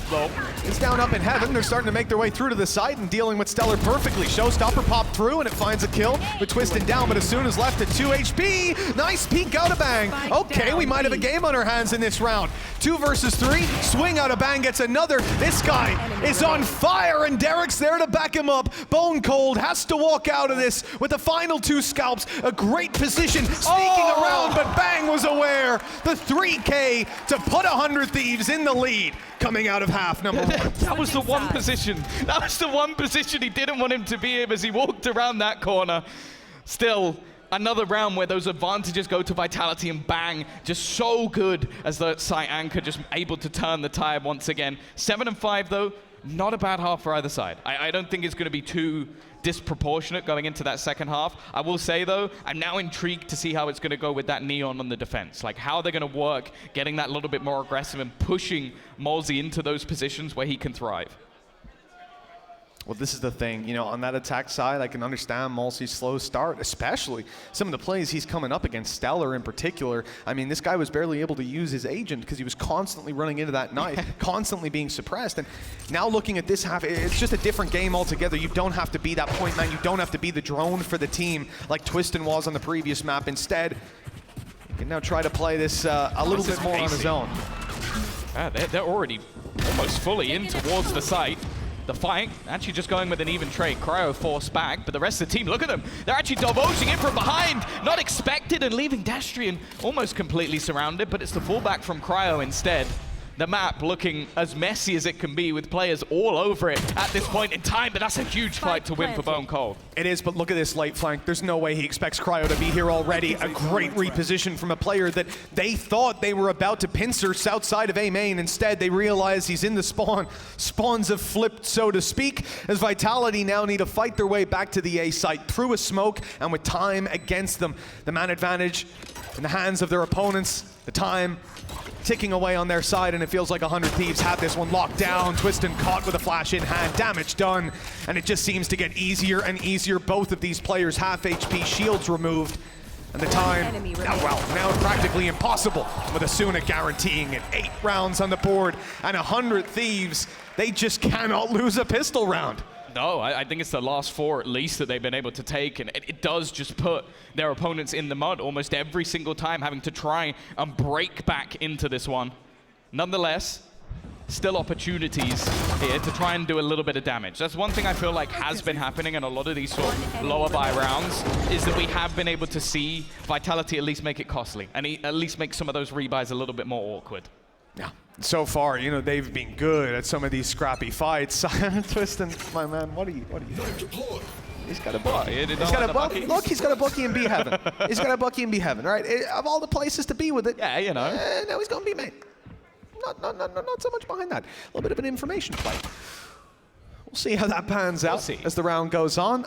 though, is down up in heaven. They're starting to make their way through to the site and dealing with Stellar perfectly. Showstopper popped through and it finds a kill with Twisted down, but as soon as left at 2 HP, nice peek out of Bang. Okay, we might have a game on our hands in this round. 2 versus 3, swing out of Bang gets another. This guy is on fire and Derek's there to back him up. Bone Cold has to walk out of this with the final 2 scalps. A great position, sneaking around, but Bang was aware. The 3K to put 100 Thieves in the lead. Coming out of half number 1. That was the one position. That was the one position he didn't want him to be in as he walked around that corner. Still, another round where those advantages go to Vitality and Bang. Just so good as the site anchor, just able to turn the tide once again. 7 and 5 though, not a bad half for either side. I don't think it's going to be too disproportionate going into that second half. I will say though, I'm now intrigued to see how it's going to go with that Neon on the defense. Like how they're going to work, getting that little bit more aggressive and pushing Molzy into those positions where he can thrive. Well, this is the thing, you know, on that attack side, I can understand Molzy's slow start, especially some of the plays he's coming up against, Stellar in particular. I mean, this guy was barely able to use his agent because he was constantly running into that knife, constantly being suppressed. And now looking at this half, it's just a different game altogether. You don't have to be that point man. You don't have to be the drone for the team like Twistin was on the previous map. Instead, you can now try to play this a little bit more on his own. They're already almost fully in towards the site. The fight actually just going with an even trade. Cryo forced back, but the rest of the team, look at them. They're actually divulging in from behind. Not expected and leaving Destrian almost completely surrounded, but it's the fallback from Cryo instead. The map looking as messy as it can be with players all over it at this point in time, but that's a huge fight to win for Bone Cold. It is, but look at this late flank. There's no way he expects Cryo to be here already. A great reposition from a player that they thought they were about to pincer south side of A main. Instead, they realize he's in the spawn. Spawns have flipped, so to speak, as Vitality now need to fight their way back to the A site through a smoke and with time against them. The man advantage in the hands of their opponents. The time ticking away on their side, and it feels like 100 Thieves had this one locked down. Twistin caught with a flash in hand, damage done, and it just seems to get easier and easier. Both of these players half HP, shields removed, and the time, now practically impossible, with Asuna guaranteeing it. 8 rounds on the board, and 100 Thieves, they just cannot lose a pistol round. No, I think it's the last 4 at least that they've been able to take, and it does just put their opponents in the mud almost every single time, having to try and break back into this one. Nonetheless, still opportunities here to try and do a little bit of damage. That's one thing I feel like has been happening in a lot of these sort of lower buy rounds, is that we have been able to see Vitality at least make it costly, and at least make some of those rebuys a little bit more awkward. Yeah. So far, you know, they've been good at some of these scrappy fights. Twistin, my man, what are you doing? He's got a bucky. He's got a bucky. Look, he's got a bucky in B heaven. He's got a bucky in B heaven, right? Of all the places to be with it. Yeah, you know. Now he's going to be main. Not so much behind that. A little bit of an information fight. We'll see how that pans out as the round goes on.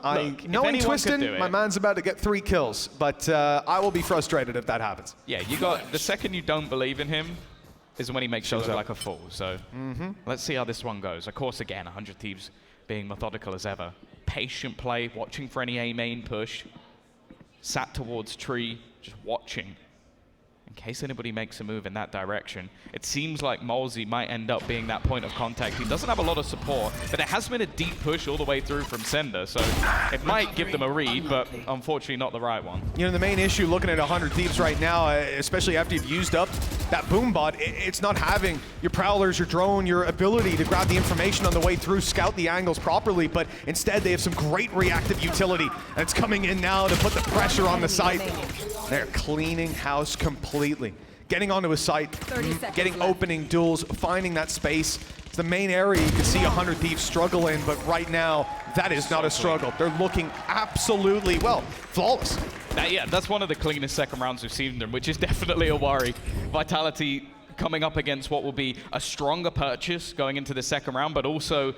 Knowing Twistin, my man's about to get 3 kills, but I will be frustrated if that happens. Yeah, you got the second you don't believe in him is when he makes you look like a fool. So let's see how this one goes. Of course, again, 100 Thieves being methodical as ever. Patient play, watching for any A main push. Sat towards tree, just watching. In case anybody makes a move in that direction. It seems like Molzy might end up being that point of contact. He doesn't have a lot of support, but there has been a deep push all the way through from Sender, so it might give them a read, but unfortunately not the right one. You know, the main issue looking at 100 Thieves right now, especially after you've used up that boom bot, it's not having your prowlers, your drone, your ability to grab the information on the way through, scout the angles properly, but instead they have some great reactive utility, and it's coming in now to put the pressure on the site. They're cleaning house completely. Getting onto a site, getting opening duels, finding that space. It's the main area you can see 100 Thieves struggle in, but right now, that is not a struggle. They're looking absolutely, well, flawless. Yeah, that's one of the cleanest second rounds we've seen them, which is definitely a worry. Vitality coming up against what will be a stronger purchase going into the second round, but also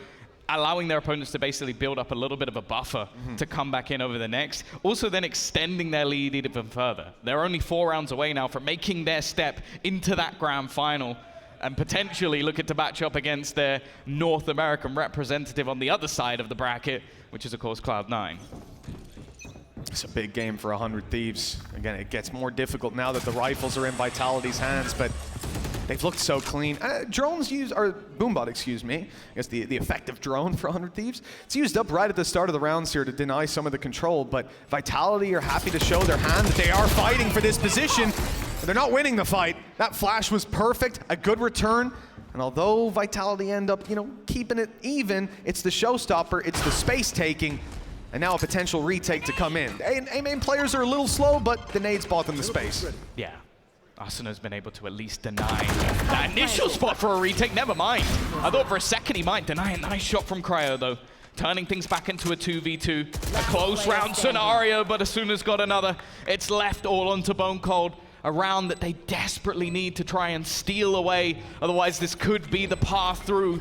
allowing their opponents to basically build up a little bit of a buffer to come back in over the next. Also then extending their lead even further. They're only 4 rounds away now from making their step into that grand final and potentially looking to match up against their North American representative on the other side of the bracket, which is of course Cloud9. It's a big game for 100 Thieves. Again, it gets more difficult now that the rifles are in Vitality's hands, but they've looked so clean. Drones or Boombot, excuse me. I guess the effective drone for 100 Thieves. It's used up right at the start of the rounds here to deny some of the control, but Vitality are happy to show their hand that they are fighting for this position. They're not winning the fight. That flash was perfect, a good return. And although Vitality end up, keeping it even, it's the showstopper, it's the space taking, and now a potential retake to come in. A-main players are a little slow, but the nades bought them the space. Yeah. Arsena's been able to at least deny that initial spot for a retake. Never mind. I thought for a second he might deny it. Nice shot from Cryo, though. Turning things back into a 2v2. A close round scenario, but Asuna's got another. It's left all onto Bone Cold. A round that they desperately need to try and steal away. Otherwise, this could be the path through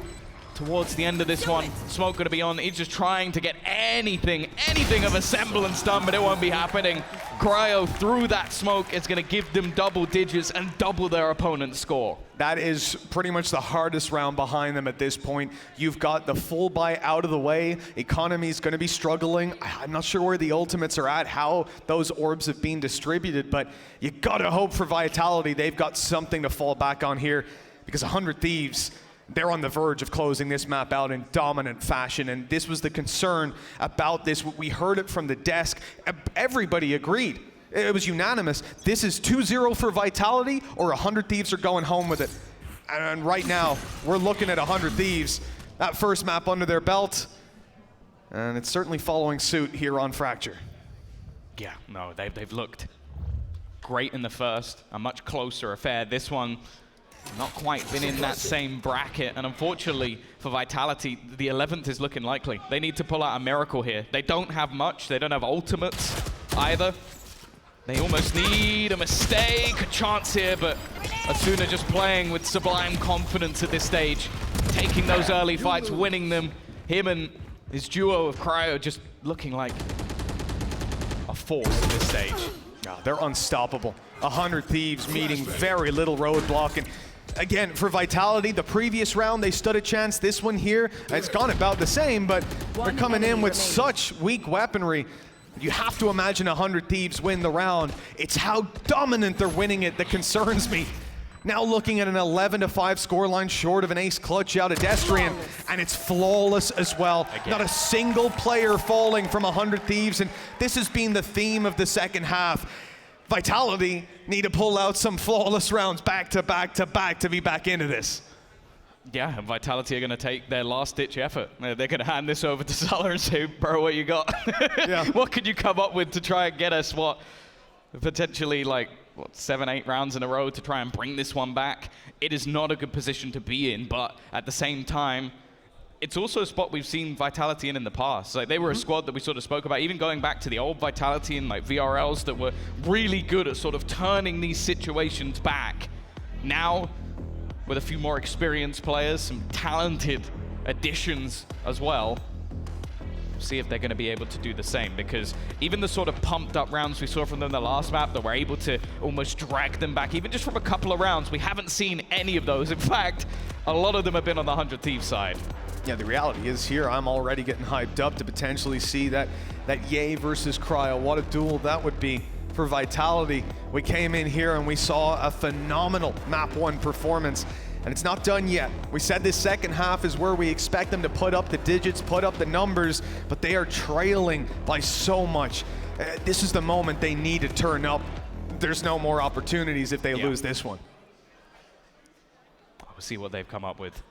towards the end of this one. Smoke going to be on. He's just trying to get anything of a semblance done, but it won't be happening. Cryo through that smoke is going to give them double digits and double their opponent's score. That is pretty much the hardest round behind them at this point. You've got the full buy out of the way. Economy's going to be struggling. I'm not sure where the ultimates are at, how those orbs have been distributed, but you got to hope for Vitality. They've got something to fall back on here because 100 Thieves, they're on the verge of closing this map out in dominant fashion, and this was the concern about this. We heard it from the desk. Everybody agreed. It was unanimous. This is 2-0 for Vitality, or 100 Thieves are going home with it. And right now, we're looking at 100 Thieves. That first map under their belt, and it's certainly following suit here on Fracture. Yeah, no, they've looked great in the first. A much closer affair. This one, not quite been in that same bracket, and unfortunately for Vitality, the 11th is looking likely. They need to pull out a miracle here. They don't have much. They don't have ultimates either. They almost need a mistake, a chance here, but Asuna just playing with sublime confidence at this stage, taking those early fights, winning them. Him and his duo of Cryo just looking like a force at this stage. Oh, they're unstoppable. 100 Thieves meeting very little roadblock. And again, for Vitality, the previous round they stood a chance. This one here, it's gone about the same, but they're coming in with such weak weaponry. You have to imagine 100 Thieves win the round. It's how dominant they're winning it that concerns me. Now looking at an 11-5 scoreline short of an ace clutch out of Destrian, and it's flawless as well. Again. Not a single player falling from 100 Thieves, and this has been the theme of the second half. Vitality need to pull out some flawless rounds back to back to back to be back into this. Yeah, and Vitality are going to take their last-ditch effort. They're going to hand this over to Salah and say, bro, what you got? Yeah. What could you come up with to try and get us, potentially 7, 8 rounds in a row to try and bring this one back? It is not a good position to be in, but at the same time, it's also a spot we've seen Vitality in the past. They were a squad that we sort of spoke about, even going back to the old Vitality and VRLs that were really good at sort of turning these situations back. Now, with a few more experienced players, some talented additions as well, see if they're going to be able to do the same, because even the sort of pumped up rounds we saw from them the last map that were able to almost drag them back, even just from a couple of rounds, we haven't seen any of those. In fact, a lot of them have been on the 100 Thieves side. Yeah, the reality is here, I'm already getting hyped up to potentially see that Ye versus Cryo. What a duel that would be for Vitality. We came in here and we saw a phenomenal map 1 performance, and it's not done yet. We said this second half is where we expect them to put up the digits, put up the numbers, but they are trailing by so much. This is the moment they need to turn up. There's no more opportunities if they lose this one. We'll see what they've come up with.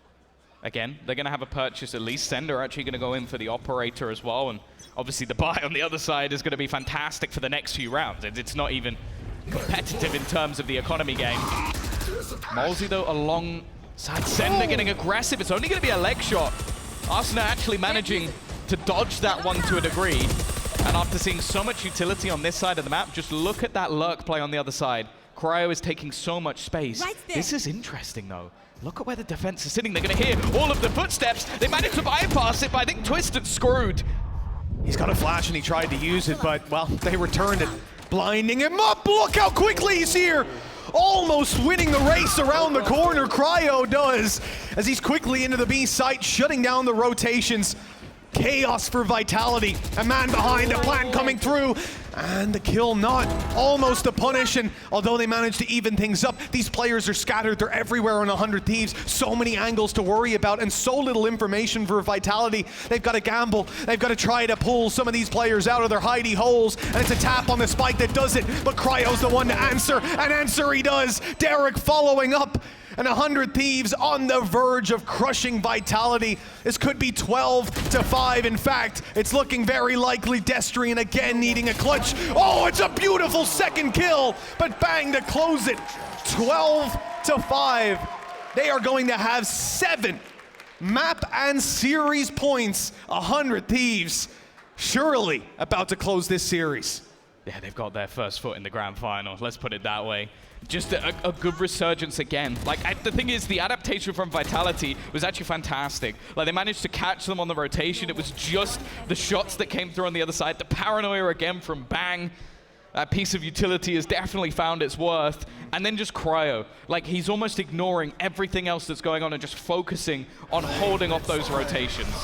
Again, they're going to have a purchase at least. Sender actually going to go in for the operator as well, and obviously the buy on the other side is going to be fantastic for the next few rounds. It's not even competitive in terms of the economy game. Molzy, though, alongside Sender getting aggressive. It's only going to be a leg shot. Arsena actually managing to dodge that one to a degree. And after seeing so much utility on this side of the map, just look at that lurk play on the other side. Cryo is taking so much space. This is interesting, though. Look at where the defense is sitting. They're going to hear all of the footsteps. They managed to bypass it, but I think Twisted screwed. He's got a flash and he tried to use it, but, well, they returned it. Blinding him up. Look how quickly he's here. Almost winning the race around the corner. Cryo does, as he's quickly into the B site, shutting down the rotations. Chaos for Vitality. A man behind, a plan coming through. And the kill not almost a punish, and although they managed to even things up, these players are scattered. They're everywhere on 100 Thieves. So many angles to worry about and so little information for Vitality. They've got to gamble. They've got to try to pull some of these players out of their hidey holes, and it's a tap on the spike that does it, but Cryo's the one to answer, and answer he does. Derek following up. And 100 Thieves on the verge of crushing Vitality. This could be 12-5. In fact, it's looking very likely. Destrian again needing a clutch. Oh, it's a beautiful second kill, but bang to close it. 12-5. They are going to have 7 map and series points. 100 Thieves surely about to close this series. Yeah, they've got their first foot in the grand final. Let's put it that way. Just a good resurgence again. Like, the thing is, the adaptation from Vitality was actually fantastic. Like, they managed to catch them on the rotation. It was just the shots that came through on the other side. The paranoia again from Bang. That piece of utility has definitely found its worth. And then just Cryo. Like, he's almost ignoring everything else that's going on and just focusing on holding off those rotations.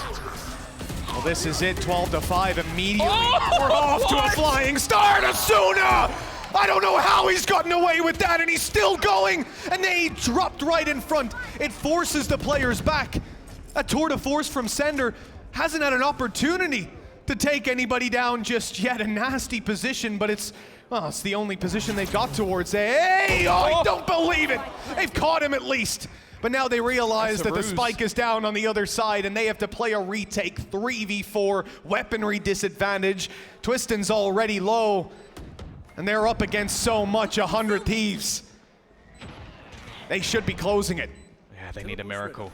Well, this is it, 12-5 immediately. We're off to a flying start. Asuna! I don't know how he's gotten away with that, and he's still going, and they dropped right in front. It forces the players back. A tour de force from Sender hasn't had an opportunity to take anybody down just yet. A nasty position, but it's the only position they got towards. Hey, I don't believe it. They've caught him at least. But now they realize that the spike is down on the other side, and they have to play a retake. 3v4, weaponry disadvantage. Twiston's already low. And they're up against so much, 100 Thieves. They should be closing it. Yeah, they need a miracle.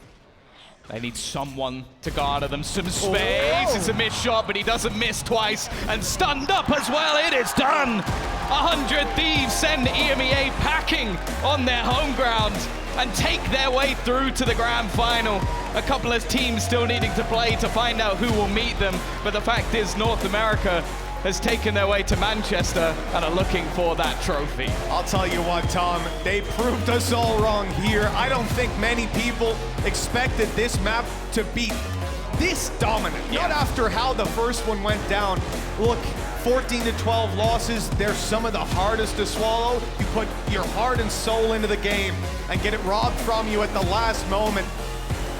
They need someone to garner them some space. Oh. It's a missed shot, but he doesn't miss twice. And stunned up as well, it is done. 100 Thieves send EMEA packing on their home ground and take their way through to the grand final. A couple of teams still needing to play to find out who will meet them. But the fact is, North America has taken their way to Manchester and are looking for that trophy. I'll tell you what, Tom, they proved us all wrong here. I don't think many people expected this map to be this dominant. Yeah. Not after how the first one went down. Look, 14-12 losses, they're some of the hardest to swallow. You put your heart and soul into the game and get it robbed from you at the last moment.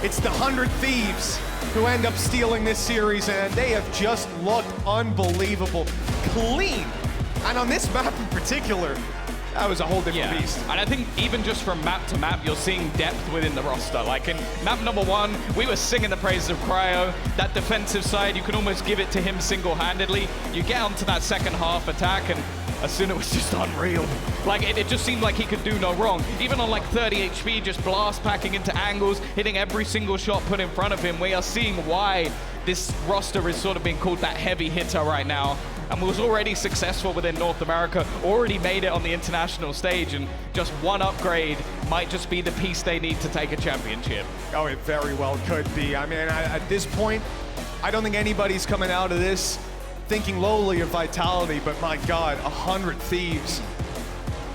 It's the 100 Thieves who end up stealing this series, and they have just looked unbelievable. Clean. And on this map in particular, that was a whole different beast. And I think even just from map to map, you're seeing depth within the roster. Like in map number 1, we were singing the praises of Cryo. That defensive side, you can almost give it to him single-handedly. You get onto that second half attack, and Asuna was just unreal. Like, it just seemed like he could do no wrong. Even on like 30 HP, just blast packing into angles, hitting every single shot put in front of him. We are seeing why this roster is sort of being called that heavy hitter right now. And was already successful within North America, already made it on the international stage, and just one upgrade might just be the piece they need to take a championship. Oh, it very well could be. I mean, at this point, I don't think anybody's coming out of this thinking lowly of Vitality, but my God, 100 Thieves.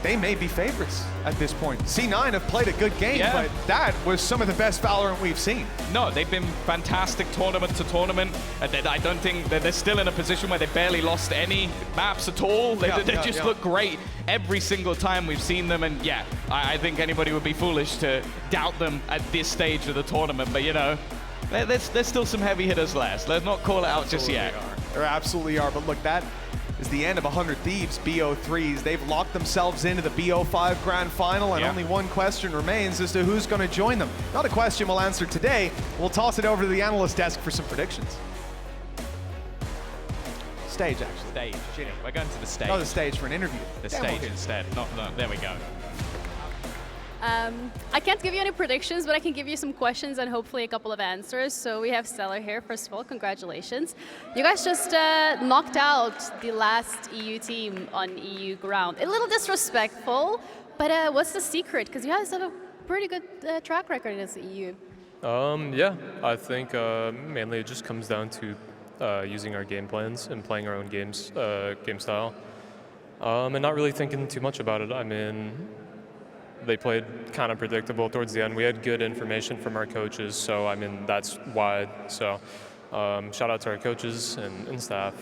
They may be favorites at this point. C9 have played a good game, but that was some of the best Valorant we've seen. No, they've been fantastic tournament to tournament. I don't think that they're still in a position where they barely lost any maps at all. They just look great every single time we've seen them. And yeah, I think anybody would be foolish to doubt them at this stage of the tournament. But you know, there's still some heavy hitters left. Let's not call it out just yet. There absolutely are, but look, that is the end of 100 Thieves BO3s. They've locked themselves into the BO5 Grand Final, and only one question remains as to who's going to join them. Not a question we'll answer today. We'll toss it over to the analyst desk for some predictions. Stage, actually. Stage. We're going to the stage. No, the stage for an interview. The stage instead. No, there we go. I can't give you any predictions, but I can give you some questions and hopefully a couple of answers. So we have Stellar here. First of all, congratulations. You guys just knocked out the last EU team on EU ground. A little disrespectful, but what's the secret? Because you guys have a pretty good track record against the EU. Yeah, I think mainly it just comes down to using our game plans and playing our own games, game style, and not really thinking too much about it. I mean, they played kind of predictable towards the end. We had good information from our coaches, so I mean, that's why. So shout out to our coaches and staff.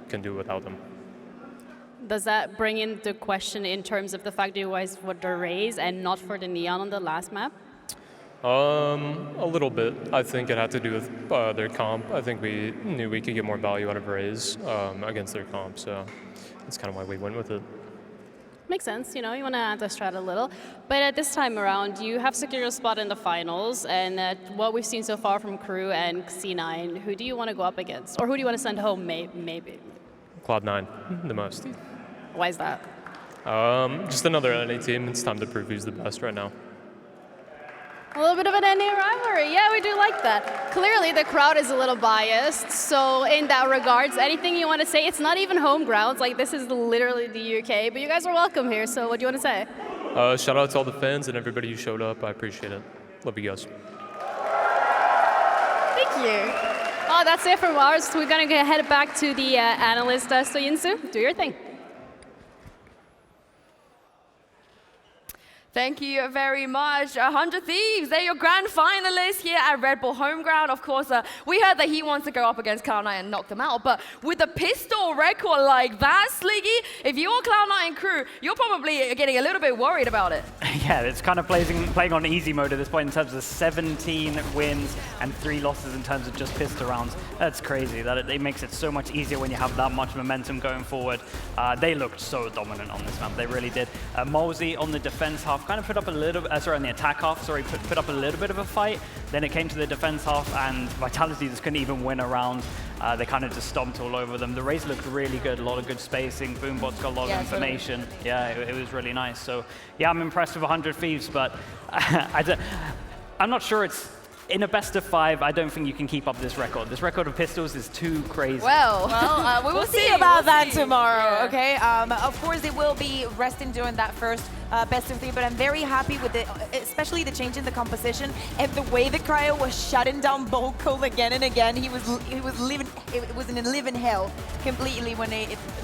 Can do without them. Does that bring into question in terms of the fact that you guys would the raise and not for the neon on the last map? A little bit. I think it had to do with their comp. I think we knew we could get more value out of Raze against their comp, so that's kind of why we went with it. Makes sense, you know, you want to anti-strat a little. But at this time around, you have secured a spot in the finals, and what we've seen so far from Crew and C9, who do you want to go up against? Or who do you want to send home, maybe? Cloud9, the most. Why is that? Just another NA team. It's time to prove who's the best right now. A little bit of an NA rivalry. Yeah, we do like that. Clearly, the crowd is a little biased. So in that regards, anything you want to say? It's not even home grounds. Like, this is literally the UK. But you guys are welcome here. So what do you want to say? Shout out to all the fans and everybody who showed up. I appreciate it. Love you guys. Thank you. Oh, that's it from ours. We're going to head back to the analyst. So Yinsu, do your thing. Thank you very much. 100 Thieves, they're your grand finalists here at Red Bull Homeground. Of course, we heard that he wants to go up against Cloud9 and knock them out, but with a pistol record like that, Sliggy, if you're Cloud9 crew, you're probably getting a little bit worried about it. Yeah, it's kind of playing on easy mode at this point in terms of 17 wins and 3 losses in terms of just pistol rounds. That's crazy. It makes it so much easier when you have that much momentum going forward. They looked so dominant on this map. They really did. Mosey on the defense half kind of put up a little, sorry, on the attack half, sorry, put up a little bit of a fight. Then it came to the defense half, and Vitality just couldn't even win a round. They kind of just stomped all over them. The Raze looked really good, a lot of good spacing. Boombot's got a lot of information. Totally. Yeah, it was really nice. So yeah, I'm impressed with 100 Thieves, but I'm not sure it's, in a best of 5, I don't think you can keep up this record. This record of pistols is too crazy. Well, we will see about that tomorrow, okay? Of course, it will be resting during that first best of 3, but I'm very happy with it, especially the change in the composition and the way the Cryo was shutting down Bold again and again. He was living, it was in a living hell completely when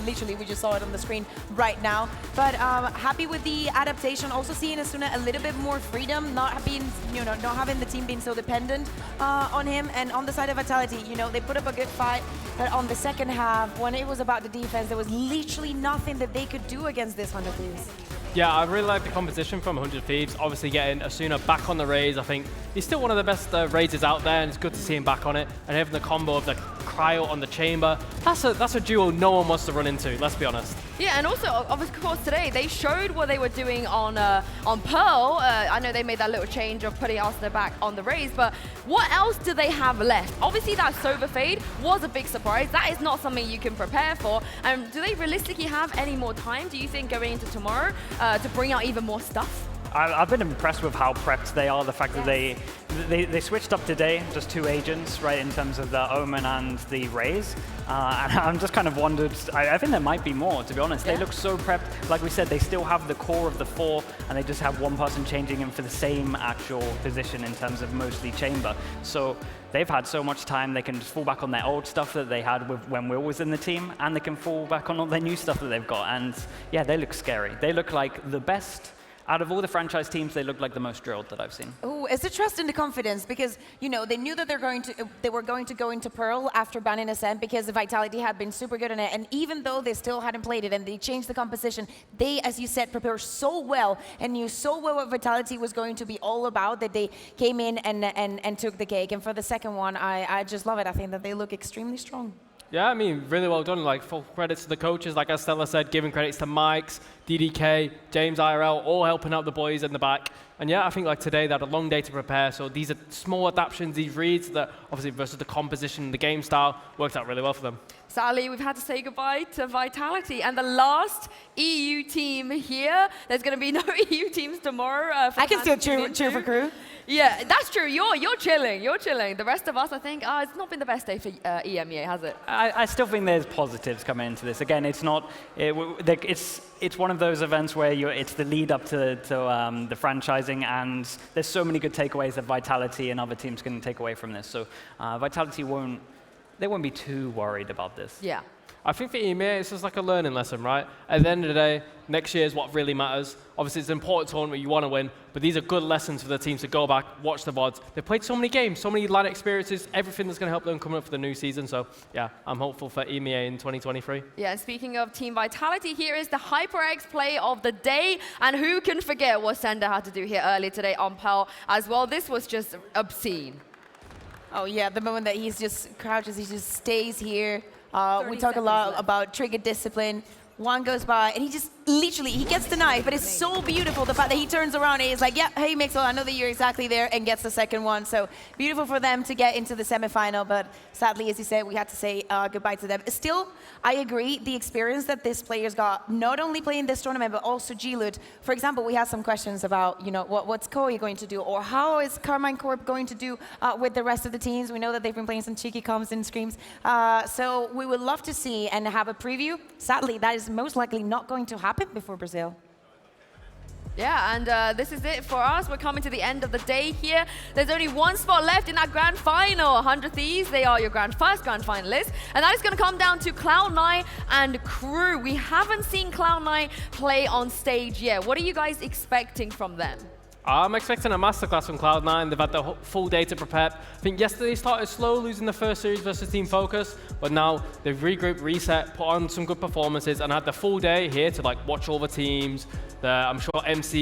literally we just saw it on the screen right now. But happy with the adaptation, also seeing Asuna a little bit more freedom, not being, not having the team being so dependent on him. And on the side of Vitality, they put up a good fight, but on the second half, when it was about the defense, there was literally nothing that they could do against this 100 Thieves. Yeah, I really like the composition from 100 Thieves. Obviously getting Asuna back on the Raze. I think he's still one of the best Razes out there, and it's good to see him back on it. And having the combo of the Cryo on the Chamber, that's a duo no one wants to run into, let's be honest. Yeah, and also, of course, today they showed what they were doing on Pearl. I know they made that little change of putting Asuna back on the Raze, but what else do they have left? Obviously, that Sova fade was a big surprise. That is not something you can prepare for. And do they realistically have any more time, do you think, going into tomorrow to bring out even more stuff? I've been impressed with how prepped they are. The fact that they switched up today, just 2 agents, right, in terms of the Omen and the Raze. And I'm just kind of wondered, I think there might be more, to be honest. They look so prepped. Like we said, they still have the core of the 4, and they just have one person changing in for the same actual position in terms of mostly Chamber. So they've had so much time, they can just fall back on their old stuff that they had when Will was in the team, and they can fall back on all their new stuff that they've got. And yeah, they look scary. They look like the best. Out of all the franchise teams, they look like the most drilled that I've seen. Oh, it's the trust and the confidence, because they knew that they were going to go into Pearl after banning Ascent, because the Vitality had been super good in it, and even though they still hadn't played it and they changed the composition, they, as you said, prepared so well and knew so well what Vitality was going to be all about that they came in and took the cake. And for the second one, I just love it. I think that they look extremely strong. Yeah, I mean, really well done. Like, full credits to the coaches, like as Stella said, giving credits to Mike's, DDK, James IRL, all helping out the boys in the back. And yeah, I think like today they had a long day to prepare, so these are small adaptations, these reads that obviously versus the composition, the game style, worked out really well for them. Sadly, we've had to say goodbye to Vitality and the last EU team here. There's going to be no EU teams tomorrow. I can still cheer for Crew. Yeah, that's true. You're chilling. You're chilling. The rest of us, I think, it's not been the best day for EMEA, has it? I still think there's positives coming into this. Again, it's not. It's one of those events where it's the lead up to the franchising, and there's so many good takeaways that Vitality and other teams can take away from this. So Vitality won't be too worried about this. Yeah. I think for EMEA, it's just like a learning lesson, right? At the end of the day, next year is what really matters. Obviously, it's an important tournament you want to win, but these are good lessons for the teams to go back, watch the VODs. They've played so many games, so many LAN experiences, everything that's going to help them coming up for the new season. So, yeah, I'm hopeful for EMEA in 2023. Yeah, and speaking of Team Vitality, here is the HyperX play of the day. And who can forget what Sender had to do here earlier today on Pearl as well? This was just obscene. Oh, yeah, the moment that he's just crouches, he just stays here. We talk a lot about trigger discipline. One goes by, and he just literally, he gets the knife, but it's so beautiful, the fact that he turns around and he's like, yeah, hey, Mixel, I know that you're exactly there, and gets the second one. So beautiful for them to get into the semifinal, but sadly, as you said, we had to say goodbye to them. Still, I agree, the experience that these players got, not only playing this tournament, but also G-Loot. For example, we had some questions about, you know, what's Koei going to do, or how is Carmine Corp going to do with the rest of the teams. We know that they've been playing some cheeky comms and screams. So we would love to see and have a preview. Sadly, that is most likely not going to happen before Brazil. Yeah, and this is it for us. We're coming to the end of the day here. There's only one spot left in that grand final. 100 Thieves, they are your first grand finalists. And that is going to come down to Cloud9 and Crew. We haven't seen Cloud9 play on stage yet. What are you guys expecting from them? I'm expecting a masterclass from Cloud9. They've had the full day to prepare. I think yesterday they started slow, losing the first series versus Team Focus, but now they've regrouped, reset, put on some good performances, and had the full day here to like watch all the teams. I'm sure MC